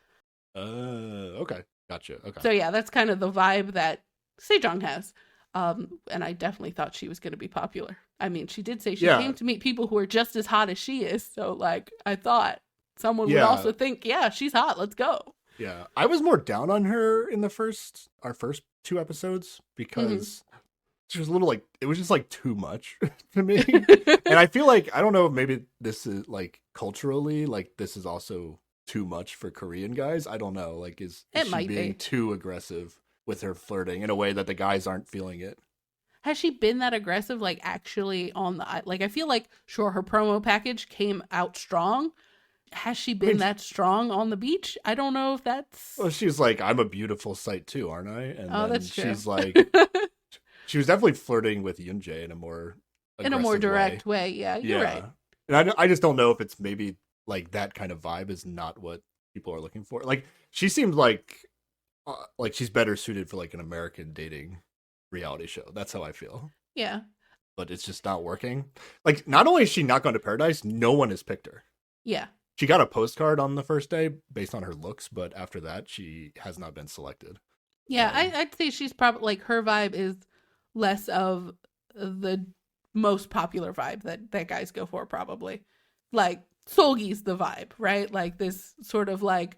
Okay. Gotcha. Okay. So yeah, that's kind of the vibe that Sejong has. And I definitely thought she was going to be popular. I mean, she did say she came to meet people who are just as hot as she is. So like, I thought someone would also think, yeah, she's hot. Let's go. Yeah. I was more down on her in our first 2 episodes because she was a little like, it was just like too much to me. And I feel like, I don't know, maybe this is like culturally, like this is also too much for Korean guys. I don't know. Like, is she being too aggressive with her flirting in a way that the guys aren't feeling it? Has she been that aggressive, like actually on the, like, I feel like, sure, her promo package came out strong. Has she been that strong on the beach? I don't know if that's... Well, she's like, I'm a beautiful sight too, aren't I? And then that's true. She's like, she was definitely flirting with Yunjay in a more direct way. Yeah, you're right. And I just don't know if it's maybe like that kind of vibe is not what people are looking for. Like, she seemed like she's better suited for like an American dating reality show. That's how I feel. Yeah. But it's just not working. Like, not only is she not gone to Paradise, no one has picked her. Yeah. She got a postcard on the first day based on her looks, but after that, she has not been selected. Yeah, I'd say she's probably, like, her vibe is less of the most popular vibe that guys go for, probably. Like, Seul-ki's the vibe, right? Like, this sort of, like,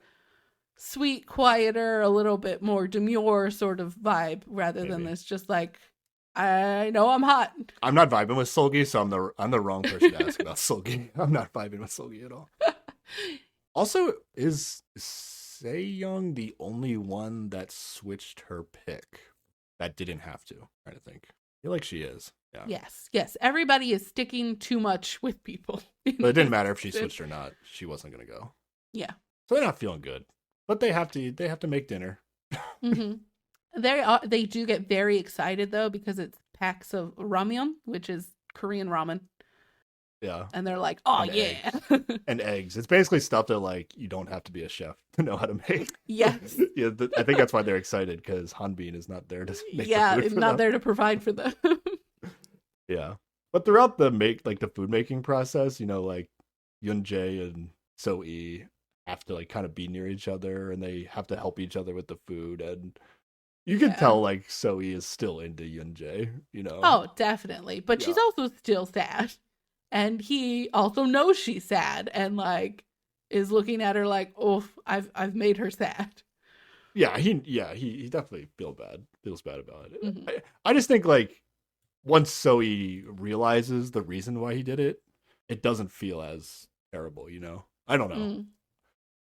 sweet, quieter, a little bit more demure sort of vibe, rather than this just, like, I know I'm hot. I'm not vibing with Seul-ki, so I'm the wrong person to ask about Seul-ki. I'm not vibing with Seul-ki at all. Also, is Sejong the only one that switched her pick that didn't have to? I'm trying to think. I feel like she is. Yeah. Yes. Everybody is sticking too much with people. But it didn't matter if she switched or not. She wasn't going to go. Yeah. So they're not feeling good. But they have to make dinner. They do get very excited though, because it's packs of ramyeon, which is Korean ramen. Yeah. And they're like, oh, and yeah. Eggs. And eggs. It's basically stuff that, like, you don't have to be a chef to know how to make. Yes. Yeah, I think that's why they're excited, because Hanbin is not there to make the food for not them. there to provide for them. Yeah. But throughout the food making process, like, Yunjay and Zoe have to, like, kind of be near each other, and they have to help each other with the food, and you can tell, like, Zoe is still into Yunjay, Oh, definitely. But she's also still sad. And he also knows she's sad and, like, is looking at her like, oh, I've made her sad. Yeah, he definitely feels bad about it. Mm-hmm. I just think, like, once Zoe realizes the reason why he did it, it doesn't feel as terrible, I don't know.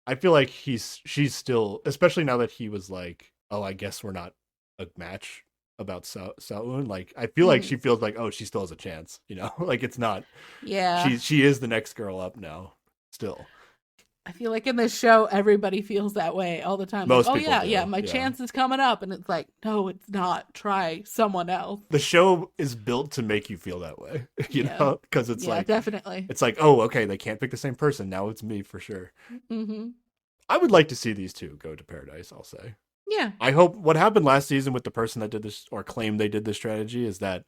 I feel like she's still, especially now that he was like, oh, I guess we're not a match about Seul-un. Like, I feel like she feels like, oh, she still has a chance, like, it's not. Yeah. She is the next girl up now, still. I feel like in this show, everybody feels that way all the time. Most like, people do. My chance is coming up. And it's like, no, it's not. Try someone else. The show is built to make you feel that way, you know? Because it's like, definitely. It's like, oh, okay, they can't pick the same person. Now it's me for sure. Mm-hmm. I would like to see these two go to Paradise, I'll say. Yeah. I hope what happened last season with the person that did this or claimed they did this strategy is that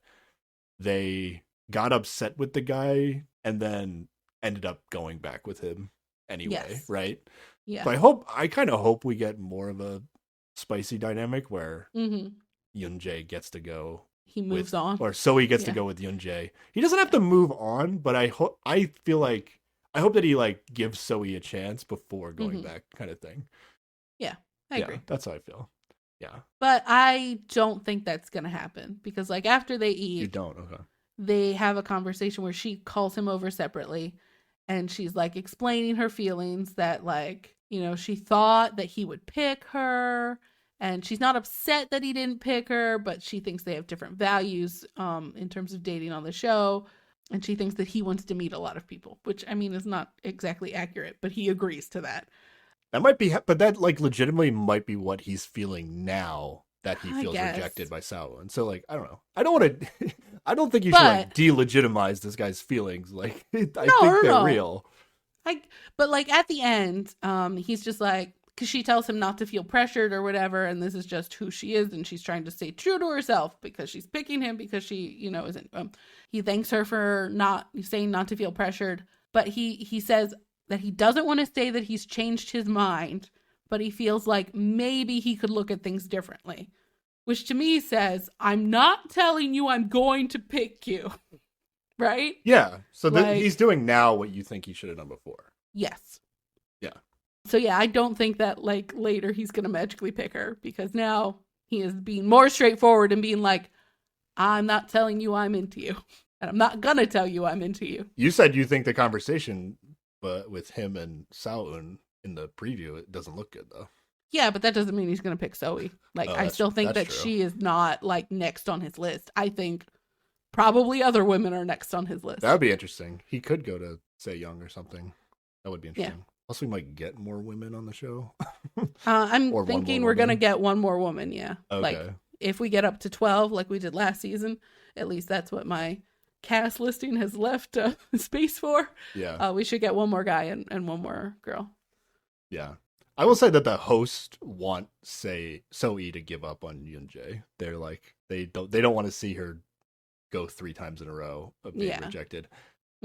they got upset with the guy and then ended up going back with him anyway, right? Yeah. So I kind of hope we get more of a spicy dynamic where Yunjay gets to go. He moves on. Or Zoe gets to go with Yunjay. He doesn't have to move on, but I hope that he, like, gives Zoe a chance before going back, kind of thing. Yeah. I agree. That's how I feel. Yeah. But I don't think that's going to happen because, like, after they eat, you don't. Okay. They have a conversation where she calls him over separately and she's, like, explaining her feelings that, like, she thought that he would pick her and she's not upset that he didn't pick her, but she thinks they have different values in terms of dating on the show. And she thinks that he wants to meet a lot of people, which, I mean, is not exactly accurate, but he agrees to that. That might be, but that, like, legitimately might be what he's feeling now that he feels rejected by Seul-un. So, like, I don't know. I don't think you should, like, delegitimize this guy's feelings. Like, I think they're real. But, like, at the end, he's just like, because she tells him not to feel pressured or whatever, and this is just who she is, and she's trying to stay true to herself because she's picking him because she, isn't. He thanks her for not saying not to feel pressured, but he says that he doesn't want to say that he's changed his mind, but he feels like maybe he could look at things differently, which to me says, I'm not telling you I'm going to pick you, right? Yeah, so he's doing now what you think he should have done before. Yes. Yeah. So yeah, I don't think that like later he's going to magically pick her, because now he is being more straightforward and being like, I'm not telling you I'm into you, and I'm not going to tell you I'm into you. You said you think the conversation with him and Seul in the preview, it doesn't look good though. Yeah, but that doesn't mean he's going to pick Zoe. Like, I still think that she is not like next on his list. I think probably other women are next on his list. That would be interesting. He could go to Jin-young or something. That would be interesting. Yeah. Plus, we might get more women on the show. I'm thinking we're going to get one more woman, yeah. Okay. Like, if we get up to 12, like we did last season, at least that's what my cast listing has left space for. Yeah. We should get one more guy and one more girl. Yeah. I will say that the host want Zoe to give up on Yunjay. They're like, they don't want to see her go 3 times in a row of being rejected.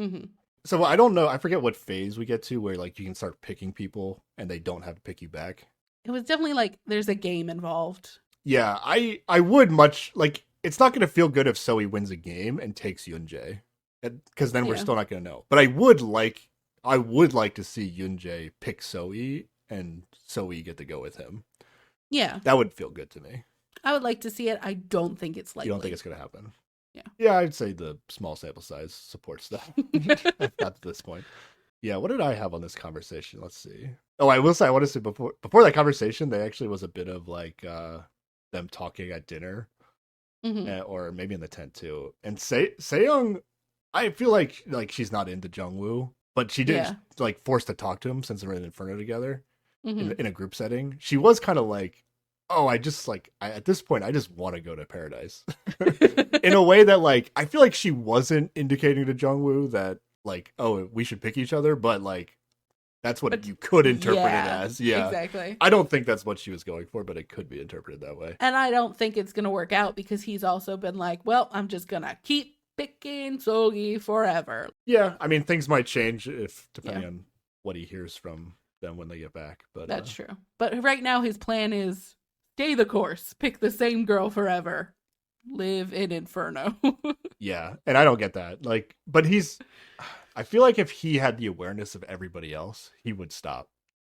Mm-hmm. So I don't know. I forget what phase we get to where like you can start picking people and they don't have to pick you back. It was definitely like there's a game involved. Yeah, I would much like. It's not going to feel good if Zoe wins a game and takes Yunjay, because then we're still not going to know. But I would like to see Yunjay pick Zoe and Zoe get to go with him. Yeah, that would feel good to me. I would like to see it. I don't think it's likely. You don't think it's going to happen? Yeah, I'd say the small sample size supports that at this point. Yeah, what did I have on this conversation? Let's see. Oh, I will say, I want to say before that conversation, there actually was a bit of like them talking at dinner, or maybe in the tent too. And Se-young, I feel like she's not into Jungwoo, but she did like forced to talk to him since they were in Inferno together in a group setting. She was kind of like, oh, at this point, I just want to go to paradise. In a way that, like, I feel like she wasn't indicating to Jungwoo that, like, oh, we should pick each other, but, like, that's what you could interpret it as. Yeah, exactly. I don't think that's what she was going for, but it could be interpreted that way. And I don't think it's going to work out because he's also been like, well, I'm just going to keep picking Seul-ki forever. Yeah, I mean, things might change depending on what he hears from them when they get back. But that's true. But right now, his plan is stay the course, pick the same girl forever, live in Inferno. Yeah, and I don't get that. Like, but I feel like if he had the awareness of everybody else, he would stop.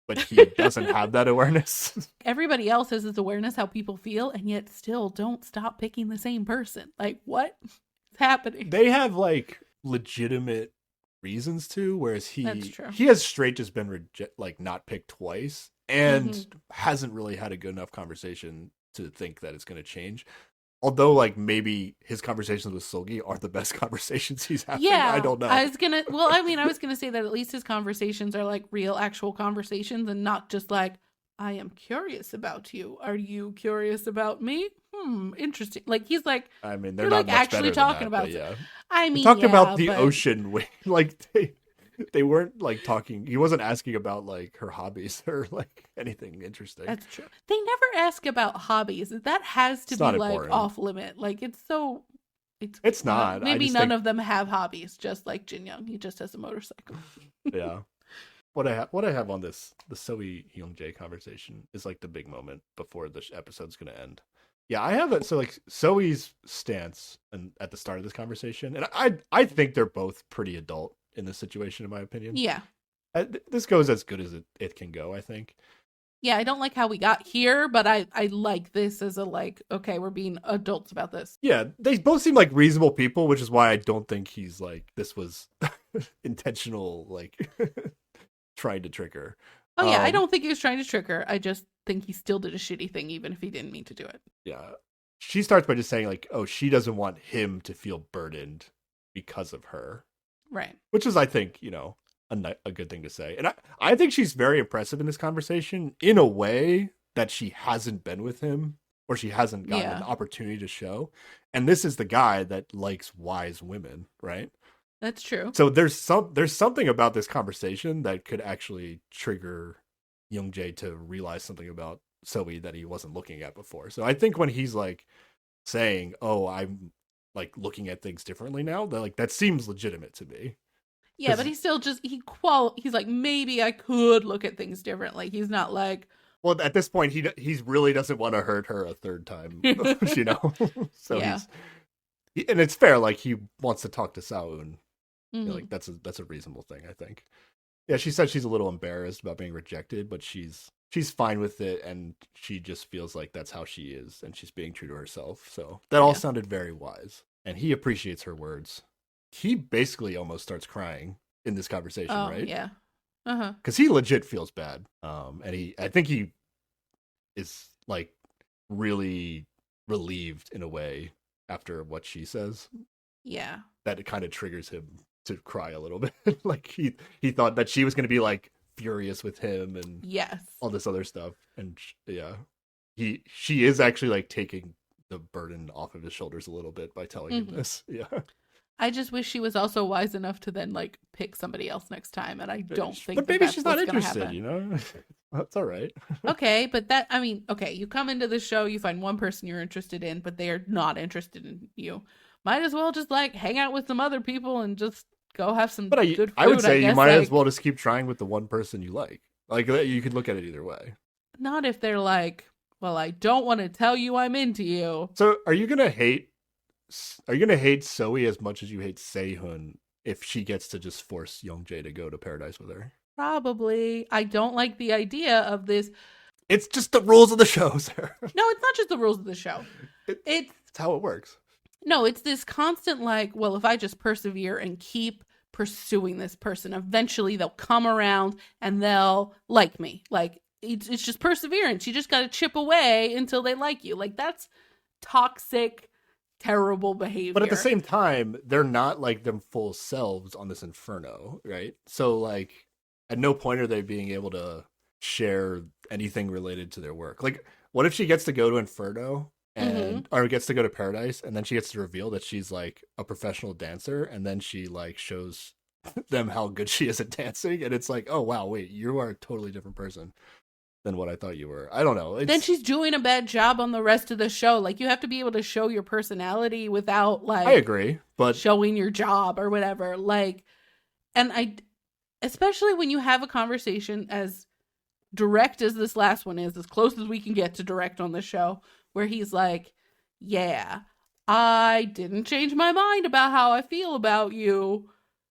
But he doesn't have that awareness. Everybody else has this awareness how people feel, and yet still don't stop picking the same person. Like, what is happening? They have like legitimate reasons to, whereas he has straight just been not picked twice. And hasn't really had a good enough conversation to think that it's going to change. Although, like, maybe his conversations with Seul-ki are the best conversations he's having. Yeah, I don't know. I was going to say that at least his conversations are, like, real, actual conversations and not just, like, I am curious about you. Are you curious about me? Interesting. Like, he's like, I mean, they're not like actually talking about yeah. I mean, talked about the ocean. Like, they weren't like talking. He wasn't asking about like her hobbies or like anything interesting. That's true. They never ask about hobbies. That has to be like important. Off limit. Like it's not. Maybe none of them have hobbies. Just like Jin-young, he just has a motorcycle. Yeah. What I have on the Zoe Yunjay conversation is like the big moment before the episode's gonna end. Yeah, I have it. So like Zoe's stance at the start of this conversation, and I think they're both pretty adult in this situation, in my opinion. Yeah. This goes as good as it can go, I think. Yeah, I don't like how we got here, but I like this as a like, okay, we're being adults about this. Yeah, they both seem like reasonable people, which is why I don't think he's like, this was intentional, like, trying to trick her. Oh, yeah, I don't think he was trying to trick her. I just think he still did a shitty thing, even if he didn't mean to do it. Yeah. She starts by just saying, like, oh, she doesn't want him to feel burdened because of her. Right. Which is, I think, a good thing to say. And I think she's very impressive in this conversation in a way that she hasn't been with him, or she hasn't gotten an opportunity to show. And this is the guy that likes wise women, right? That's true. So there's something about this conversation that could actually trigger Yunjay to realize something about Zoe that he wasn't looking at before. So I think when he's like saying, "Oh, I'm like looking at things differently now," that like that seems legitimate to me. Yeah, but he's still just he's like, maybe I could look at things differently. He's not like, well, at this point he really doesn't want to hurt her a third time, you know. So yeah. and it's fair, like he wants to talk to Sao, and you know, Mhm. like that's a reasonable thing, I think. Yeah, she said she's a little embarrassed about being rejected, but she's fine with it, and she just feels like that's how she is, and she's being true to herself. So that all Yeah. sounded very wise, and he appreciates her words. He basically almost starts crying in this conversation, Oh, right? yeah. Uh-huh. Because he legit feels bad, and I think he is like really relieved in a way after what she says. Yeah. That it kind of triggers him to cry a little bit. Like he thought that she was going to be like furious with him and Yes. all this other stuff, and yeah, she is actually like taking the burden off of his shoulders a little bit by telling him this. Yeah, I just wish she was also wise enough to then like pick somebody else next time, and I don't think but maybe that's she's not what's gonna interested. happen. You know, that's all right. Okay, but that, I mean, okay, you come into the show, you find one person you're interested in, but they are not interested in you. Might as well just like hang out with some other people and just go have some But good food. I would say guess. you might like, as well just keep trying with the one person you like. Like you could look at it either way. not if they're like, well, I don't want to tell you I'm into you. So are you gonna hate Zoe as much as you hate Sehun if she gets to just force Youngjae to go to paradise with her? Probably. I don't like the idea of this. It's just the rules of the show, sir. No, it's not just the rules of the show. It's how it works. No, it's this constant like, well, if I just persevere and keep pursuing this person, eventually they'll come around and they'll like me. Like it's just perseverance. You just got to chip away until they like you. Like that's toxic, terrible behavior. But at the same time, they're not like them full selves on this Inferno, right? So like at no point are they being able to share anything related to their work. Like what if she gets to go to Inferno and or gets to go to paradise, and then she gets to reveal that she's like a professional dancer, and then she like shows them how good she is at dancing, and it's like, oh wow, wait, you are a totally different person than what I thought you were. I don't know. Then she's doing a bad job on the rest of the show. Like you have to be able to show your personality without like I agree, but showing your job or whatever. Like, and I, especially when you have a conversation as direct as this last one is, as close as we can get to direct on the show, where he's like, yeah, I didn't change my mind about how I feel about you.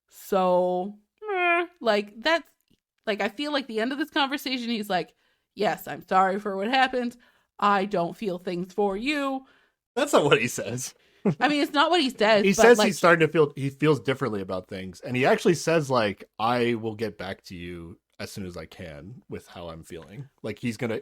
So, like, that's, like, I feel like the end of this conversation, he's like, yes, I'm sorry for what happened. I don't feel things for you. That's not what he says. I mean, it's not what he says. He says like, he's starting to feel, he feels differently about things. And he actually says, like, I will get back to you as soon as I can with how I'm feeling. Like he's gonna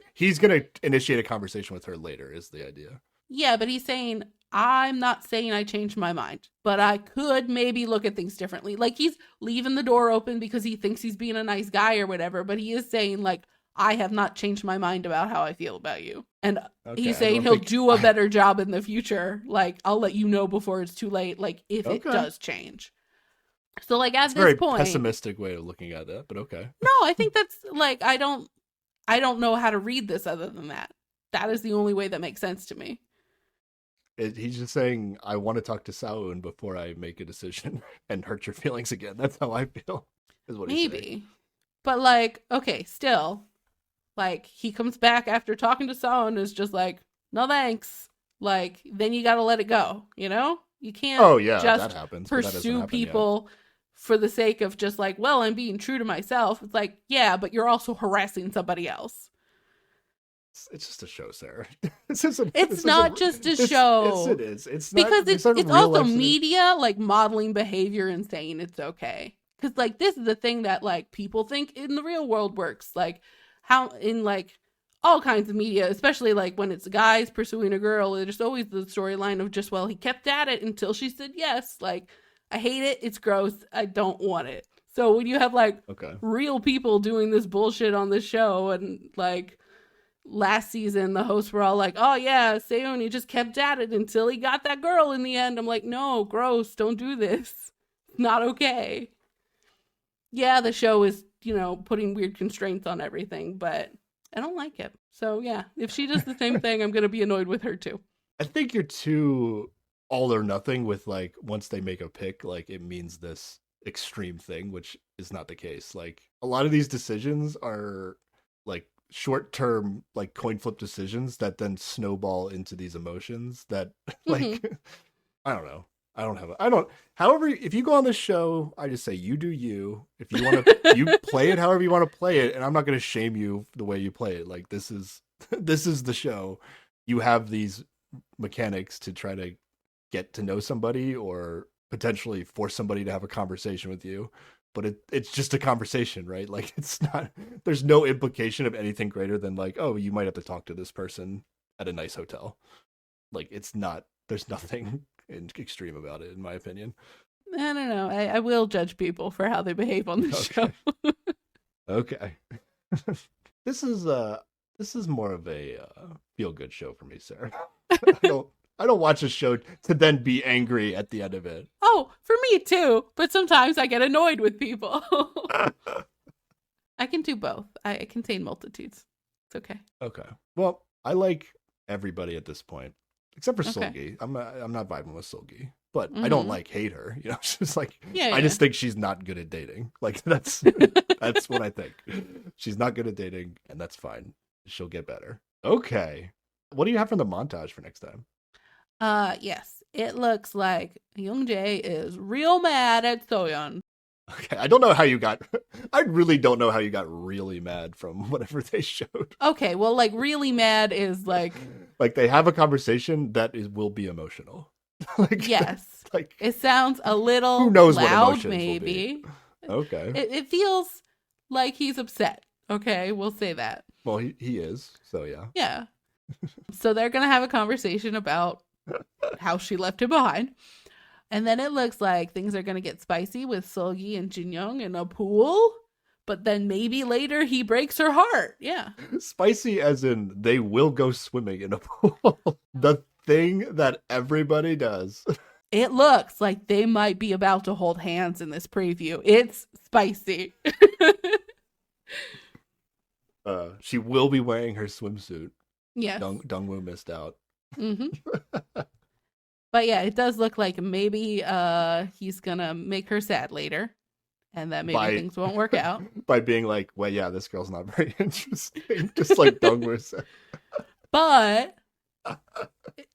initiate a conversation with her later is the idea. Yeah, but he's saying, I'm not saying I changed my mind, but I could maybe look at things differently. Like he's leaving the door open because he thinks he's being a nice guy or whatever, but he is saying like, I have not changed my mind about how I feel about you. And he's saying he'll do a better job in the future. Like, I'll let you know before it's too late, like if it does change. So like at this point, pessimistic way of looking at that, but okay. No, I think that's like I don't know how to read this other than that. That is the only way that makes sense to me. He's just saying I want to talk to Saoun before I make a decision and hurt your feelings again. That's how I feel. Is what he's saying. But like, okay, still, like he comes back after talking to Saoun and is just like, no thanks. Like then you got to let it go. You know, you can't. Oh yeah, just that happens. pursue people. Yet. For the sake of just like, well, I'm being true to myself. It's like, yeah, but you're also harassing somebody else. It's just a show, Sarah. It's not just a show. Yes, it is. It's not, because it's also media situation. like modeling behavior and saying it's okay. Because like this is the thing that like people think in the real world works. Like how in like all kinds of media, especially like when it's guys pursuing a girl, there's always the storyline of just, well, he kept at it until she said yes. Like, I hate it. It's gross. I don't want it. So when you have like real people doing this bullshit on the show, and like last season, the hosts were all like, oh yeah, Sehun, he just kept at it until he got that girl in the end. I'm like, no, gross. Don't do this. Not okay. Yeah, the show is putting weird constraints on everything, but I don't like it. So yeah, if she does the same thing, I'm going to be annoyed with her too. I think you're too all or nothing with like once they make a pick, like it means this extreme thing, which is not the case. Like a lot of these decisions are like short term, like coin flip decisions that then snowball into these emotions that like I don't know. However, if you go on this show, I just say you do you. If you want to, you play it however you want to play it, and I'm not going to shame you the way you play it. Like this is the show. You have these mechanics to try to get to know somebody or potentially force somebody to have a conversation with you. But it's just a conversation, right? Like it's not. There's no implication of anything greater than like, oh, you might have to talk to this person at a nice hotel. Like it's not. There's nothing extreme about it, in my opinion. I don't know. I will judge people for how they behave on the show. Okay. This is more of a feel good show for me, Sarah. I don't watch a show to then be angry at the end of it. Oh, for me too. But sometimes I get annoyed with people. I can do both. I contain multitudes. It's okay. Okay. Well, I like everybody at this point. Except for Okay. Seul-ki. I'm not vibing with Seul-ki. But I don't like hate her. It's just like Yeah, I just think she's not good at dating. Like that's what I think. She's not good at dating, and that's fine. She'll get better. Okay. What do you have from the montage for next time? Yes. It looks like Yunjay is real mad at Soyeon. Okay. I really don't know how you got really mad from whatever they showed. Okay, well, like really mad is like Like they have a conversation that will be emotional. Like yes. Like It sounds a little who knows what loud, emotions will maybe. okay. It feels like he's upset. Okay, we'll say that. Well, he is. So yeah. Yeah. So they're gonna have a conversation about how she left him behind. And then it looks like things are going to get spicy with Seul-ki and Jin-young in a pool. But then maybe later he breaks her heart. Yeah. Spicy as in they will go swimming in a pool. The thing that everybody does. It looks like they might be about to hold hands in this preview. It's spicy. She will be wearing her swimsuit. Yes. Dongwoo missed out. But yeah, it does look like maybe he's gonna make her sad later, and that maybe things won't work out. By being like, well, yeah, this girl's not very interesting. Just like Dongwoo said. But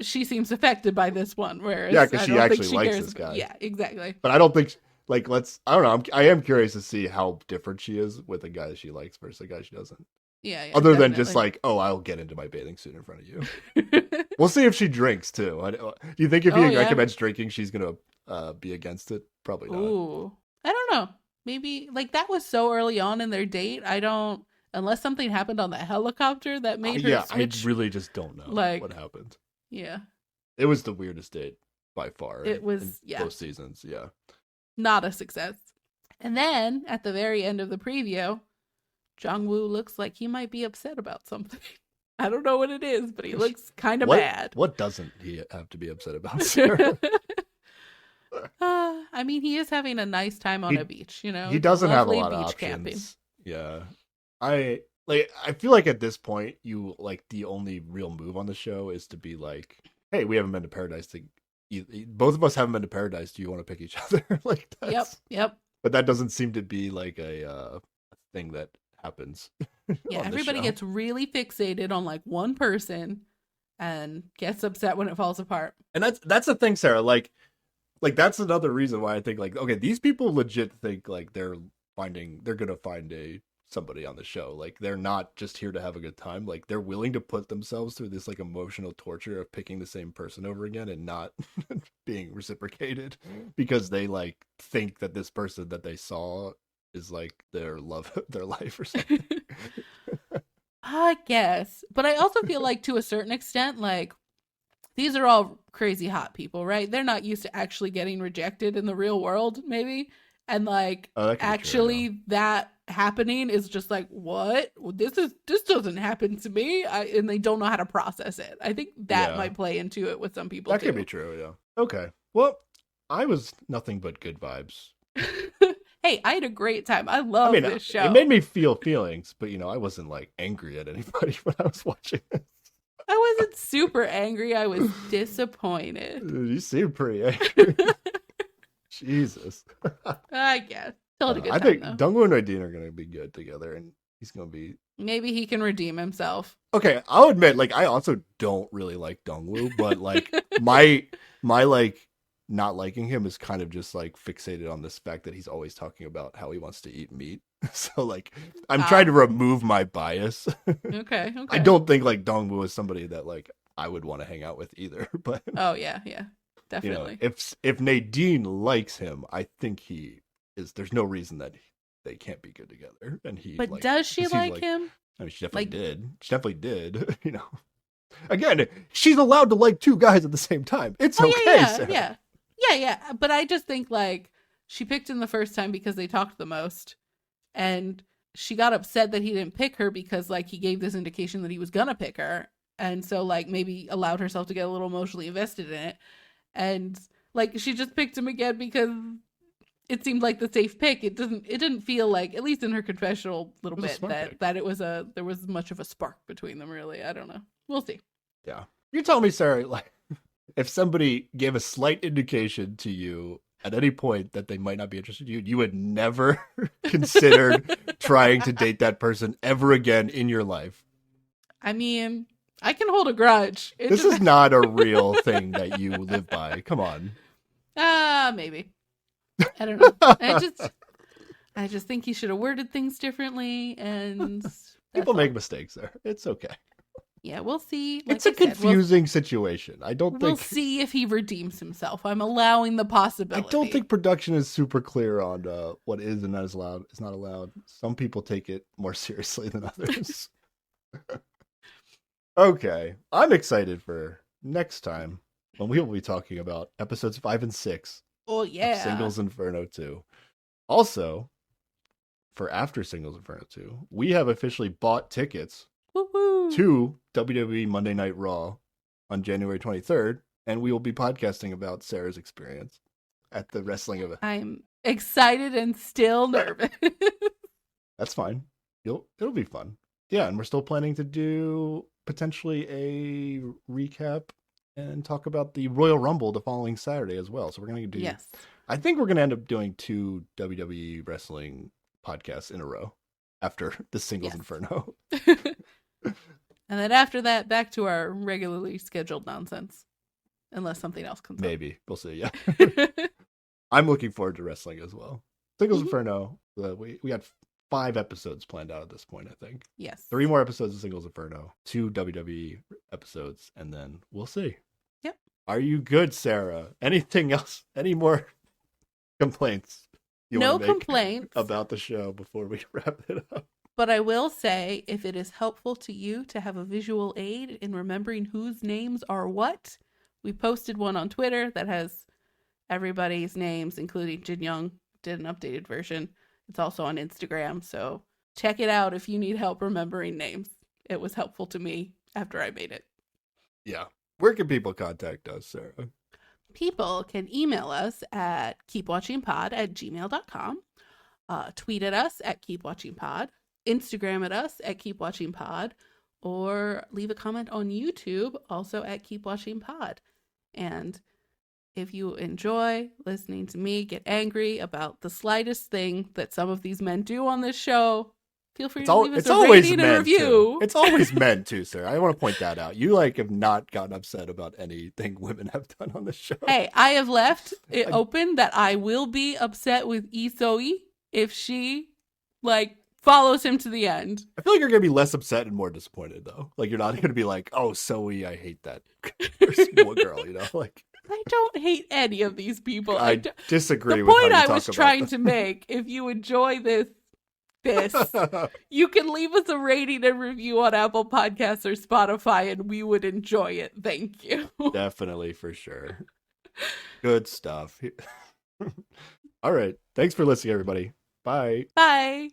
she seems affected by this one, whereas yeah, because she actually likes cares this guy. Yeah, exactly. But I don't think I don't know. I am curious to see how different she is with a guy that she likes versus a guy she doesn't. Yeah, Other than just like, oh, I'll get into my bathing suit in front of you. We'll see if she drinks too. Do you think if he recommends drinking, she's gonna be against it? Probably not. Ooh, I don't know. Maybe like that was so early on in their date. I don't, unless something happened on the helicopter that made her switch. I really just don't know what happened. Yeah, it was the weirdest date by far. It was both seasons. Yeah, not a success. And then at the very end of the preview, Jongwoo looks like he might be upset about something. I don't know what it is, but he looks kind of mad. What doesn't he have to be upset about, Sarah? I mean, he is having a nice time on a beach, He doesn't have a lot of options. Camping. Yeah. I feel like at this point, you like the only real move on the show is to be like, hey, we haven't been to paradise. Both of us haven't been to paradise. Do you want to pick each other? Like that's, Yep. But that doesn't seem to be like a thing that happens. Yeah, everybody gets really fixated on like one person and gets upset when it falls apart. And that's the thing, Sarah. Like that's another reason why I think like, okay, these people legit think like they're gonna find somebody on the show. Like they're not just here to have a good time. Like they're willing to put themselves through this like emotional torture of picking the same person over again and not being reciprocated because they like think that this person that they saw is like their love of their life or something. I guess. But I also feel like to a certain extent, like these are all crazy hot people, right? They're not used to actually getting rejected in the real world, maybe. And like actually that happening is just like, what? This doesn't happen to me. And they don't know how to process it. I think that might play into it with some people. That could be true, yeah. Okay. Well, I was nothing but good vibes. Hey, I had a great time. I love this show. It made me feel feelings, but I wasn't like angry at anybody when I was watching this. I wasn't super angry. I was disappointed. You seem pretty angry. Jesus. I guess. Still had a good time, I think though. Dongwoo and Raideen are going to be good together, and he's going to be... Maybe he can redeem himself. Okay, I'll admit, like, I also don't really like Dongwoo, but, like, my like, not liking him is kind of just, like, fixated on this fact that he's always talking about how he wants to eat meat. So, like, I'm trying to remove my bias. Okay. I don't think, like, Dongwoo is somebody that, like, I would want to hang out with either, but... Oh, yeah, definitely. If Nadine likes him, I think he is... There's no reason that they can't be good together. And But does she like him? I mean, she definitely did. She definitely did. Again, she's allowed to like two guys at the same time. It's okay, Sarah. Yeah. But I just think, like, she picked him the first time because they talked the most. And she got upset that he didn't pick her because, like, he gave this indication that he was gonna pick her. And so, like, maybe allowed herself to get a little emotionally invested in it. And, like, she just picked him again because it seemed like the safe pick. It didn't feel like, at least in her confessional little bit, that there was much of a spark between them, really. I don't know. We'll see. Yeah. You're telling me, Sarah, like, if somebody gave a slight indication to you at any point that they might not be interested in you, you would never consider trying to date that person ever again in your life. I mean, I can hold a grudge. This is not a real thing that you live by. Come on. Maybe. I don't know. I just think he should have worded things differently, and people make mistakes there. It's okay. Yeah, we'll see. Like it's a confusing situation. We'll see if he redeems himself. I'm allowing the possibility. I don't think production is super clear on what is and is not allowed. Some people take it more seriously than others. Okay, I'm excited for next time when we will be talking about episodes 5 and 6. Oh yeah, Singles Inferno 2. Also, for after Singles Inferno 2, we have officially bought tickets to WWE Monday Night Raw on January 23rd, and we will be podcasting about Sarah's experience at the wrestling event. I'm excited and still nervous. That's fine. It'll be fun. Yeah, and we're still planning to do potentially a recap and talk about the Royal Rumble the following Saturday as well. So we're going to do... Yes. I think we're going to end up doing 2 WWE wrestling podcasts in a row after the Singles Inferno. And then after that, back to our regularly scheduled nonsense. Unless something else comes up. Maybe. We'll see, yeah. I'm looking forward to wrestling as well. Singles Inferno, we had 5 episodes planned out at this point, I think. Yes. 3 more episodes of Singles Inferno, 2 WWE episodes, and then we'll see. Yep. Are you good, Sarah? Anything else? Any more complaints? No complaints about the show before we wrap it up. But I will say, if it is helpful to you to have a visual aid in remembering whose names are what, we posted one on Twitter that has everybody's names, including Jin-young, did an updated version. It's also on Instagram, so check it out if you need help remembering names. It was helpful to me after I made it. Yeah. Where can people contact us, Sarah? People can email us at keepwatchingpod@gmail.com, tweet at us at keepwatchingpod, Instagram at us at keepwatchingpod, or leave a comment on YouTube also at keepwatchingpod. And if you enjoy listening to me get angry about the slightest thing that some of these men do on this show, feel free to leave us a rating and review. It's always meant to, sir. I want to point that out. You have not gotten upset about anything women have done on this show. Hey, I have left it open that I will be upset with Zoe if she follows him to the end. I feel like you're gonna be less upset and more disappointed, though. Like, you're not gonna be like, "Oh, Zoe, I hate that girl." I don't hate any of these people. I disagree. The with point how you I talk was about trying them. to make. If you enjoy this, you can leave us a rating and review on Apple Podcasts or Spotify, and we would enjoy it. Thank you. Definitely, for sure. Good stuff. All right. Thanks for listening, everybody. Bye. Bye.